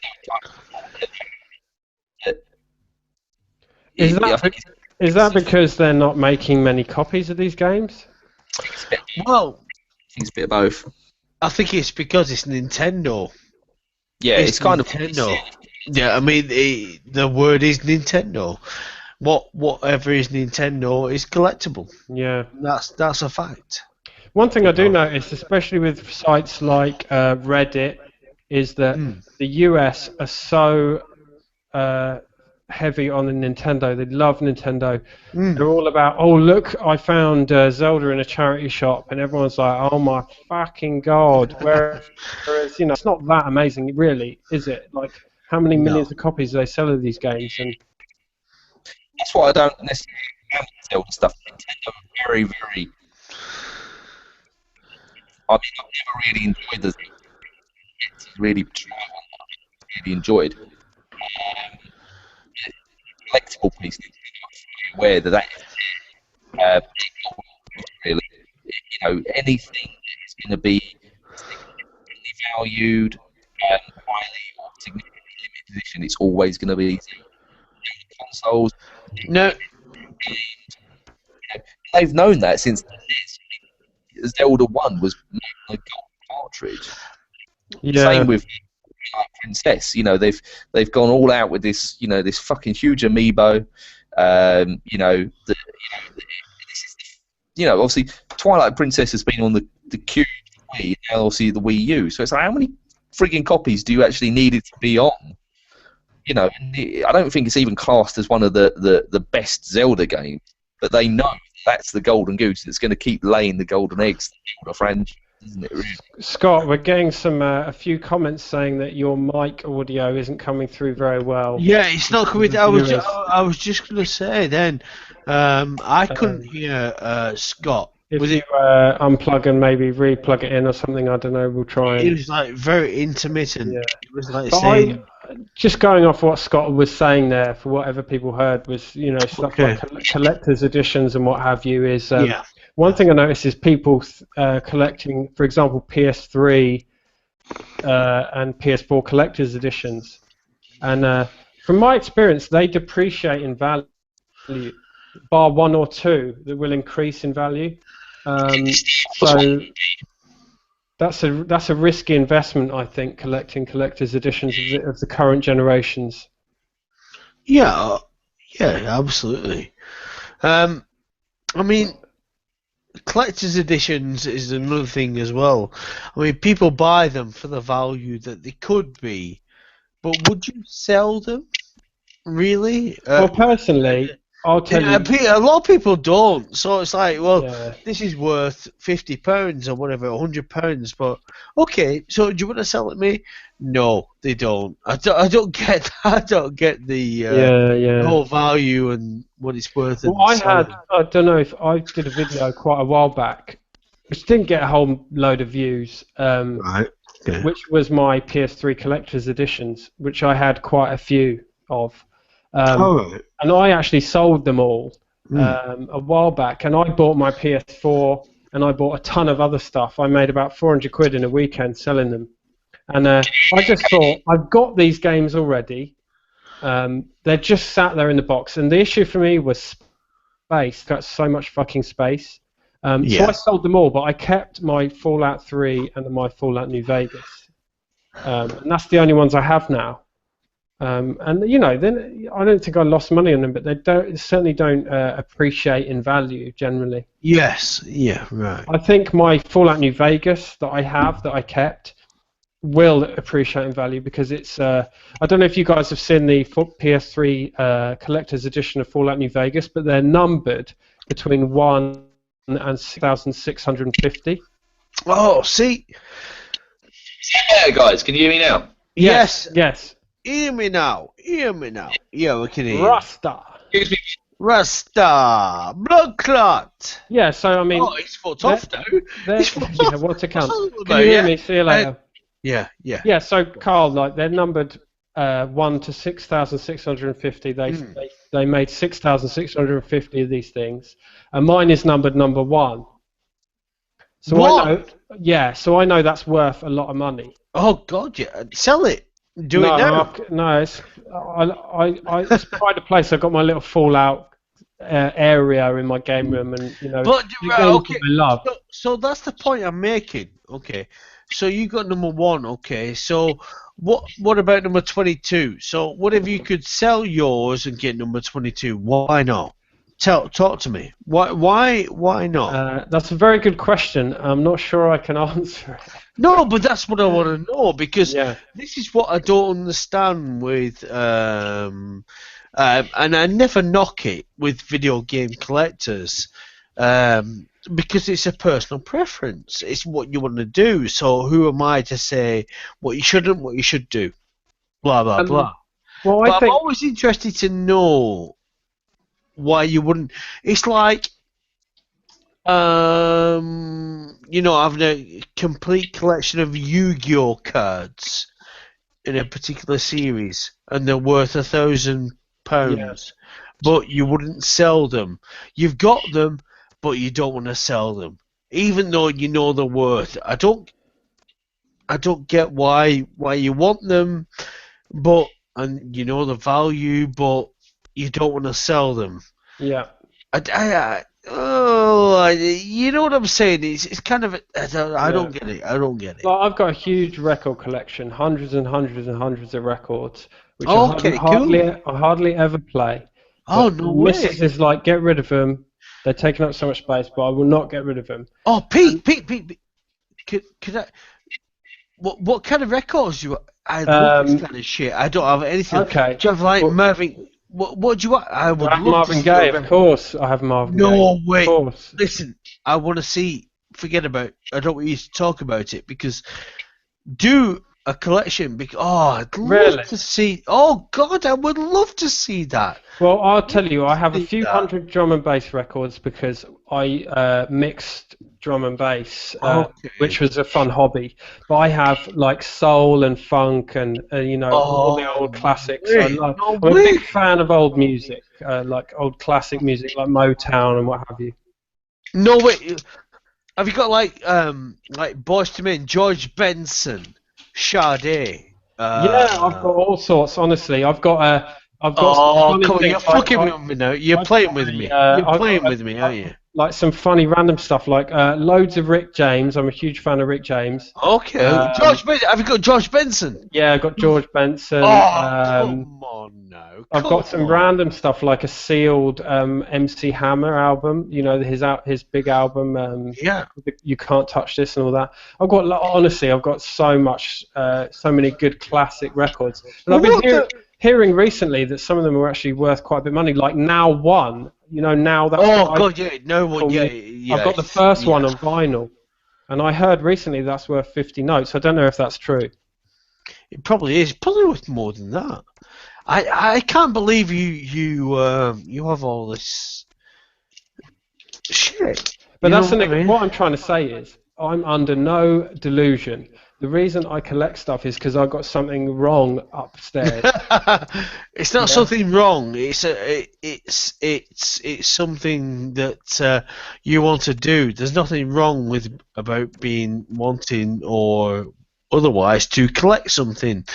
Is that because they're not making many copies of these games? Well, it's a bit of both. I think it's because it's Nintendo. Yeah, it's kind Nintendo. Yeah, I mean the word is Nintendo. Whatever is Nintendo is collectible. Yeah, that's a fact. One thing I do notice, especially with sites like Reddit, is that the US are so heavy on the Nintendo. They love Nintendo. They're all about, oh look, I found Zelda in a charity shop, and everyone's like, oh my fucking god. Whereas it's not that amazing, really, is it? Like, how many millions of copies do they sell of these games? And that's why I don't necessarily have Zelda stuff. Nintendo are very, very. I mean, I've never really enjoyed the really enjoyed. Collectible piece, aware that is really, anything that's going to be significantly valued, highly or significantly limited edition, it's always going to be consoles. No, they've known that since Zelda 1 was a gold cartridge. yeah. Same with Princess, they've gone all out with this, this fucking huge amiibo. Obviously Twilight Princess has been on the Cube, and now obviously the Wii U. So it's like, how many frigging copies do you actually need it to be on? I don't think it's even classed as one of the best Zelda games, but they know that's the golden goose that's going to keep laying the golden eggs for the franchise, isn't it? Really? Scott, we're getting a few comments saying that your mic audio isn't coming through very well. Yeah, it's not coming. I was just going to say then, I couldn't hear Scott. If you unplug and maybe re-plug it in or something, I don't know. We'll try. It was like very intermittent. Yeah. It was like saying. Just going off what Scott was saying there, for whatever people heard, was stuff like collector's editions and what have you. Is one thing I noticed is people collecting, for example, PS3 and PS4 collector's editions, and from my experience, they depreciate in value, bar one or two that will increase in value. So that's a risky investment, I think, collecting collector's editions of the current generations. Yeah, absolutely. I mean, collector's editions is another thing as well. I mean, people buy them for the value that they could be, but would you sell them? Really? Well, personally, I'll tell you. A lot of people don't, so it's like, well, this is worth £50 or whatever, £100. But okay, so do you want to sell it to me? No, they don't. I don't get. I don't get the whole value and what it's worth. Well, I don't know if I did a video quite a while back, which didn't get a whole load of views. Right. Okay. Which was my PS3 collector's editions, which I had quite a few of. And I actually sold them all a while back, and I bought my PS4 and I bought a ton of other stuff. I made about 400 quid in a weekend selling them, and I just thought, I've got these games already. They're just sat there in the box, and the issue for me was space. Got so much fucking space. So I sold them all, but I kept my Fallout 3 and my Fallout New Vegas, and that's the only ones I have now. And then I don't think I lost money on them, but they certainly don't appreciate in value generally. Yes, yeah, right. I think my Fallout New Vegas that I kept will appreciate in value because it's. I don't know if you guys have seen the PS3 collector's edition of Fallout New Vegas, but they're numbered between 1 and 6,650. Oh, see. Yeah, guys, can you hear me now? Yes. Hear me now. Yeah, we can hear you. Rasta. Blood clot. Yeah, so I mean... Oh, he's fucked off now. Yeah, what's it count? Can you hear me? See you later. Yeah. Yeah, so Carl, they're numbered 1 to 6,650. They made 6,650 of these things. And mine is numbered number 1. So what? I know that's worth a lot of money. Oh, God, yeah. Sell it. Do it now. No, it's it's quite a place. I've got my little Fallout area in my game room, and But okay, I love. So that's the point I'm making. Okay, so you got number 1. Okay, so what about number 22? So what if you could sell yours and get number 22? Why not? Talk to me. Why not? That's a very good question. I'm not sure I can answer it. No, but that's what I want to know, because this is what I don't understand with, and I never knock it with video game collectors, because it's a personal preference. It's what you want to do. So who am I to say what you shouldn't, what you should do? Blah blah blah. Well, I'm always interested to know why you wouldn't. It's like, having a complete collection of Yu-Gi-Oh cards in a particular series, and they're worth £1,000, but you wouldn't sell them. You've got them, but you don't want to sell them, even though you know they're worth. I don't get why you want them, and you know the value, but you don't want to sell them. Yeah. You know what I'm saying? It's kind of I don't get it. Well, I've got a huge record collection, hundreds and hundreds and hundreds of records, which I hardly ever play. Oh, no way! Missus is like, get rid of them. They're taking up so much space, but I will not get rid of them. Oh, Pete, could I? What kind of records I love this kind of shit. I don't have anything. Okay. Do you have like Marvin? What do you want? I would I have love Marvin to see Gaye, your of course. I have Marvin Gaye. No, wait. Of course. Listen, I want to see. Forget about. I don't want you to talk about it because do a collection. Because I'd love to see. Oh God, I would love to see that. Well, I'll tell you, I have a few hundred drum and bass records because I mixed drum and bass, which was a fun hobby. But I have like soul and funk and all the old classics. I'm a big fan of old music, like old classic music, like Motown and what have you. No wait, have you got like Boyz II Men, George Benson, Sade? Yeah, I've got all sorts. Honestly, I've got. Oh, come on, you're fucking with me now. You're playing with me. You're playing with me, aren't you? Like some funny random stuff, like loads of Rick James. I'm a huge fan of Rick James. Okay. George Benson. Have you got George Benson? Yeah, I've got George Benson. Come on now. I've got some random stuff like a sealed MC Hammer album. You know, his big album. Yeah. You Can't Touch This and all that. I've got so much, so many good classic records. And I've been hearing recently that some of them are actually worth quite a bit of money. Like Now One. You know, now that. Oh God, yeah, No One, yeah. I've got the first one on vinyl, and I heard recently that's worth 50 notes. I don't know if that's true. It probably is. Probably worth more than that. I can't believe you have all this shit. But that's what I'm trying to say is I'm under no delusion. The reason I collect stuff is because I've got something wrong upstairs. It's not something wrong. It's something that you want to do. There's nothing wrong about wanting or otherwise to collect something.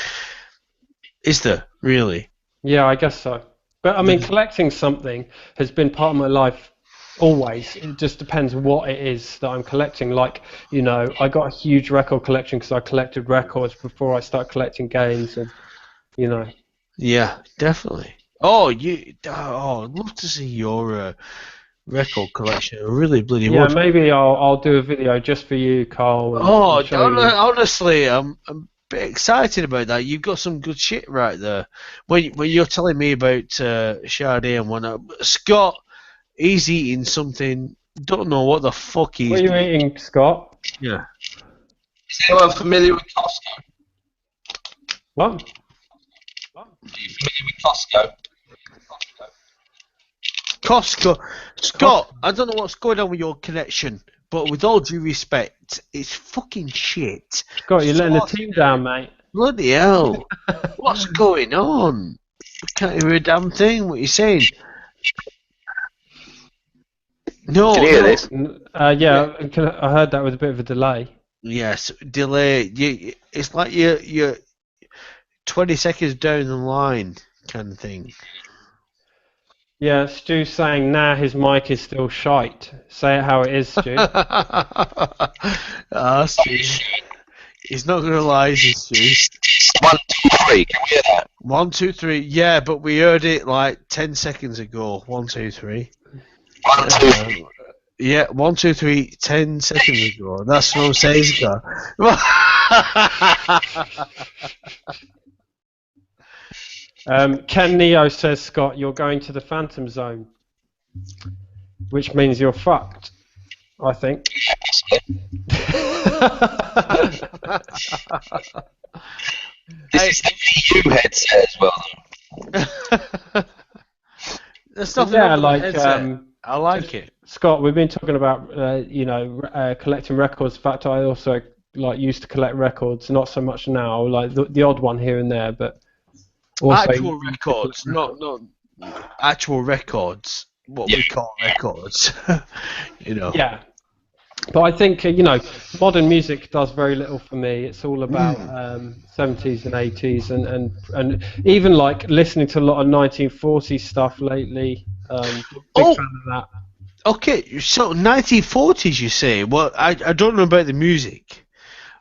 Is there really? Yeah, I guess so. But I mean, collecting something has been part of my life. Always. It just depends what it is that I'm collecting. Like, I got a huge record collection because I collected records before I started collecting games, and Yeah, definitely. I'd love to see your record collection. I really bloody would. Yeah, maybe I'll do a video just for you, Carl. Honestly, I'm a bit excited about that. You've got some good shit right there. When you're telling me about Sade and whatnot, Scott. He's eating something. Don't know what the fuck he's. What are you eating, Scott? Yeah. Is anyone familiar with Costco? What? Are you familiar with Costco? Costco. Scott, I don't know what's going on with your connection, but with all due respect, it's fucking shit. Scott, you're letting the team down, mate. Bloody hell. What's going on? I can't hear a damn thing. What are you saying? No. Can you hear this? Yeah, I heard that with a bit of a delay. Yes, delay. It's like you're 20 seconds down the line kind of thing. Yeah, Stu's saying, his mic is still shite. Say it how it is, Stu. Stu. He's not going to lie, is he, Stu? 1, 2, 3. Can we hear that? 1, 2, 3. Yeah, but we heard it like 10 seconds ago. 1, 2, 3. 1, 2, 3. Yeah, 1, 2, 3, 10 seconds ago. That's what I'm saying, Scott. Ken Neo says, Scott, you're going to the Phantom Zone, which means you're fucked, I think. This is the EU headset as well. There's nothing I like it. Scott, we've been talking about collecting records. In fact, I also used to collect records, not so much now, like the odd one here and there, but also actual records, not actual records. What we call records, Yeah, but I think modern music does very little for me. It's all about 70s and 80s, and even like listening to a lot of 1940s stuff lately. Big fan of that. Okay, so 1940s, you say? Well, I don't know about the music,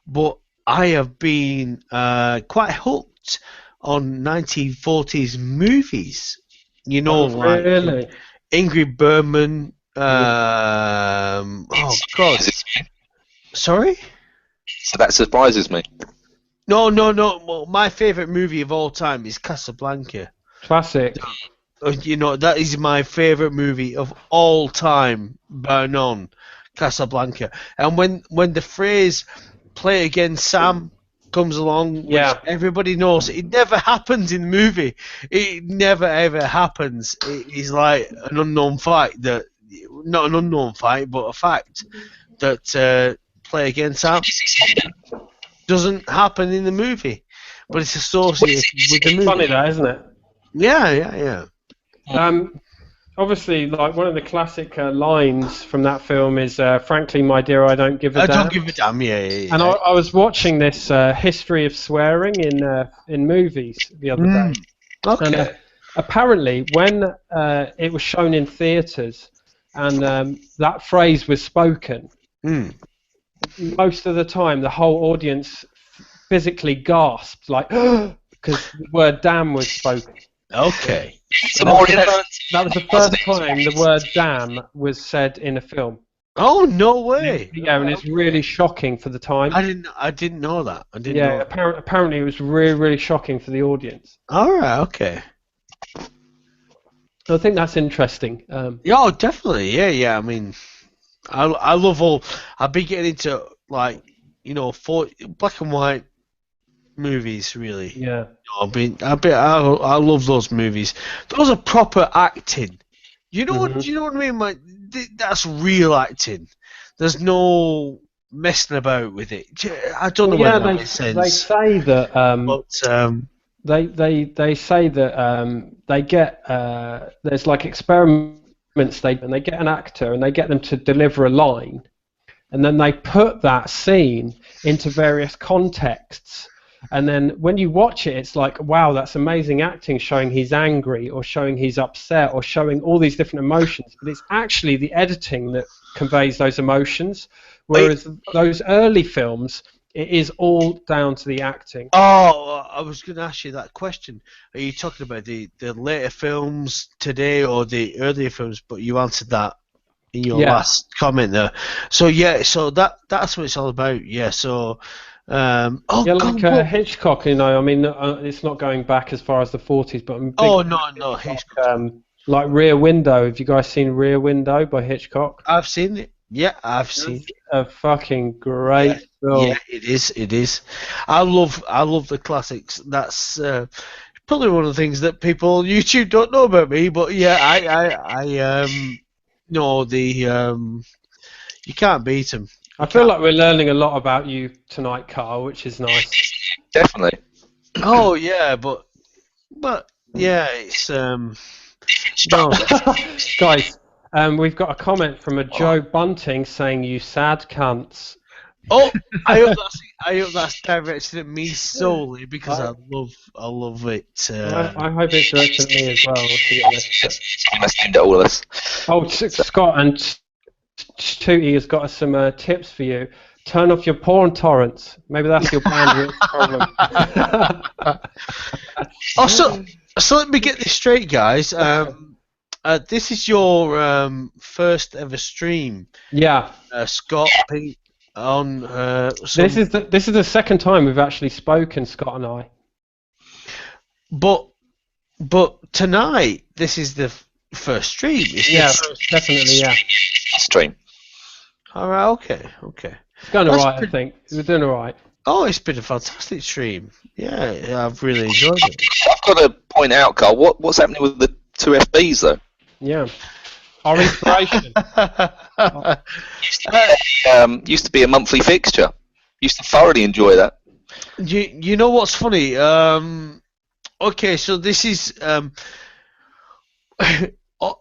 but I have been quite hooked on 1940s movies. Like really? Ingrid Bergman. Oh God! Sorry? So that surprises me. No, no, no. Well, my favourite movie of all time is Casablanca. Classic. You know, that is my favourite movie of all time, bar none. Casablanca. And when the phrase "play again, Sam" comes along, which everybody knows, it never happens in the movie. It never ever happens. It is like an unknown fact that, not an unknown fact, but a fact that "play again, Sam" doesn't happen in the movie, but it's associated with the movie. Funny that, isn't it? Yeah. Obviously, like one of the classic lines from that film is, "Frankly, my dear, I don't give a damn." I don't give a damn. Yeah. And I was watching this history of swearing in movies the other day. Okay. And apparently, when it was shown in theatres and that phrase was spoken, most of the time the whole audience physically gasped, like, because the word "damn" was spoken. Okay. That was the first time the word "damn" was said in a film. Oh, no way! Yeah, and it's really shocking for the time. I didn't know that. Know that. Apparently it was really, really shocking for the audience. All right, okay. I think that's interesting. Yeah, definitely. Yeah. I mean, I love all. I've been getting into, like, you know, black and white movies, really. Yeah. I love those movies. Those are proper acting. You know what? You know what I mean? Like, that's real acting. There's no messing about with it. I don't know whether that makes sense. They say that. They say that they get there's like experiments and they get an actor and they get them to deliver a line, and then they put that scene into various contexts. And then when you watch it, it's like, wow, that's amazing acting, showing he's angry or showing he's upset or showing all these different emotions. But it's actually the editing that conveys those emotions. Whereas those early films, it is all down to the acting. Oh, I was going to ask you that question. Are you talking about the later films today or the earlier films? But you answered that in your last comment there. So yeah, so that's what it's all about. Yeah. So. Hitchcock, you know, I mean, it's not going back as far as the 40s, but no, Hitchcock. Like Rear Window. Have you guys seen Rear Window by Hitchcock? I've seen it. Yeah, I've seen it. A fucking great film. Yeah, it is. I love the classics. That's probably one of the things that people on YouTube don't know about me. But yeah, I know the you can't beat them. I feel like we're learning a lot about you tonight, Carl, which is nice. Definitely. Oh yeah, but yeah, it's no. Guys, we've got a comment from a Joe Bunting saying you sad cunts. Oh, I hope that's directed at me solely because I love it. I hope it's directed at me as well. To be honest. I'm listening to all of us. Oh, Scott and Tootie has got us some tips for you. Turn off your porn torrents. Maybe that's your bandwidth problem. So let me get this straight, guys. This is your first ever stream. Yeah. Scott, Pete, on. This is the second time we've actually spoken, Scott and I. But tonight, this is the first stream. Definitely, yeah. Stream. All right, okay. It's going alright, I think. We're doing alright. Oh, it's been a fantastic stream. Yeah, I've really enjoyed it. I've got to point out, Carl, what's happening with the two FBs, though? Yeah. Our inspiration. Used to be a monthly fixture. Used to thoroughly enjoy that. You know what's funny? Okay, so this is...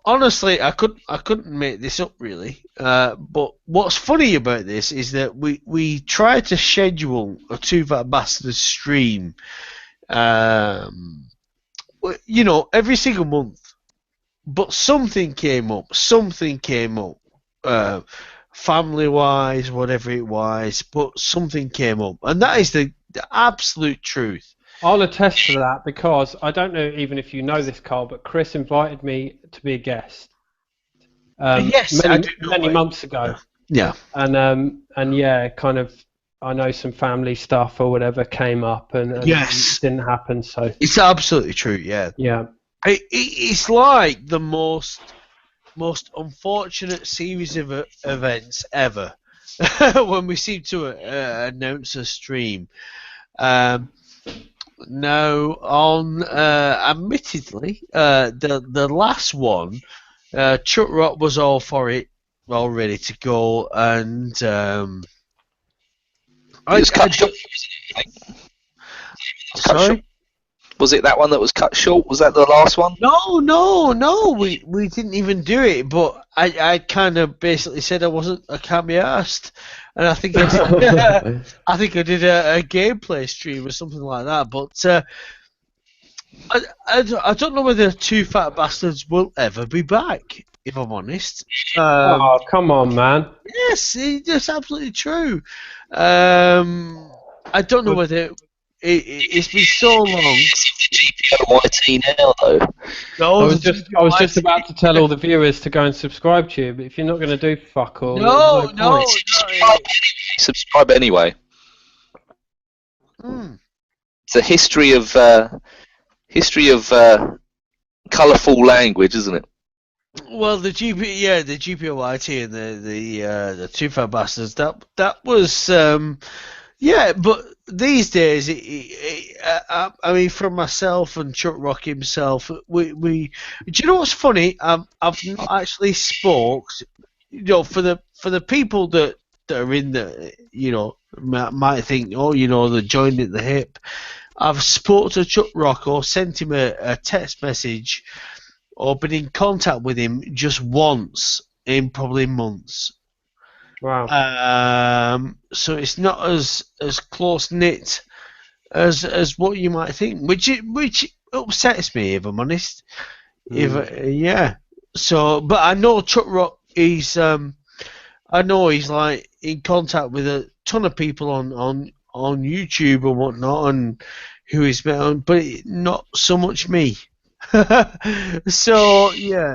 honestly, I couldn't make this up really. But what's funny about this is that we tried to schedule a Two Fat Bastards stream, you know, every single month. But something came up. Family-wise, whatever it was, but something came up, and that is the absolute truth. I'll attest to that because I don't know even if you know this, Carl, but Chris invited me to be a guest. Yes, many months ago. Yeah. And yeah, kind of I know some family stuff or whatever came up and Yes. it didn't happen. So It's absolutely true. Yeah. yeah. It's like the most unfortunate series of events ever when we seem to announce a stream. Now, on admittedly, the last one, Chuck Rock was all for it, all ready to go, and It was cut short. Sorry? Was it that one that was cut short? Was that the last one? No. We didn't even do it, but I kind of basically said I can't be asked, and I think I did a gameplay stream or something like that. But I don't know whether Two Fat Bastards will ever be back. If I'm honest. Oh, come on, man. Yes, it's absolutely true. I don't know whether. It's been so long. GPOYT now, though. No, I was just about to tell all the viewers to go and subscribe to you, but if you're not going to do fuck all, No. Subscribe anyway. It's a history of colourful language, isn't it? Well, the GPOYT and the Two Fat Bastards. That was but these days, I mean, from myself and Chuck Rock himself, we do you know what's funny? I've not actually spoke, for the people that are in the, might think, they're joined at the hip. I've spoke to Chuck Rock or sent him a text message or been in contact with him just once in probably months. Wow. So it's not as close knit as what you might think, which upsets me, if I'm honest. So, but I know Chuck Rock. I know he's like in contact with a ton of people on YouTube and whatnot, and who he's met on, but not so much me. So it's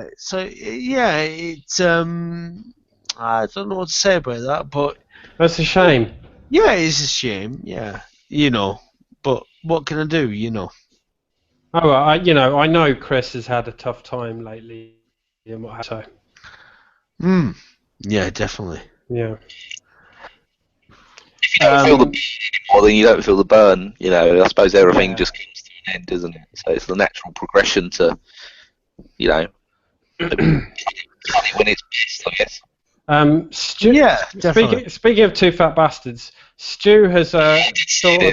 I don't know what to say about that, but That's a shame. Yeah, it's a shame. Yeah, but what can I do? Oh, well, I know Chris has had a tough time lately, and what have so. Yeah, definitely. Yeah. If you don't feel the burn anymore, then you don't feel the burn. I suppose everything just comes to an end, doesn't it? So it's the natural progression to, when it's best, I guess. Stu, yeah, definitely. Speaking of Two Fat Bastards, Stu has Stu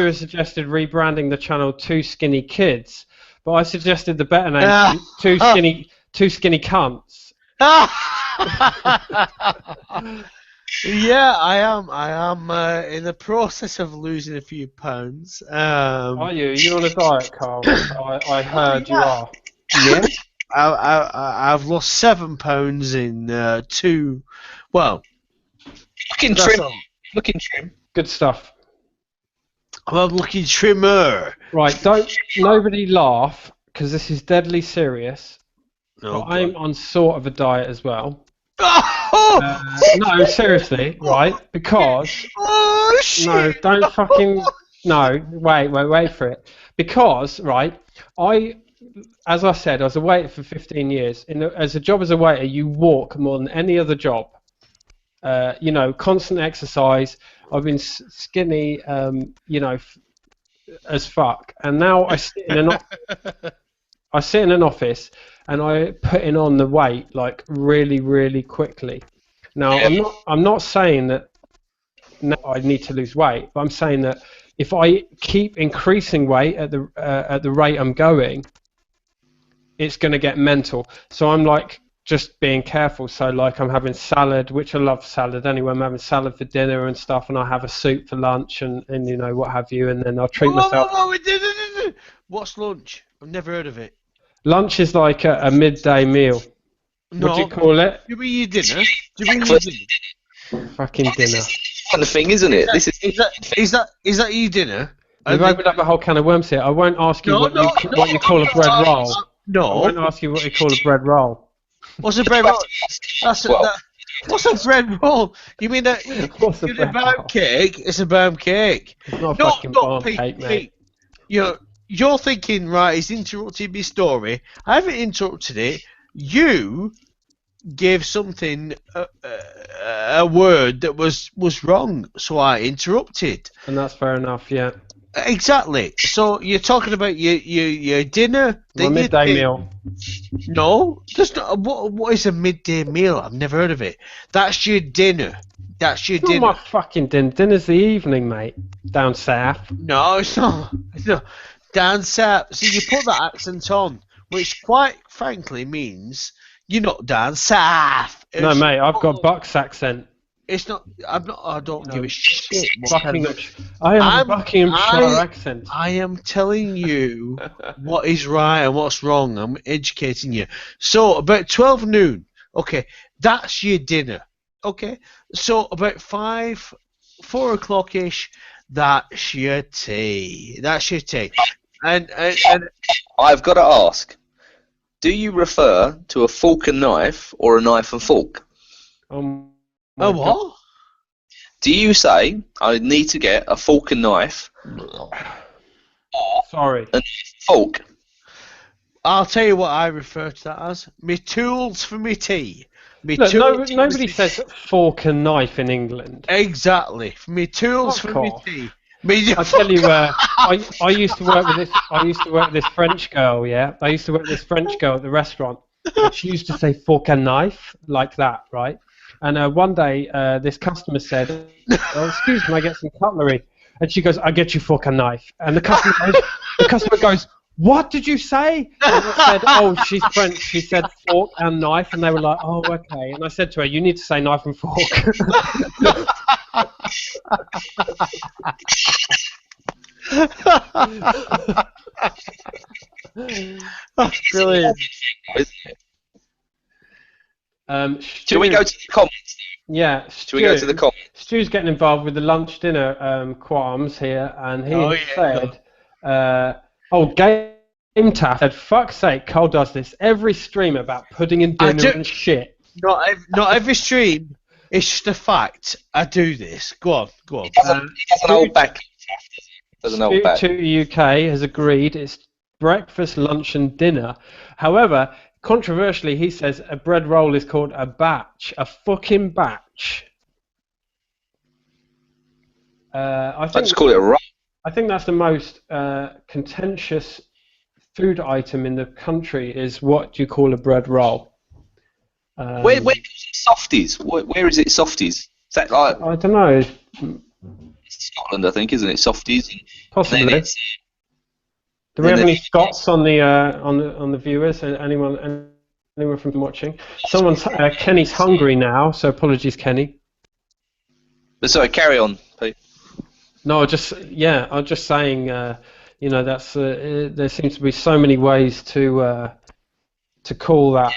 has suggested rebranding the channel Two Skinny Kids, but I suggested the better name Two Skinny Cunts. Yeah, I am in the process of losing a few pounds. Are you? You're on a diet, Carl. I heard you are. Yeah. I've lost 7 pounds in 2. Well, looking trim. Good stuff. I'm looking trimmer. Right, nobody laugh, because this is deadly serious. No, I'm on sort of a diet as well. No, seriously, right? Because shit. No, don't fucking wait for it. Because as I said, I was a waiter for 15 years. As a job as a waiter, you walk more than any other job. Constant exercise. I've been skinny, as fuck. And now I sit in an office and I putting on the weight like really, really quickly. Now I'm not saying that now I need to lose weight, but I'm saying that if I keep increasing weight at the rate I'm going, it's going to get mental. So I'm like just being careful. So like I'm having salad, which I love salad anyway. I'm having salad for dinner and stuff, and I have a soup for lunch and what have you, and then I'll treat myself. What's lunch? I've never heard of it. Lunch is like a midday meal. No, what do you call it? Do you mean your dinner? Fucking dinner. Kind of thing, isn't it? Is that your dinner? We've opened up a whole can of worms here. I won't ask you what you call a bread roll. No. I won't ask you what you call a bread roll. What's a bread roll? What's a bread roll? You mean that What's a a bread bird roll? cake? It's a bird cake. It's not a fucking bomb Pete, cake, mate. You're thinking, right, he's interrupted my story. I haven't interrupted it. You gave something a word that was wrong, so I interrupted. And that's fair enough, yeah. Exactly. So you're talking about your dinner? My midday meal. No, that's not. What is a midday meal? I've never heard of it. That's your dinner. That's your It's dinner. not my fucking dinner. Dinner's the evening, mate. Down south. No, it's not. It's not. Down south. See, you put that accent on, which quite frankly means you're not down south. No, mate, I've got Bucks accent. It's not. I'm not. I don't give a shit. I have a Buckinghamshire accent. I am telling you what is right and what's wrong. I'm educating you. So about 12 noon. Okay, that's your dinner. Okay, so about 4 o'clock ish. That's your tea. That's your tea. And I've got to ask: do you refer to a fork and knife or a knife and fork? Oh, what? Do you say I need to get a fork and knife? Sorry. A fork. I'll tell you what I refer to that as. Me tools for me tea. Look, nobody says fork and knife in England. Exactly. Me tools Fuck for off. me tea. I tell you, I used to work with this. I used to work with this French girl. Yeah, I used to work with this French girl at the restaurant. And she used to say fork and knife like that, right? And one day, this customer said, "Oh, excuse me, I get some cutlery." And she goes, "I get you fork and knife." And the customer goes, "What did you say?" And I said, "Oh, she's French. She said fork and knife." And they were like, "Oh, okay." And I said to her, "You need to say knife and fork." Brilliant. Shall we go to the comments? Yeah. Shall we go to the comments? Stu's getting involved with the lunch dinner qualms here, and he said, Game Taff said, "Fuck's sake, Cole does this every stream about pudding and dinner and shit." Not every stream. It's just a fact. I do this. Go on. He doesn't hold back. Stu UK has agreed it's breakfast, lunch, and dinner. However, controversially, he says a bread roll is called a batch, a fucking batch. Let's call it a roll. I think that's the most contentious food item in the country. Is what do you call a bread roll? Where is it softies? Where is it softies? Is that like? I don't know. It's Scotland, I think, isn't it? Softies. Possibly. Do we have any Scots on the viewers? Anyone from watching? Someone's Kenny's hungry now, so apologies, Kenny. But sorry, carry on, Pete. No, I was just saying, that's there seems to be so many ways to call that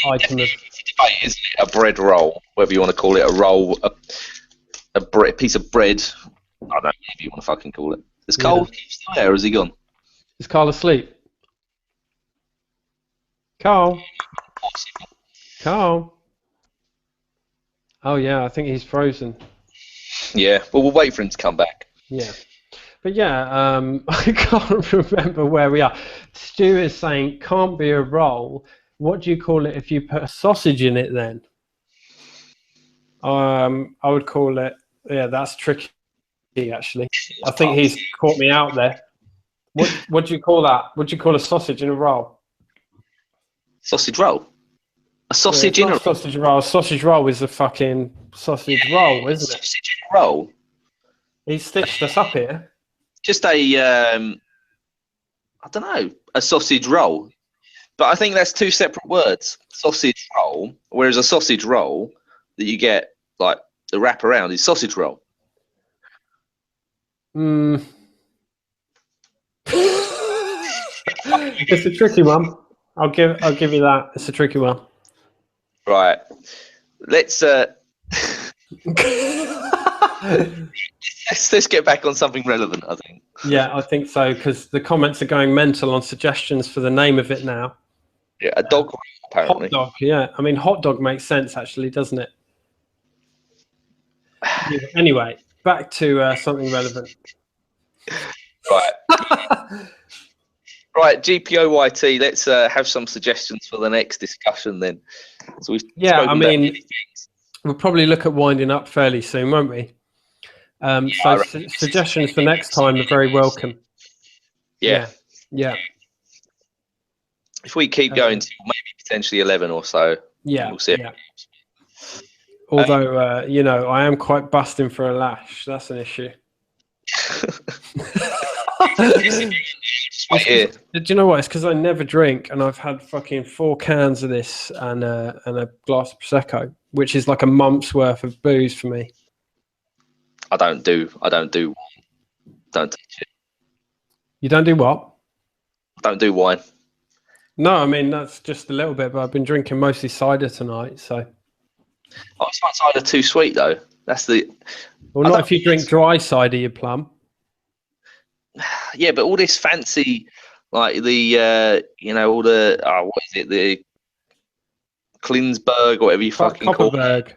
item of. Debate, isn't it? A bread roll, whether you want to call it a roll, a piece of bread. I don't know, whatever you want to fucking call it. Is Cole still there, or has he gone? Is Carl asleep? Carl? Oh yeah, I think he's frozen. Yeah, well, we'll wait for him to come back. Yeah. But yeah, I can't remember where we are. Stu is saying, can't be a roll. What do you call it if you put a sausage in it then? I would call it, that's tricky actually. I think he's caught me out there. What do you call that? What do you call a sausage in a roll? Sausage roll? A sausage in a roll? Sausage roll. A sausage roll is a fucking sausage roll, isn't it? Sausage in a roll? He's stitched us up here. Just I don't know, a sausage roll. But I think that's two separate words. Sausage roll, whereas a sausage roll that you get, like, the wrap around is sausage roll. It's a tricky one. I'll give you that. It's a tricky one. Right. Let's let's get back on something relevant, I think. Yeah, I think so, because the comments are going mental on suggestions for the name of it now. Yeah, a dog, apparently. Hot dog, yeah. I mean, hot dog makes sense, actually, doesn't it? Yeah, anyway, back to something relevant. Right. Right, GPOYT, let's have some suggestions for the next discussion then. So we've spoken about many things. We'll probably look at winding up fairly soon, won't we? So suggestions for next time are very welcome. Yeah. If we keep going to maybe potentially 11 or so, we'll see. Yeah. Although, you know, I am quite busting for a lash. That's an issue. Do you know what? It's because I never drink, and I've had fucking 4 cans of this and a glass of prosecco, which is like a month's worth of booze for me. I don't touch it. You don't do what? I don't do wine. No, I mean that's just a little bit, but I've been drinking mostly cider tonight, so. Oh, it's not cider too sweet though. That's the. Well, not if you drink dry cider, you plum. Yeah, but all this fancy, like the you know, all the what is it, the Klinsberg or whatever you fucking call it.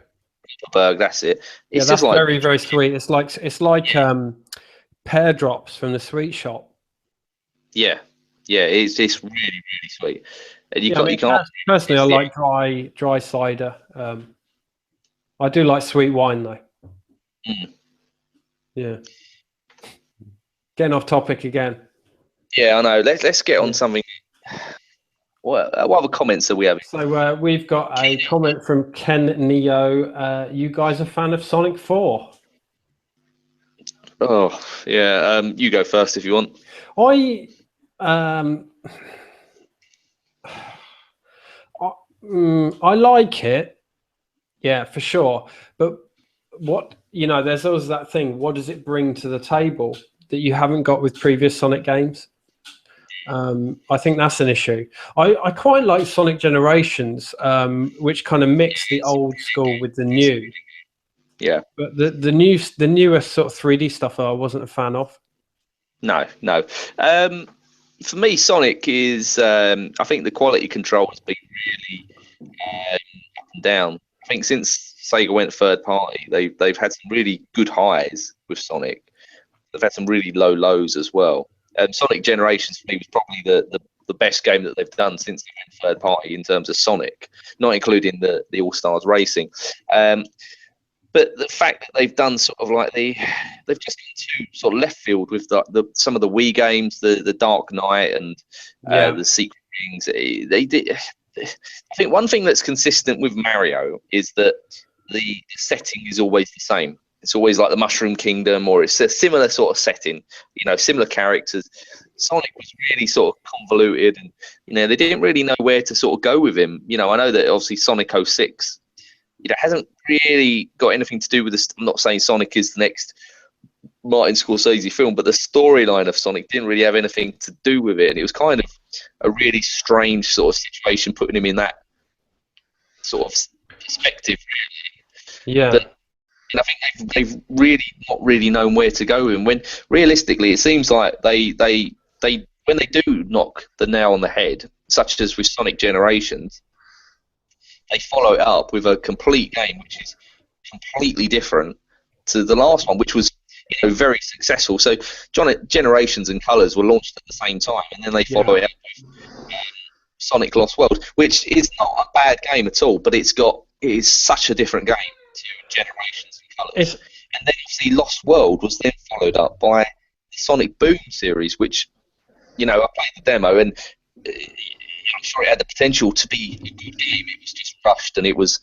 Copperberg, that's it. It's that's just like very, very sweet. It's like pear drops from the sweet shop. Yeah, it's really, really sweet. And you can't. Personally, I like dry cider. I do like sweet wine though. Yeah. Getting off topic again. Yeah, I know. Let's get on something. What other comments are we having? So we've got a comment from Ken Neo. You guys a fan of Sonic 4? Oh yeah. You go first if you want. I like it. Yeah, for sure. But there's always that thing. What does it bring to the table that you haven't got with previous Sonic games? I think that's an issue. I quite like Sonic Generations, which kind of mix the old school with the new. Yeah. But the newer sort of 3D stuff I wasn't a fan of. No. For me, Sonic is. I think the quality control has been really up and down. I think since Sega went third party, they've had some really good highs with Sonic. They've had some really low lows as well. Sonic Generations for me was probably the best game that they've done since they went third party in terms of Sonic, not including the All Stars Racing. But the fact that they've done sort of like they've just gone to sort of left field with some of the Wii games, the Dark Knight and the Secret Rings. They did. I think one thing that's consistent with Mario is that the setting is always the same. It's always like the Mushroom Kingdom, or it's a similar sort of setting. Similar characters. Sonic was really sort of convoluted, and they didn't really know where to sort of go with him. I know that obviously Sonic 06. Hasn't really got anything to do with this. I'm not saying Sonic is the next Martin Scorsese film, but the storyline of Sonic didn't really have anything to do with it. And it was kind of a really strange sort of situation, putting him in that sort of perspective, really. Yeah. But I think they've really not really known where to go with him. When realistically, it seems like they when they do knock the nail on the head, such as with Sonic Generations, they follow it up with a complete game which is completely different to the last one, which was very successful. So Generations and Colors were launched at the same time, and then they follow it up with Sonic Lost World, which is not a bad game at all, but it is such a different game to Generations and Colors. And then obviously Lost World was then followed up by the Sonic Boom series, which I played the demo, and I'm sure it had the potential to be a good game. It was just rushed, and it was,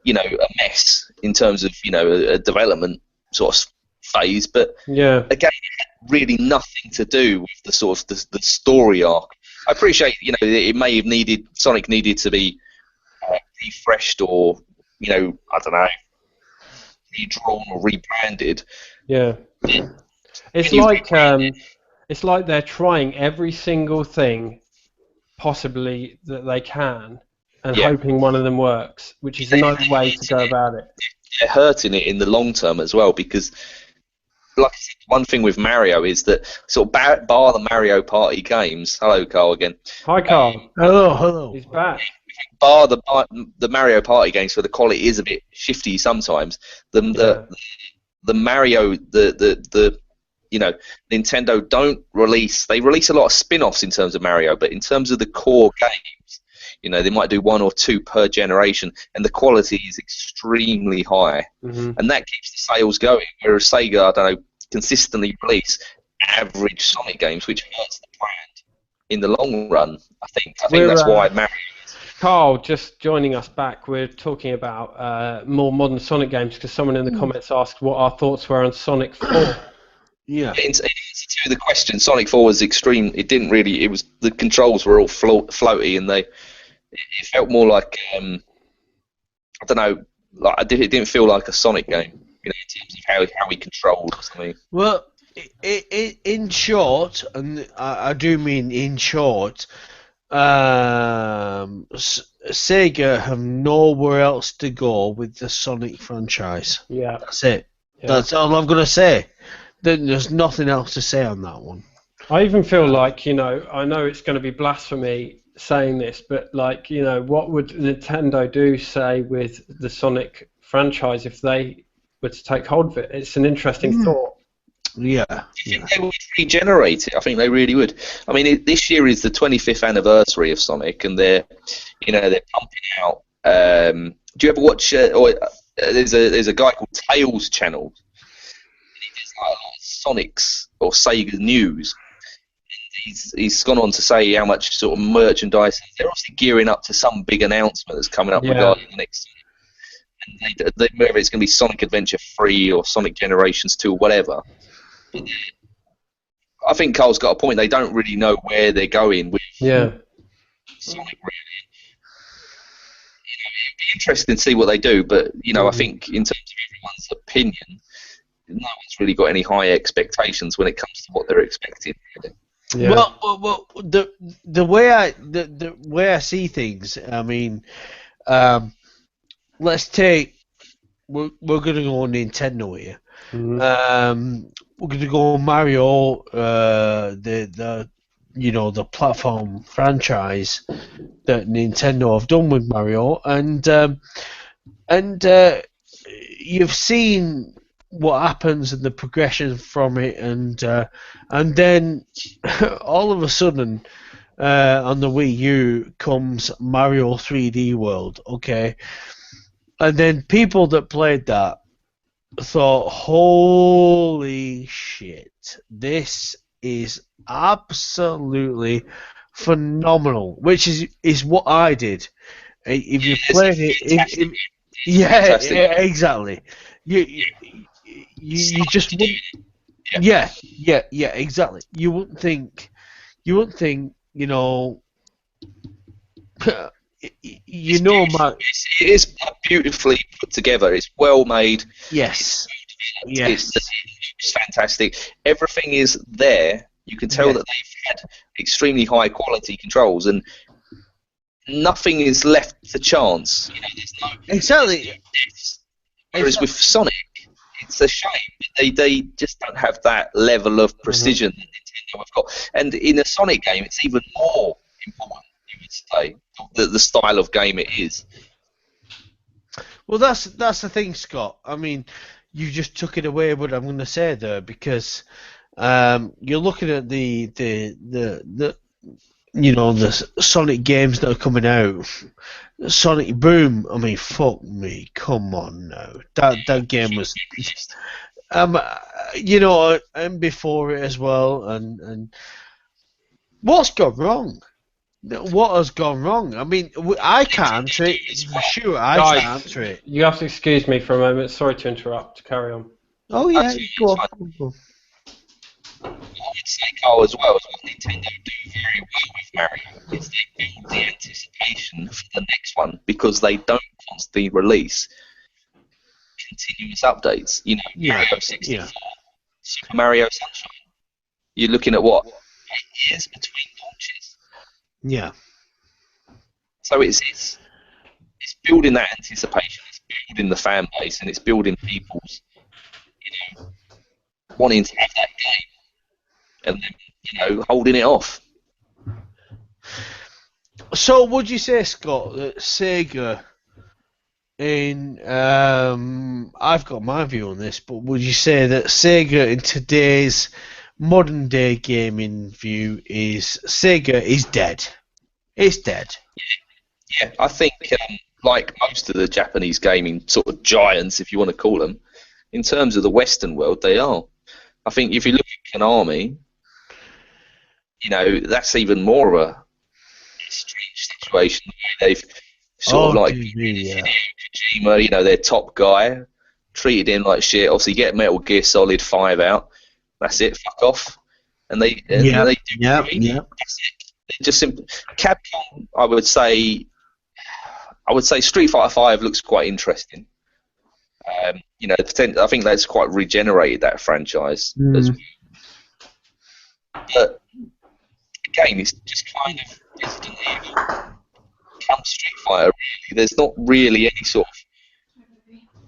a mess in terms of, a development sort of phase. But again, it had really nothing to do with the sort of the story arc. I appreciate, it may have Sonic needed to be refreshed or, I don't know, redrawn or rebranded. Yeah. It's like they're trying every single thing possibly that they can and hoping one of them works, which is no way to go about it. They're hurting it in the long term as well, because like I said, one thing with Mario is that sort of bar the Mario Party games. Hello, Carl again. Hi, Carl. Hello. He's back. Bar the Mario Party games, where the quality is a bit shifty sometimes. The Mario the Nintendo don't release. They release a lot of spin-offs in terms of Mario, but in terms of the core games, they might do 1 or 2 per generation, and the quality is extremely high, and that keeps the sales going. Whereas Sega, I don't know, consistently release average Sonic games, which hurts the brand in the long run. I think that's why Mario. Carl, just joining us back, we're talking about more modern Sonic games because someone in the comments asked what our thoughts were on Sonic 4. Yeah. To the question, Sonic 4 was extreme. It didn't really. It was the controls were all floaty, and it felt more like I don't know. Like it didn't feel like a Sonic game, in terms of how he controlled something. Well, in short, and I do mean in short, Sega have nowhere else to go with the Sonic franchise. Yeah. That's it. Yeah. That's all I'm going to say. There's nothing else to say on that one. I even feel like, I know it's going to be blasphemy saying this, but what would Nintendo do, say, with the Sonic franchise if they were to take hold of it? It's an interesting thought. Yeah. They would regenerate it. I think they really would. I mean, this year is the 25th anniversary of Sonic, and they're pumping out. Do you ever watch? There's a guy called Tails channel. And he does like a lot of Sonic's or Sega news. And he's gone on to say how much sort of merchandise they're obviously gearing up to some big announcement that's coming up regarding the next. And whether it's going to be Sonic Adventure 3 or Sonic Generations 2 or whatever. I think Carl's got a point. They don't really know where they're going with Sonic, really. It'd be interesting to see what they do, but I think in terms of everyone's opinion, no one's really got any high expectations when it comes to what they're expecting. Really. Yeah. Well, the way I see things, I mean, let's take. We're going to go on Nintendo here. We're going to go on Mario, the platform franchise that Nintendo have done with Mario, and you've seen what happens and the progression from it, and then all of a sudden on the Wii U comes Mario 3D World, okay, and then people that played that thought, holy shit, this is absolutely phenomenal, which is what I did. If you played it, exactly. You just wouldn't, exactly. You wouldn't think, it is beautifully put together. It's well made. Yes. It's fantastic. Everything is there. You can tell that they've had extremely high quality controls, and nothing is left to chance. There's no exactly. Whereas with Sonic, it's a shame that they just don't have that level of precision that Nintendo have got. And in a Sonic game, it's even more important, you would say, the style of game it is. Well, that's the thing, Scott. I mean, you just took it away what I'm going to say there, because you're looking at the Sonic games that are coming out. Sonic Boom. I mean, fuck me. Come on now. That game was, and before it as well. And what's gone wrong? What has gone wrong? I mean, I can't answer it. For sure, I can't answer it. You have to excuse me for a moment. Sorry to interrupt. Carry on. Oh, yeah, go on. I would say, Carl, as well, is what Nintendo do very well with Mario is they build the anticipation for the next one, because they don't constantly release continuous updates. Mario 64, Super Mario Sunshine. You're looking at 8 years between launches. Yeah. So it's building that anticipation, it's building the fan base, and it's building people's wanting to have that game and then, you know, holding it off. So, would you say, Scott, that Sega I've got my view on this, but would you say that Sega in today's modern day gaming view Sega is dead? It's dead. Yeah, I think like most of the Japanese gaming sort of giants, if you want to call them, in terms of the Western world, they are. I think if you look at Konami, you know, that's even more of a strange situation. The way they've sort of like Kojima, you know, their top guy, treated him like shit. Obviously, get Metal Gear Solid 5 out. That's it. Fuck off. And they do. That's it. They just simply Capcom. I would say Street Fighter 5 looks quite interesting. You know, I think that's quite regenerated that franchise. As well. But again, it's just kind of Resident Evil come Street Fighter. Really, there's not really any sort of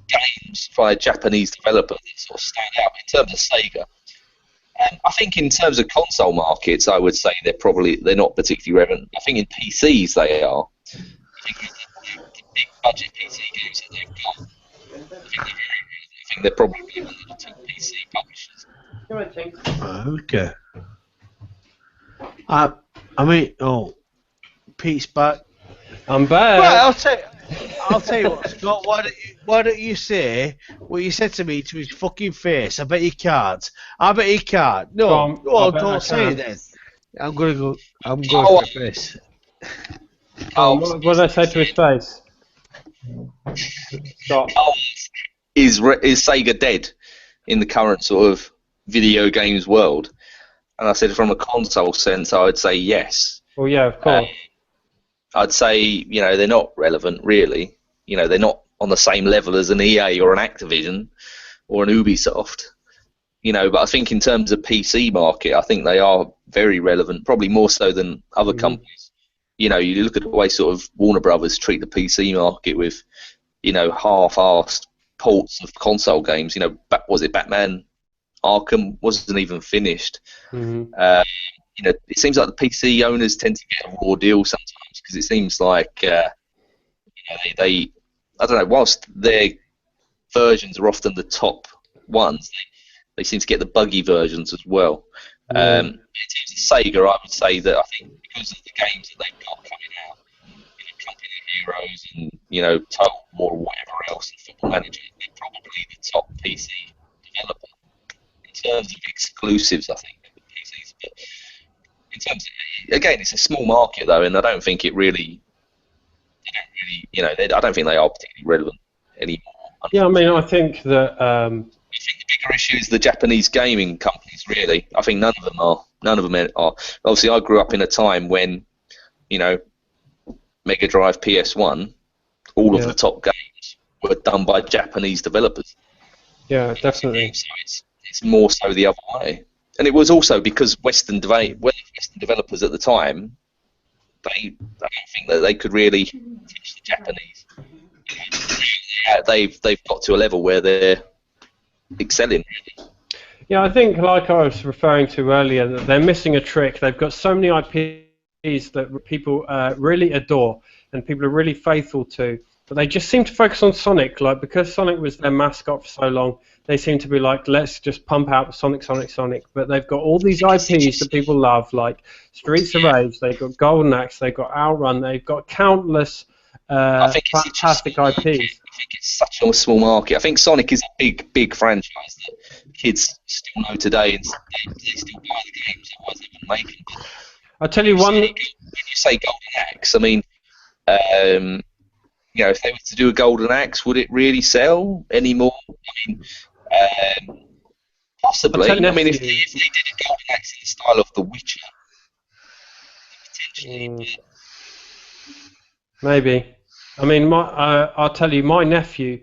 games by a Japanese developer that sort of stand out in terms of Sega. I think in terms of console markets, I would say they're not particularly relevant. I think in PCs they are. I think the big budget PC games that they've got, I think they're probably one of the top PC publishers. Okay. I mean, Pete's back. I'm back. Right, I'll tell you what, Scott. Why don't you say what you said to me to his fucking face? I bet you can't. I bet you can't. No, don't say it then. I'm going for this. What did I say to his face? Stop. Is Sega dead in the current sort of video games world? And I said from a console sense, I would say yes. Well, yeah, of course. I'd say, you know, they're not relevant, really. You know, they're not on the same level as an EA or an Activision or an Ubisoft. You know, but I think in terms of PC market, I think they are very relevant, probably more so than other companies. You know, you look at the way sort of Warner Brothers treat the PC market with, you know, half-assed ports of console games. You know, was it Batman Arkham wasn't even finished. You know, it seems like the PC owners tend to get a raw deal sometimes because it seems like you know, they I don't know, whilst their versions are often the top ones, they seem to get the buggy versions as well. In terms of Sega, I would say that I think because of the games that they've got coming out, you know, Company of Heroes and, you know, Total War or whatever else, and Football Manager, they're probably the top PC developer in terms of exclusives, I think, with PCs. But in terms of, again, it's a small market though, and I don't think it really, you know, I don't think they are particularly relevant anymore. Yeah, I mean, I think that. I think the bigger issue is the Japanese gaming companies. Really, I think none of them are. None of them are. Obviously, I grew up in a time when, you know, Mega Drive, PS1, all of the top games were done by Japanese developers. Yeah, definitely. So it's more so the other way. And it was also because Western developers at the time, I don't think that they could really teach the Japanese. They've got to a level where they're excelling, really. Yeah, I think, like I was referring to earlier, that they're missing a trick. They've got so many IPs that people really adore and people are really faithful to, but they just seem to focus on Sonic. Like, because Sonic was their mascot for so long, they seem to be like, let's just pump out Sonic. But they've got all these IPs that people love, like Streets of Rage, they've got Golden Axe, they've got Outrun, they've got countless fantastic IPs. I think it's such a small market. I think Sonic is a big franchise that kids still know today, and they still buy the games, otherwise they wouldn't make them. I'll tell you one. When you say Golden Axe, I mean, you know, if they were to do a Golden Axe, would it really sell anymore? I mean, possibly. I mean, if they did a Golden Axe in the style of The Witcher, potentially. Maybe. I mean, I'll tell you, my nephew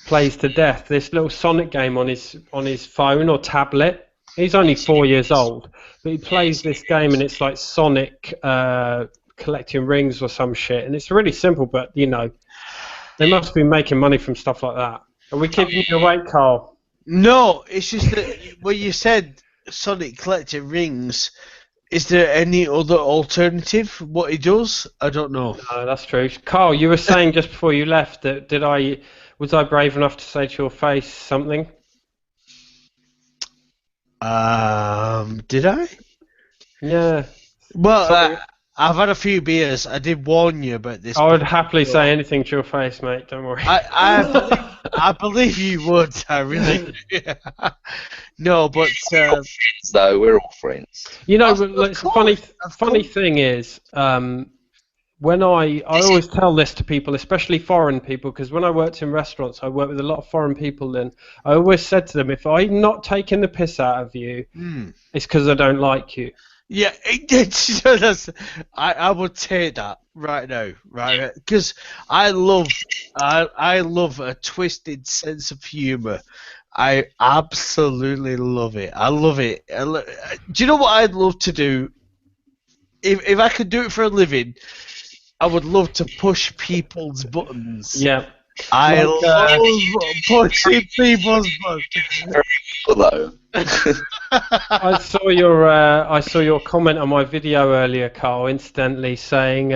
plays to death this little Sonic game on his phone or tablet. He's only 4 years old, but he plays this game and it's like Sonic collecting rings or some shit, and it's really simple, but you know, they must be making money from stuff like that. Are we keeping you awake, Carl? No, it's just that when you said Sonic Collector rings, is there any other alternative? What he does? I don't know. No, that's true. Carl, you were saying just before you left that was I brave enough to say to your face something? Did I? Yeah. Well, Something- I've had a few beers. I did warn you about this. I would happily say anything to your face, mate. Don't worry. I believe you would. I really. No, but Friends, though, we're all friends. You know, Of it's a course, funny thing is, when I always tell this to people, especially foreign people, because when I worked in restaurants, I worked with a lot of foreign people. Then I always said to them, if I'm not taking the piss out of you, it's because I don't like you. Yeah, I would take that right now, right? Because I love a twisted sense of humor. I absolutely love it. I love it. Do you know what I'd love to do? If I could do it for a living, I would love to push people's buttons. Yeah. I love pushing people's buttons. Although, I saw your comment on my video earlier, Carl, incidentally saying,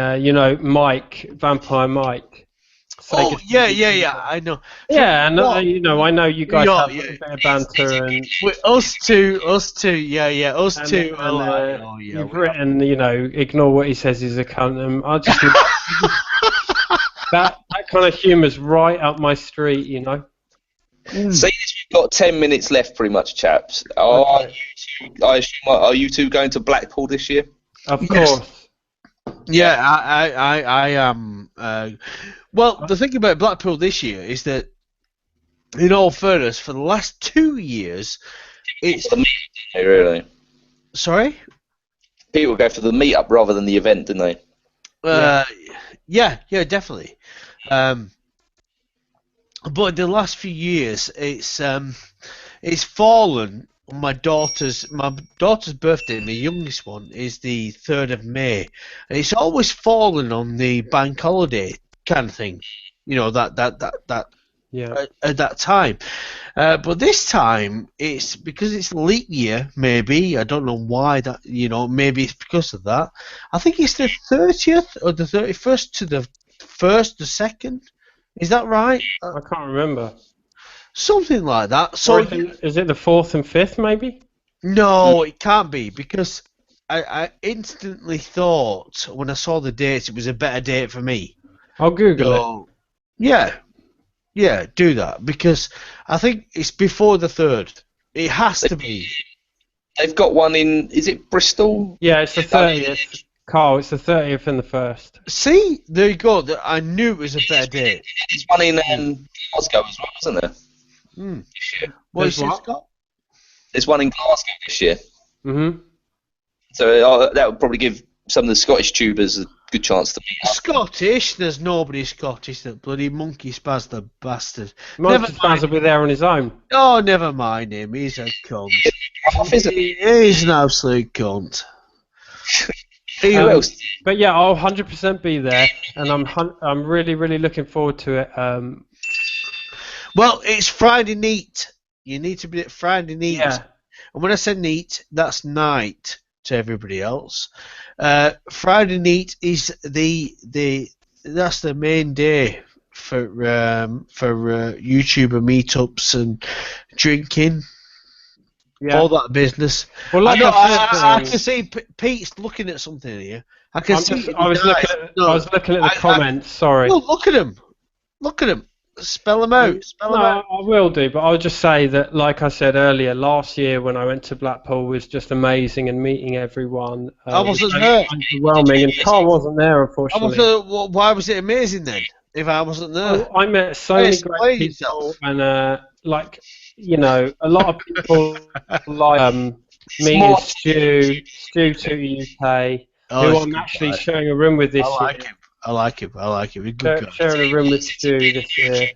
Mike, Vampire Mike. Oh yeah, I know. Yeah, and I know you guys have a bit of banter and us two, us two. You've written, ignore what he says he's a cunt. And I just that kind of humour's right up my street, you know. So we've got 10 minutes left, pretty much, chaps. Are you two going to Blackpool this year? Of course. Yeah, I am. Well, the thing about Blackpool this year is that, in all fairness, for the last 2 years, it's really. Sorry. People go for the meetup rather than the event, don't they? Yeah, definitely. But the last few years, it's fallen on my daughter's birthday. My youngest one is the 3rd of May, and it's always fallen on the bank holiday kind of thing. You know that Yeah. at that time. But this time, it's because it's leap year, maybe. I don't know why that, maybe it's because of that. I think it's the 30th or the 31st to the 1st, the 2nd. Is that right? I can't remember. Something like that. So Is it the 4th and 5th, maybe? No, it can't be, because I instantly thought when I saw the dates it was a better date for me. I'll Google it. Yeah, do that, because I think it's before the 3rd. It has to be. They've got one in, is it Bristol? Yeah, it's the 30th. Carl, it's the 30th and the 1st. See, there you go. I knew it was a better date. There's one in Glasgow as well, isn't there? This year. What is it, Scott? There's one in Glasgow this year. Mm-hmm. So that would probably give some of the Scottish tubers a good chance to meet up. Scottish? There's nobody Scottish. That bloody monkey spaz, the bastard. Monkey Spaz will be there on his own. Oh, never mind him. He's a cunt. Isn't He's an absolute cunt. Who else? But yeah, I'll 100% be there, and I'm really, really looking forward to it. Well, it's Friday night. You need to be at Friday night. Yeah. And when I say night, that's night to everybody else. Friday night is that's the main day for YouTuber meetups and drinking. Yeah. All that business. Well, like I can see Pete's looking at something here. I can see. I was looking at the comments. Sorry. Well, look at him. Look at him. Spell them out. Spell them out. I will do, but I'll just say that, like I said earlier, last year when I went to Blackpool was just amazing, and meeting everyone. I wasn't there. Overwhelming, and Carl wasn't there, unfortunately. Why was it amazing then? If I wasn't there, I met so many great people, and a lot of people like me and Stu to UK, who I'm actually sharing a room with this year. I like him. He's good guy. Sharing a room with Stu this year.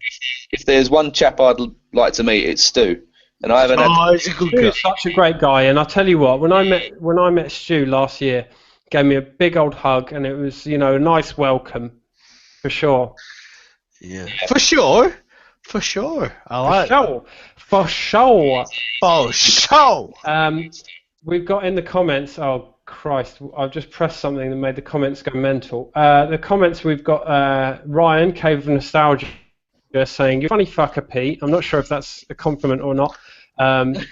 If there's one chap I'd like to meet, it's Stu. And I haven't he's a good guy. Stu's such a great guy, and I'll tell you what, when I met Stu last year, gave me a big old hug, and it was a nice welcome, for sure. Yeah. For sure. For sure. I For like sure. For sure. For sure. We've got in the comments. Oh Christ! I've just pressed something that made the comments go mental. The comments we've got Ryan, Cave of Nostalgia, saying "You funny fucker, Pete." I'm not sure if that's a compliment or not. And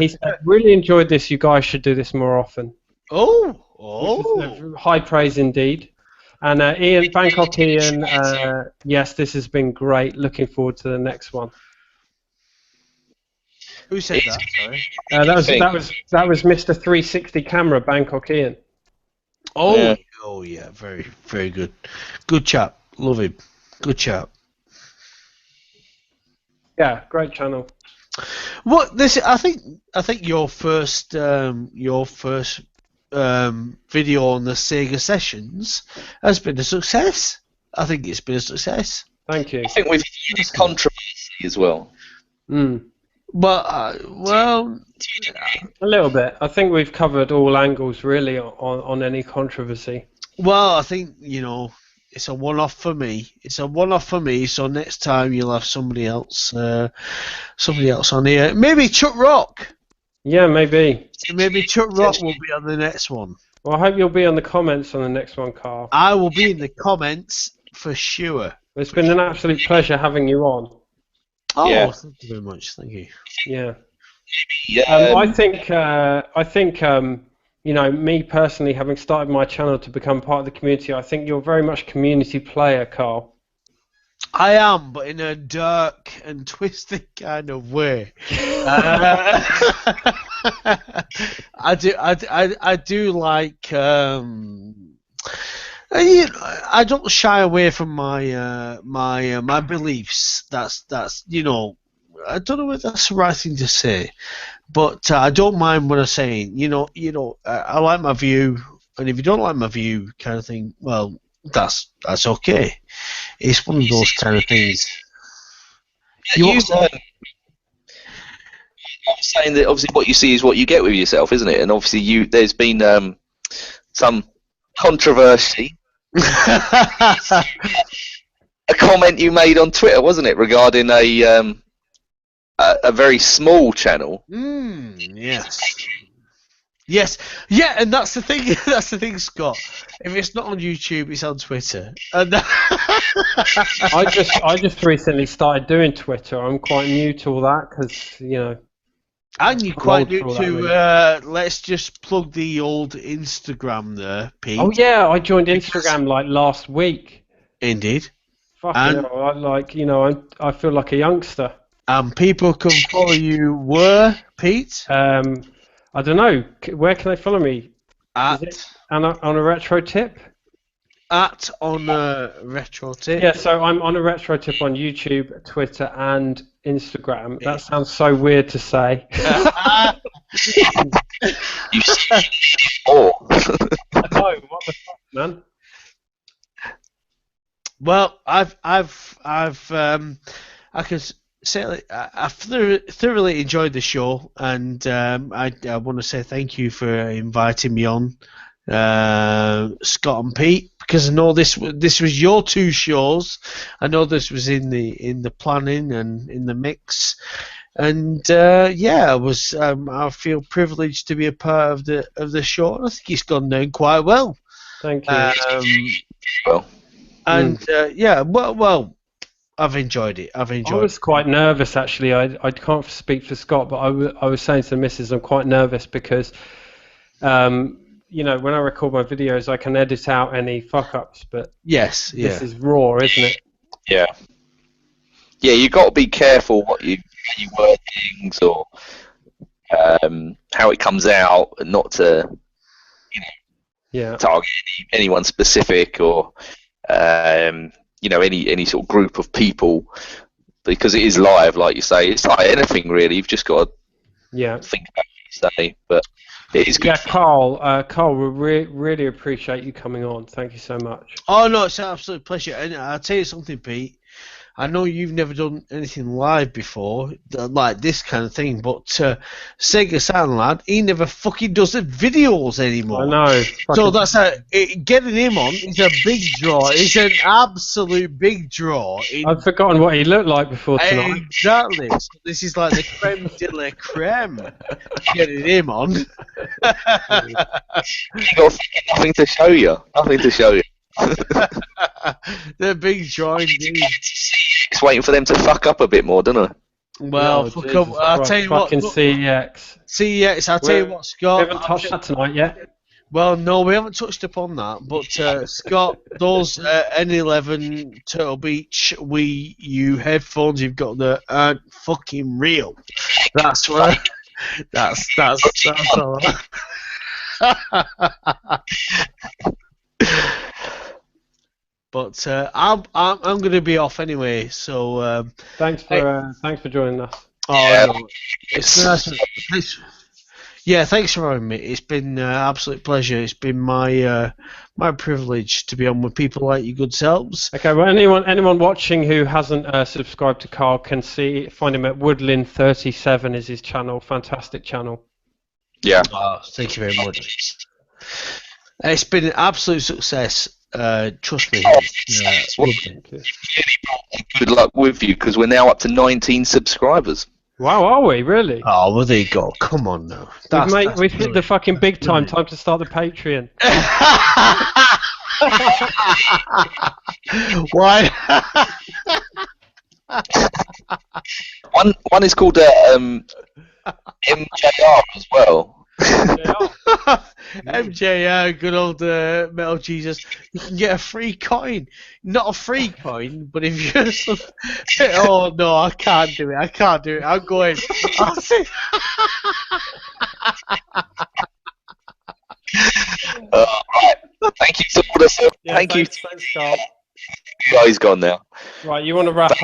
he said, "Really enjoyed this. You guys should do this more often." Which is high praise indeed. And Ian, Bangkok Ian, yes, this has been great. Looking forward to the next one. Who said that? Sorry. That was Mr. 360 camera, Bangkok Ian. Oh yeah, very very good. Good chap. Love him. Good chap. Yeah, great channel. What this? I think your first video on the Sega sessions has been a success. I think it's been a success. Thank you. I think we've had controversy as well. But well, a little bit. I think we've covered all angles really on any controversy. Well, I think it's a one-off for me. So next time you'll have somebody else on here. Maybe Chuck Rock. Yeah, maybe. Maybe Chuck Rock will be on the next one. Well, I hope you'll be on the comments on the next one, Carl. I will be in the comments for sure. It's been an absolute pleasure having you on. Oh, yeah. Thank you very much. Thank you. Yeah. Yeah. I think me personally, having started my channel to become part of the community, I think you're very much community player, Carl. I am, but in a dark and twisted kind of way. I do like. I don't shy away from my my beliefs. That's I don't know if that's the right thing to say, but I don't mind what I'm saying. I like my view, and if you don't like my view, kind of thing, well, that's okay. It's one of those kind of things. I'm saying that obviously what you see is what you get with yourself, isn't it? And obviously there's been some controversy. A comment you made on Twitter, wasn't it, regarding a very small channel? Yes, yeah, and that's the thing. That's the thing, Scott. If it's not on YouTube, it's on Twitter. And I just recently started doing Twitter. I'm quite new to all that because And you're quite new to. Let's just plug the old Instagram there, Pete. Oh yeah, I joined Instagram like last week. Indeed. Fucking hell, I feel like a youngster. And people can follow you where, Pete? I don't know. Where can they follow me? On a retro tip? On a retro tip? Yeah, so I'm on a retro tip on YouTube, Twitter, and Instagram. That sounds so weird to say. You said before. I know. What the fuck, man? Well, I can say I've thoroughly enjoyed the show, and I want to say thank you for inviting me on, Scott and Pete, because I know this was your two shows. I know this was in the planning and in the mix, and I feel privileged to be a part of the show. And I think it's gone down quite well. Thank you. Well, I've enjoyed it. I was quite nervous actually. I can't speak for Scott, but I was saying to the missus I'm quite nervous because, when I record my videos, I can edit out any fuck-ups, but this is raw, isn't it? Yeah. Yeah, you've got to be careful how you word things or how it comes out, and not to target anyone specific or any sort of group of people, because it is live, like you say. It's like anything really. You've just got to think about what you say, but it is good. Yeah, Carl, we really appreciate you coming on. Thank you so much. Oh no, it's an absolute pleasure. And I'll tell you something, Pete. I know you've never done anything live before, like this kind of thing, but Sega Saturn lad, he never fucking does the videos anymore. I know. So that's getting him on is a big draw. It's an absolute big draw. I've forgotten what he looked like before tonight. Exactly. So this is like the creme de la creme. Getting him on. You got nothing to show you. Nothing to show you. The big draw indeed. Just waiting for them to fuck up a bit more, don't I? Well, I'll tell you what. Fucking CEX. CEX, I'll tell you what, Scott. We haven't touched that tonight yet. Well, no, we haven't touched upon that. But Scott, those N11 Turtle Beach Wii U headphones you've got there aren't fucking real. That's what. That's all. But I'm going to be off anyway. So thanks for joining us. Oh, yeah. No, it's nice. Yeah, thanks for having me. It's been an absolute pleasure. It's been my privilege to be on with people like you good selves. Okay, well, anyone watching who hasn't subscribed to Carl can find him at Woodlin37 is his channel. Fantastic channel. Yeah. Oh, thank you very much. It's been an absolute success. Trust me. Good luck with you, because we're now up to 19 subscribers. Wow, are we really? Oh, well, there you go. Come on now. We've hit the fucking big time. Time to start the Patreon. Why? One is called MJR as well. MJR, good old Metal Jesus. You can get a free coin. Not a free coin, but if you're oh no, I can't do it. I'm going. I'll see. Right. Thank you so much. Thank you. Thanks, Scott. He's gone now. Right, you want to wrap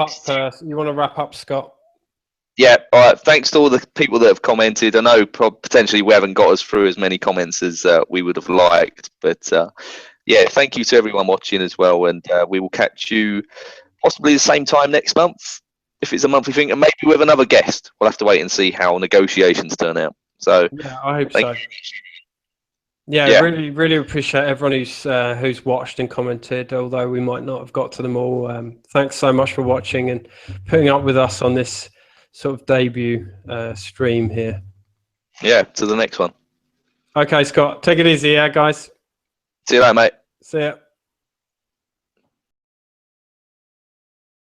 up, Scott? Yeah, all right. Thanks to all the people that have commented. I know potentially we haven't got us through as many comments as we would have liked, but yeah, thank you to everyone watching as well, and we will catch you possibly the same time next month, if it's a monthly thing, and maybe with another guest. We'll have to wait and see how negotiations turn out. So yeah, I hope so. Yeah, really, really appreciate everyone who's watched and commented, although we might not have got to them all. Thanks so much for watching and putting up with us on this sort of debut stream here. Yeah, to the next one. Okay, Scott, take it easy, yeah, guys. See you later, mate. See ya.